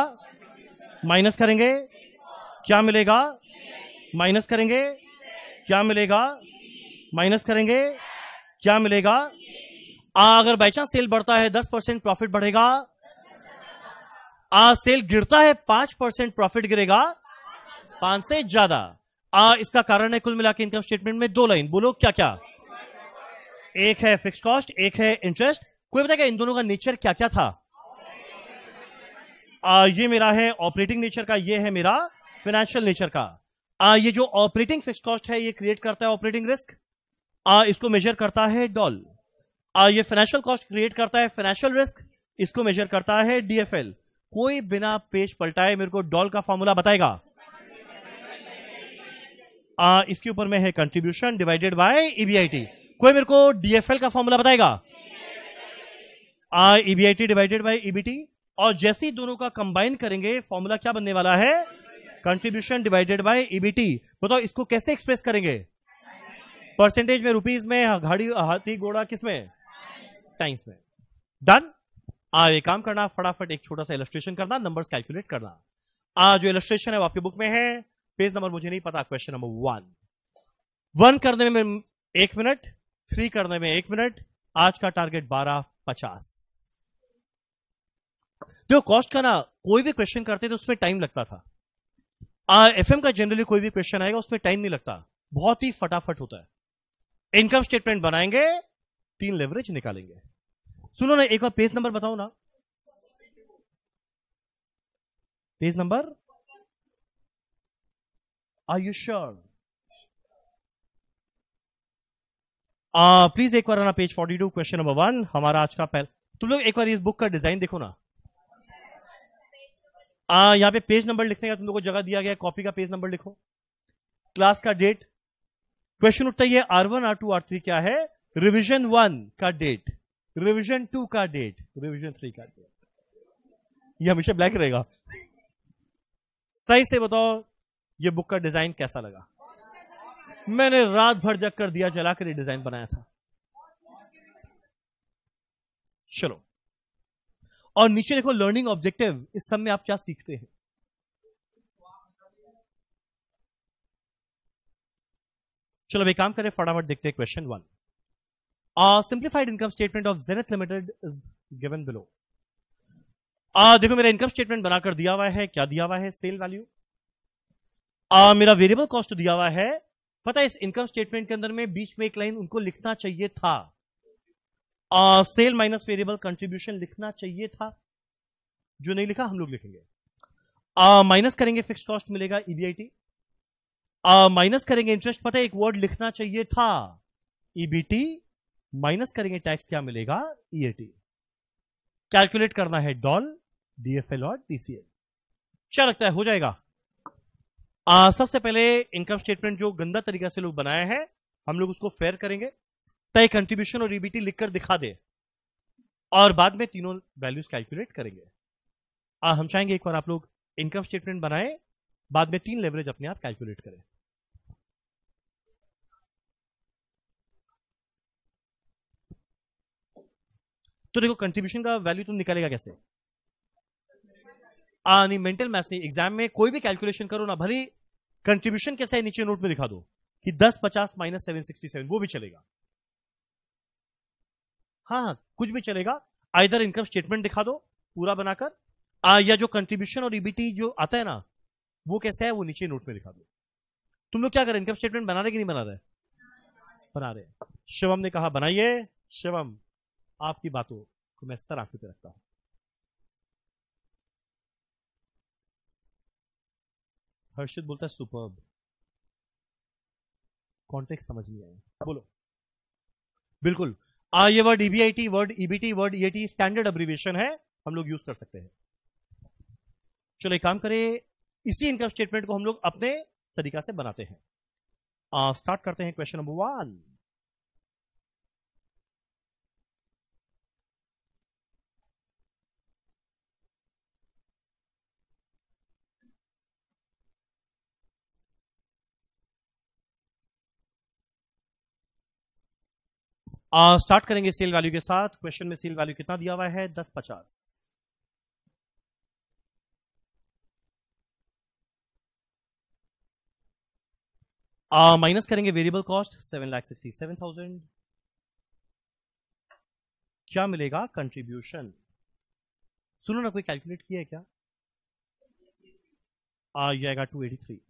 S1: माइनस करेंगे, क्या मिलेगा? माइनस करेंगे, क्या मिलेगा? माइनस करेंगे, क्या मिलेगा? अगर बाई चांस सेल बढ़ता है 10% प्रॉफिट बढ़ेगा। सेल गिरता है 5% प्रॉफिट गिरेगा। 5 से ज्यादा। इसका कारण है कुल मिला के इनकम स्टेटमेंट में 2 लाइन। बोलो क्या क्या? एक है फिक्स कॉस्ट, एक है इंटरेस्ट। कोई बताएगा इन दोनों का नेचर क्या क्या था? ये मेरा है ऑपरेटिंग नेचर का, ये है मेरा फाइनेंशियल नेचर का। ये जो ऑपरेटिंग फिक्स कॉस्ट है ये क्रिएट करता है ऑपरेटिंग रिस्क, इसको मेजर करता है डॉल। ये फाइनेंशियल कॉस्ट क्रिएट करता है फाइनेंशियल रिस्क, इसको मेजर करता है डीएफएल। कोई बिना पेज पलटाए मेरे को डॉल का फॉर्मूला बताएगा? इसके ऊपर में है कंट्रीब्यूशन डिवाइडेड बाय ईबीआईटी। कोई मेरे को डीएफएल का फॉर्मूला बताएगा? EBIT divided by EBT. और जैसे ही दोनों का कंबाइन करेंगे फॉर्मूला क्या बनने वाला है? Contribution divided by EBT. बताओ इसको कैसे एक्सप्रेस करेंगे? परसेंटेज में, रुपीस में, घाड़ी हाथी घोड़ा किस में? टाइम्स में। डन। एक काम करना, फटाफट एक छोटा सा इलस्ट्रेशन करना, नंबर्स कैलकुलेट करना। जो इलस्ट्रेशन है वो आपकी बुक में है, पेज नंबर मुझे नहीं पता। क्वेश्चन नंबर 1 करने में 1 मिनट, 3 करने में 1 मिनट। आज का टारगेट 12:50। देखो कॉस्ट का ना कोई भी क्वेश्चन करते तो उसमें टाइम लगता था। एफएम का जनरली कोई भी क्वेश्चन आएगा उसमें टाइम नहीं लगता, बहुत ही फटाफट होता है। इनकम स्टेटमेंट बनाएंगे, 3 लेवरेज निकालेंगे। सुनो ना, एक बार पेज नंबर बताओ ना। Page number are you sure? Please एक बार आना पेज 42 क्वेश्चन नंबर 1 हमारा आज का पहला। तुम लोग एक बार इस बुक का डिजाइन देखो ना। यहाँ पे पेज नंबर लिखने का तुम लोग को जगह दिया गया, कॉपी का पेज नंबर लिखो, क्लास का डेट। क्वेश्चन उठता है R1 R2 R3 क्या है? रिवीजन 1 का डेट, रिवीजन 2 का डेट, रिवीजन 3 का डेट। ये हमेशा ब्लैक रहेगा। सही से बताओ ये बुक का डिजाइन कैसा लगा? मैंने रात भर जग कर दिया जलाकर ये डिजाइन बनाया था। चलो, और नीचे देखो लर्निंग ऑब्जेक्टिव, इस सब में आप क्या सीखते हैं? चलो एक काम करें, फटाफट देखते हैं question 1। Simplified income statement of zenith limited is given below. देखो मेरा इनकम स्टेटमेंट बनाकर दिया हुआ है, क्या दिया हुआ है? Sale value. मेरा वेरिएबल कॉस्ट दिया हुआ है। पता है इस इनकम स्टेटमेंट के अंदर में बीच में एक लाइन उनको लिखना चाहिए था, सेल माइनस वेरिएबल कंट्रीब्यूशन लिखना चाहिए था, जो नहीं लिखा हम लोग लिखेंगे। माइनस करेंगे फिक्स कॉस्ट, मिलेगा ईबीआईटी। माइनस करेंगे इंटरेस्ट, पता है एक वर्ड लिखना चाहिए था, ईबीटी। माइनस करेंगे टैक्स, क्या मिलेगा? ईएटी। कैलकुलेट करना है डॉल, डीएफएल और डीसीएल। क्या लगता है हो जाएगा? सबसे पहले इनकम स्टेटमेंट जो गंदा तरीका से लोग बनाया है, हम लोग उसको फेयर करेंगे, तय कंट्रीब्यूशन और ईबीटी लिखकर दिखा दे, और बाद में तीनों वैल्यूज कैलकुलेट करेंगे। हम चाहेंगे एक बार आप लोग इनकम स्टेटमेंट बनाए, बाद में 3 लेवरेज अपने आप कैलकुलेट करें। तो देखो कंट्रीब्यूशन का वैल्यू तुम निकालेगा कैसे? नहीं, मेंटल मैथ्स नहीं, एग्जाम में कोई भी कैलकुलेशन करो ना, भले कंट्रीब्यूशन कैसा है नीचे नोट में दिखा दो कि 10 50 माइनस 767, वो भी चलेगा। हाँ, कुछ भी चलेगा। आइदर इनकम स्टेटमेंट दिखा दो पूरा बनाकर, या जो कंट्रीब्यूशन और ईबीटी जो आता है ना, वो कैसा है वो नीचे नोट में दिखा दो। तुम लोग क्या करें, इनकम स्टेटमेंट बना रहे कि नहीं बना रहे? बना रहे। शिवम ने कहा बनाइए। शिवम, आपकी बातों को मैं सर आंखों पे रखता हूं। हर्षित बोलता है सुपर्ब। कॉन्टेक्स्ट समझ नहीं आया, बोलो। बिल्कुल, ये word EBIT, word EBT, word EAT standard abbreviation है, हम लोग यूज कर सकते हैं। चलो एक काम करें, इसी इनकम स्टेटमेंट को हम लोग अपने तरीका से बनाते हैं। स्टार्ट करते हैं क्वेश्चन नंबर 1। स्टार्ट करेंगे सेल वैल्यू के साथ। क्वेश्चन में सेल वैल्यू कितना दिया हुआ है? 1050। माइनस करेंगे वेरिएबल कॉस्ट 7,67,000, क्या मिलेगा? कंट्रीब्यूशन। सुनो ना, कोई कैलकुलेट किया है क्या? ये आएगा 283।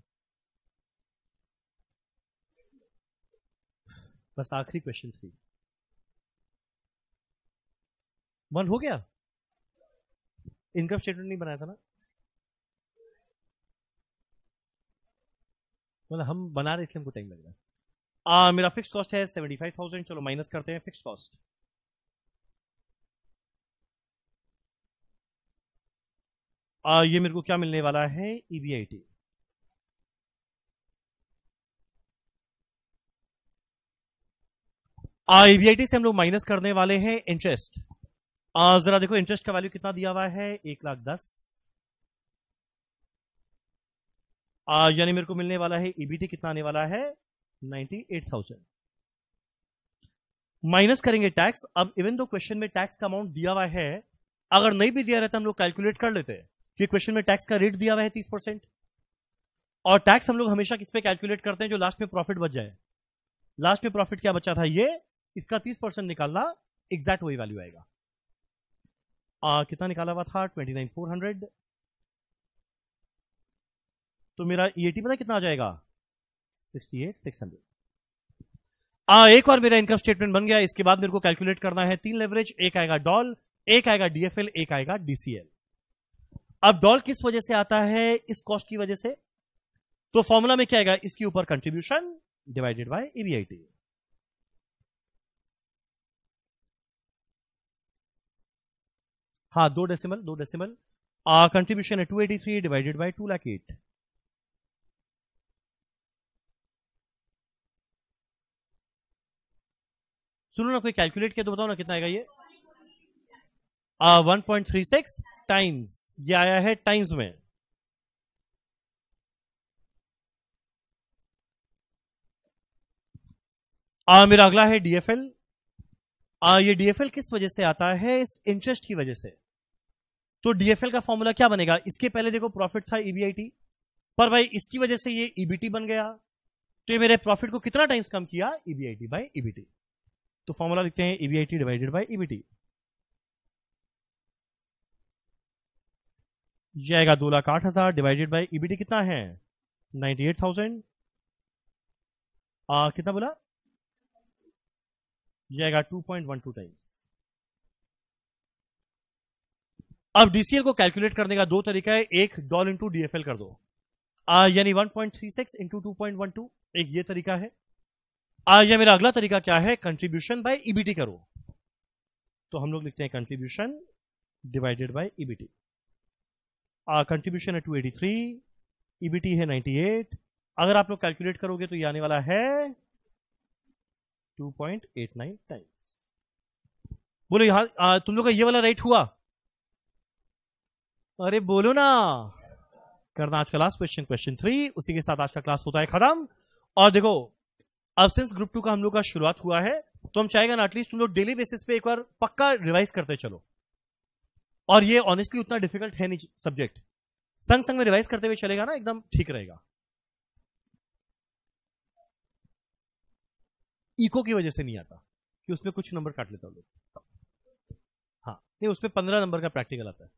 S1: बस आखिरी क्वेश्चन 3 1 हो गया। इनकम स्टेटमेंट नहीं बनाया था ना, मतलब हम बना रहे इसलिए हमको टाइम लग रहा है। मेरा फिक्स कॉस्ट है 75,000। चलो माइनस करते हैं फिक्स कॉस्ट। ये मेरे को क्या मिलने वाला है? ईबीआईटी। ईबीआईटी से हम लोग माइनस करने वाले हैं इंटरेस्ट। जरा देखो इंटरेस्ट का वैल्यू कितना दिया हुआ है? 1,10,000। यानी मेरे को मिलने वाला है ईबीटी कितना आने वाला है? 98,000। माइनस करेंगे टैक्स। अब इवन दो क्वेश्चन में टैक्स का अमाउंट दिया हुआ है, अगर नहीं भी दिया रहता हम लोग कैलकुलेट कर लेते हैं कि क्वेश्चन में टैक्स का रेट दिया हुआ है 30%, और टैक्स हम लोग हमेशा किस पे कैलकुलेट करते हैं? जो लास्ट में प्रॉफिट बच जाए। लास्ट में प्रॉफिट क्या बचा था? ये, इसका 30% निकालना, एग्जैक्ट वही वैल्यू आएगा। कितना निकाला हुआ था? 29,400। तो मेरा ईएटी पता कितना आ जाएगा? 68,600। एक और मेरा इनकम स्टेटमेंट बन गया। इसके बाद मेरे को कैलकुलेट करना है 3 लेवरेज, एक आएगा डॉल, एक आएगा डीएफएल, एक आएगा डीसीएल। अब डॉल किस वजह से आता है? इस कॉस्ट की वजह से तो फॉर्मूला में क्या आएगा, इसके ऊपर कंट्रीब्यूशन डिवाइडेड बाय ईबीआईटी। हाँ, दो डेसिमल कंट्रीब्यूशन है 283 डिवाइडेड बाय 208। सुनो ना, कोई कैलकुलेट किया तो बताओ ना कितना आएगा ये। 1.36 टाइम्स, ये आया है टाइम्स में। मेरा अगला है डीएफएल। ये डीएफएल किस वजह से आता है, इस इंटरेस्ट की वजह से। तो डीएफएल का फॉर्मूला क्या बनेगा, इसके पहले देखो प्रॉफिट था ईबीआईटी, पर भाई इसकी वजह से ये ईबीटी बन गया, तो ये मेरे प्रॉफिट को कितना टाइम्स कम किया, ईबीआईटी बाय ईबीटी। तो फॉर्मूला लिखते हैं ईबीआईटी डिवाइडेड बाय ईबीटी। ये आएगा 2,08,000 डिवाइडेड बाय ईबीटी कितना है 98,000। कितना बोला, ये आएगा 2.12 टाइम्स। अब डीसीएल को कैलकुलेट करने का दो तरीका है, एक डॉल इंटू डीएफएल कर दो, यानी 1.36 इंटू 2.12, एक ये तरीका है। या मेरा अगला तरीका क्या है, कंट्रीब्यूशन बाय ईबीटी करो। तो हम लोग लिखते हैं contribution divided by EBT. Contribution है 283, ईबीटी है 98। अगर आप लोग कैलकुलेट करोगे तो ये आने वाला है 2.89 टाइम्स। बोलो यहां तुम लोग का ये वाला राइट हुआ, अरे बोलो ना। करना आज का लास्ट क्वेश्चन, क्वेश्चन 3, उसी के साथ आज का क्लास होता है खत्म। और देखो अब सिंस ग्रुप 2 का हम लोग का शुरुआत हुआ है, तो हम चाहेगा ना एटलीस्ट तुम लोग डेली बेसिस पे एक बार पक्का रिवाइज करते चलो। और ये ऑनेस्टली उतना डिफिकल्ट है नहीं सब्जेक्ट, संग संग में रिवाइज करते हुए चलेगा ना, एकदम ठीक रहेगा। इको की वजह से नहीं आता कि उसमें कुछ नंबर काट लेता हूं लोग, हाँ नहीं उसमें 15 नंबर का प्रैक्टिकल आता है।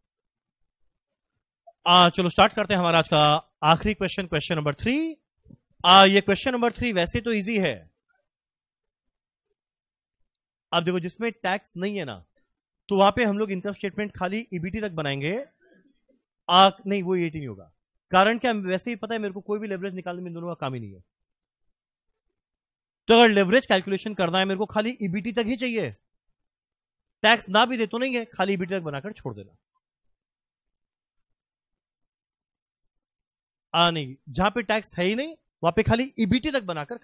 S1: चलो स्टार्ट करते हैं हमारा आज का आखिरी क्वेश्चन, क्वेश्चन नंबर 3। ये क्वेश्चन नंबर 3 वैसे तो इजी है। अब देखो जिसमें टैक्स नहीं है ना, तो वहां पे हम लोग इनकम स्टेटमेंट खाली ईबीटी तक बनाएंगे। नहीं वो ईबीटी नहीं होगा, कारण क्या, वैसे ही पता है मेरे को कोई भी लेवरेज निकालने में इन दोनों का काम ही नहीं है। तो अगर लेवरेज कैलकुलेशन करना है मेरे को खाली ईबीटी तक ही चाहिए, टैक्स ना भी दे तो नहीं है, खाली ईबीटी तक बनाकर छोड़ देना। नहीं जहां पे टैक्स है ही नहीं वहां पे खाली ईबीटी तक बनाकर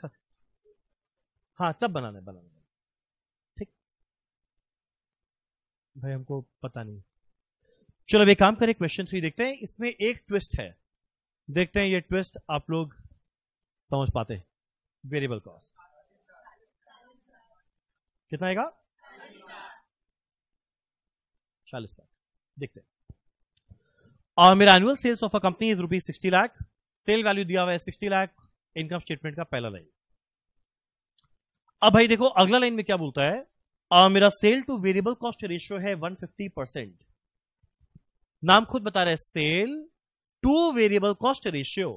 S1: हाँ तब बनाना है ठीक भाई, हमको पता नहीं। चलो अब एक काम करें, क्वेश्चन 3 देखते हैं। इसमें एक ट्विस्ट है, देखते हैं ये ट्विस्ट आप लोग समझ पाते हैं। वेरिएबल कॉस्ट कितना आएगा, 40 लाख। देखते हैं। और मेरा annual sales of a company is rupees 60 lakh, sale value दिया हुआ है 60 लाख, इनकम स्टेटमेंट का पहला लाइन। अब भाई देखो अगला लाइन में क्या बोलता है, मेरा sale to variable cost ratio है 150%। नाम खुद बता रहा है, sale to variable cost ratio.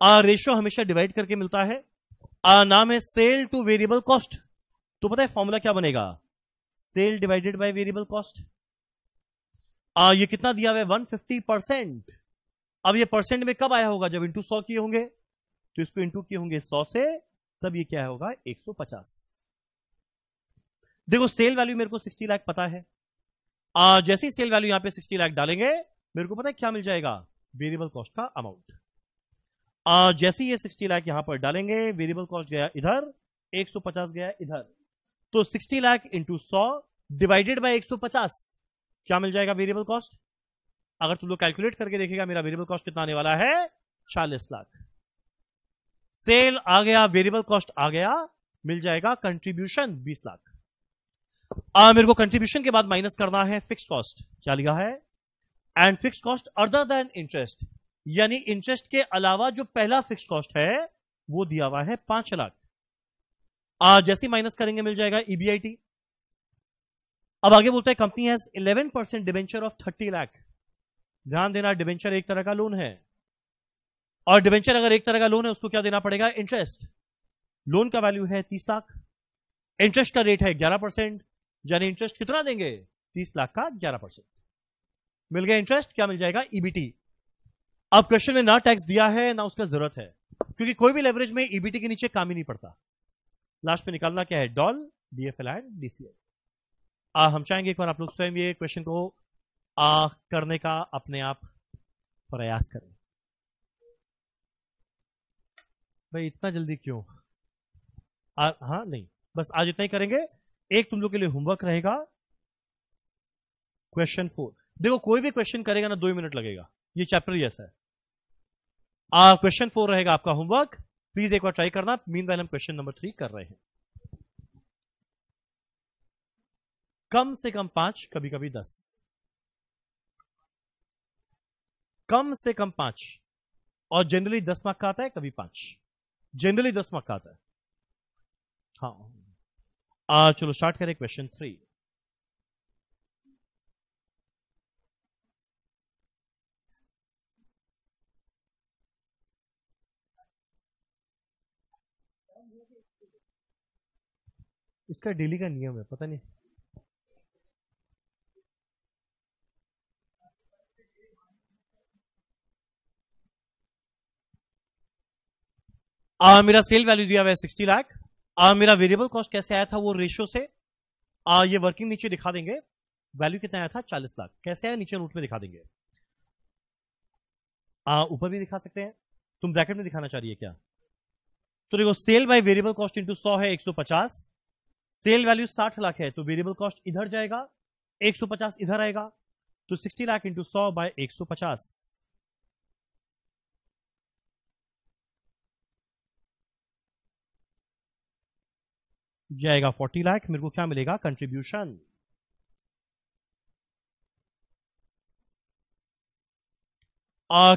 S1: Ratio हमेशा डिवाइड करके मिलता है, नाम है सेल टू वेरिएबल कॉस्ट। तो पता है फॉर्मूला क्या बनेगा, sale divided by variable cost. ये कितना दिया हुआ है 150%। अब ये परसेंट में कब आया होगा, जब इंटू 100 किए होंगे, तो इसको इंटू किए होंगे 100 से, तब ये क्या होगा 150। देखो सेल वैल्यू मेरे को 60 लाख पता है, जैसे ही सेल वैल्यू यहां पे 60 लाख डालेंगे मेरे को पता है क्या मिल जाएगा, वेरिएबल कॉस्ट का अमाउंट। जैसे ही ये 60 लाख यहां पर डालेंगे, वेरिएबल कॉस्ट गया इधर, 150 गया इधर, तो 60 लाख इंटू 100 डिवाइडेड बाय 150 क्या मिल जाएगा वेरिएबल कॉस्ट। अगर तुम लोग कैलकुलेट करके देखेगा मेरा वेरिएबल कॉस्ट कितना आने वाला है 40 लाख। सेल आ गया, वेरिएबल कॉस्ट आ गया, मिल जाएगा कंट्रीब्यूशन 20 लाख। मेरे को कंट्रीब्यूशन के बाद माइनस करना है फिक्स्ड कॉस्ट, क्या लिखा है, and fixed cost other than interest, यानी इंटरेस्ट के अलावा जो पहला फिक्स्ड कॉस्ट है वो दिया हुआ है 5 लाख। जैसे माइनस करेंगे मिल जाएगा ईबीआईटी। अब आगे बोलता है company has 11% debenture of 30 lakh. ध्यान देना, डिबेंचर एक तरह का लोन है, और डिबेंचर अगर एक तरह का लोन है उसको क्या देना पड़ेगा, इंटरेस्ट। लोन का वैल्यू है 30 लाख, इंटरेस्ट का रेट है 11%, यानी इंटरेस्ट कितना देंगे 30 लाख का 11%। मिल गया इंटरेस्ट, क्या मिल जाएगा ईबीटी। अब क्वेश्चन में ना टैक्स दिया है ना उसका जरूरत है, क्योंकि कोई भी लेवरेज में ईबीटी के नीचे काम ही नहीं पड़ता। लास्ट में निकालना क्या है, डॉल, डीएफएल एंड डीसीएल। हम चाहेंगे एक बार आप लोग स्वयं ये क्वेश्चन को करने का अपने आप प्रयास करें। भाई इतना जल्दी क्यों? हाँ नहीं, बस आज इतना ही करेंगे। एक तुम लोग के लिए होमवर्क रहेगा, क्वेश्चन 4। देखो कोई भी क्वेश्चन करेगा ना 2 मिनट लगेगा, ये चैप्टर ही ऐसा है। क्वेश्चन 4 रहेगा आपका होमवर्क, प्लीज एक बार ट्राई करना। मीनवाइल हम क्वेश्चन नंबर 3 कर रहे हैं। कम से कम 5, कभी कभी 10, कम से कम 5, और जनरली 10 मार्क का आता है, कभी 5, जनरली 10 मार्क का आता है। हाँ चलो स्टार्ट करें क्वेश्चन 3। इसका डेली का नियम है, पता नहीं। मेरा सेल वैल्यू दिया हुआ है 60 लाख। मेरा वेरिएबल कॉस्ट कैसे आया था, वो रेशियो से ये वर्किंग नीचे दिखा देंगे। वैल्यू कितना आया था, 40 लाख। कैसे आया, नीचे नोट में दिखा देंगे। ऊपर भी दिखा सकते हैं। तुम ब्रैकेट में दिखाना चाह रही है क्या? तो देखो sale by variable cost into 100 है 150। सेल वैल्यू 60 लाख है, तो वेरिएबल कॉस्ट इधर जाएगा, 150 इधर आएगा, तो 60 लाख इंटू 100 बाय 150। जाएगा 40 लाख। मेरे को क्या मिलेगा, कंट्रीब्यूशन।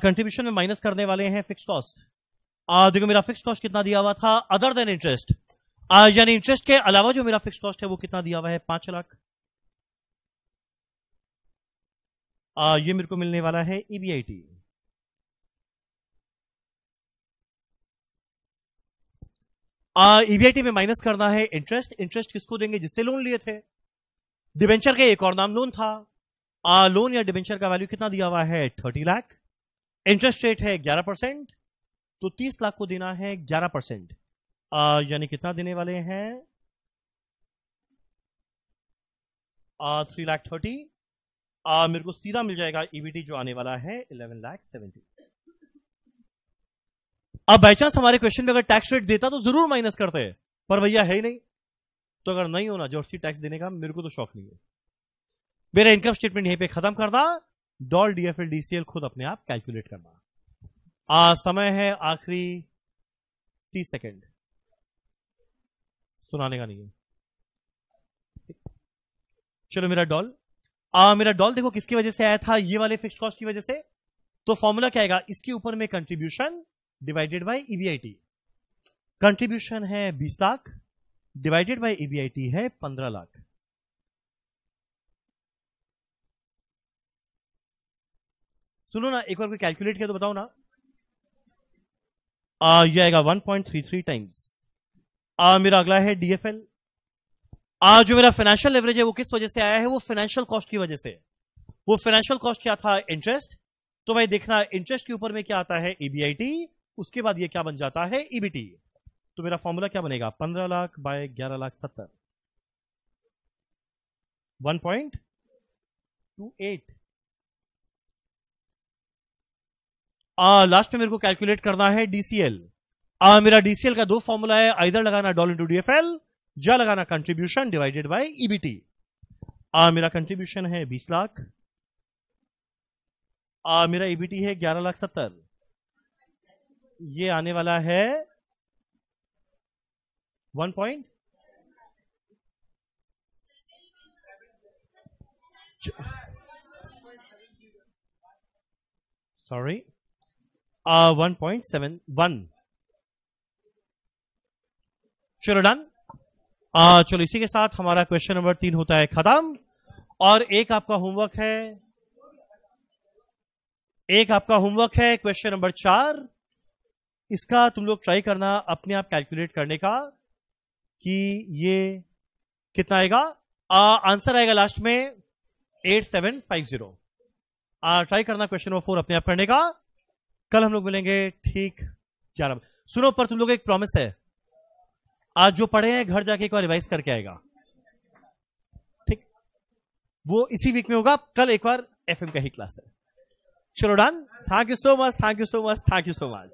S1: कंट्रीब्यूशन में माइनस करने वाले हैं फिक्स कॉस्ट। देखो मेरा फिक्स कॉस्ट कितना दिया हुआ था, अदर देन इंटरेस्ट, यानी इंटरेस्ट के अलावा जो मेरा फिक्स कॉस्ट है वो कितना दिया हुआ है, 5 लाख। ये मेरे को मिलने वाला है ईबीआईटी। ईबीआईटी में माइनस करना है इंटरेस्ट। इंटरेस्ट किसको देंगे, जिससे लोन लिए थे। डिबेंचर का एक और नाम लोन था। लोन या डिबेंचर का वैल्यू कितना दिया हुआ है, 30 लाख। इंटरेस्ट रेट है 11%, तो 30 लाख को देना है 11%, यानी कितना देने वाले हैं, 3,30,000। मेरे को सीधा मिल जाएगा ईबीटी जो आने वाला है 11,70,000। अब बाई चांस हमारे क्वेश्चन में अगर टैक्स रेट देता तो जरूर माइनस करते हैं, पर भैया है ही नहीं। तो अगर नहीं होना जॉर्सी टैक्स देने का, मेरे को तो शौक नहीं है। मेरा इनकम स्टेटमेंट यहीं पे खत्म करना, डॉल डीएफएल डीसीएल खुद अपने आप कैलकुलेट करना। समय है आखिरी 30 सेकेंड, सुनाने का नहीं है। चलो मेरा डॉल देखो किसकी वजह से आया था, ये वाले फिक्स्ड कॉस्ट की वजह से। तो फॉर्मूला क्या आएगा, इसके ऊपर में contribution divided by EBIT. Contribution है 20 लाख डिवाइडेड बाय ईबीआईटी है 15 लाख। सुनो ना, एक बार कोई कैलकुलेट किया तो बताओ ना। ये आएगा 1.33 टाइम्स। मेरा अगला है डीएफएल। जो मेरा फाइनेंशियल लेवरेज है वो किस वजह से आया है, वो फाइनेंशियल कॉस्ट की वजह से। वो फाइनेंशियल कॉस्ट क्या था, इंटरेस्ट। तो भाई देखना इंटरेस्ट के ऊपर में क्या आता है, ईबीआईटी, उसके बाद ये क्या बन जाता है, ईबीटी। तो मेरा फॉर्मूला क्या बनेगा, 15 लाख बाय 11,70,000, 1.28। लास्ट में मेरे को कैलकुलेट करना है डीसीएल। मेरा डीसीएल का 2 फॉर्मूला है, आइदर लगाना डॉल इंटू डीएफएल या लगाना कंट्रीब्यूशन डिवाइडेड बाय ईबीटी। मेरा कंट्रीब्यूशन है 20 लाख, मेरा ईबीटी है 11,70,000। ये आने वाला है 1 पॉइंट सॉरी 1.71। चलो डन। चलो इसी के साथ हमारा क्वेश्चन नंबर 3 होता है खत्म। और एक आपका होमवर्क है, क्वेश्चन नंबर 4। इसका तुम लोग ट्राई करना अपने आप कैलकुलेट करने का कि ये कितना आएगा। आंसर आएगा लास्ट में 8750। ट्राई करना क्वेश्चन नंबर 4 अपने आप करने का। कल हम लोग मिलेंगे ठीक 11 बजे। सुनो, पर तुम लोग एक प्रॉमिस है, आज जो पढ़े हैं घर जाके एक बार रिवाइज करके आएगा, ठीक? वो इसी वीक में होगा, कल एक बार एफएम का ही क्लास है। चलो done, thank you so much, thank you so much, thank you so much.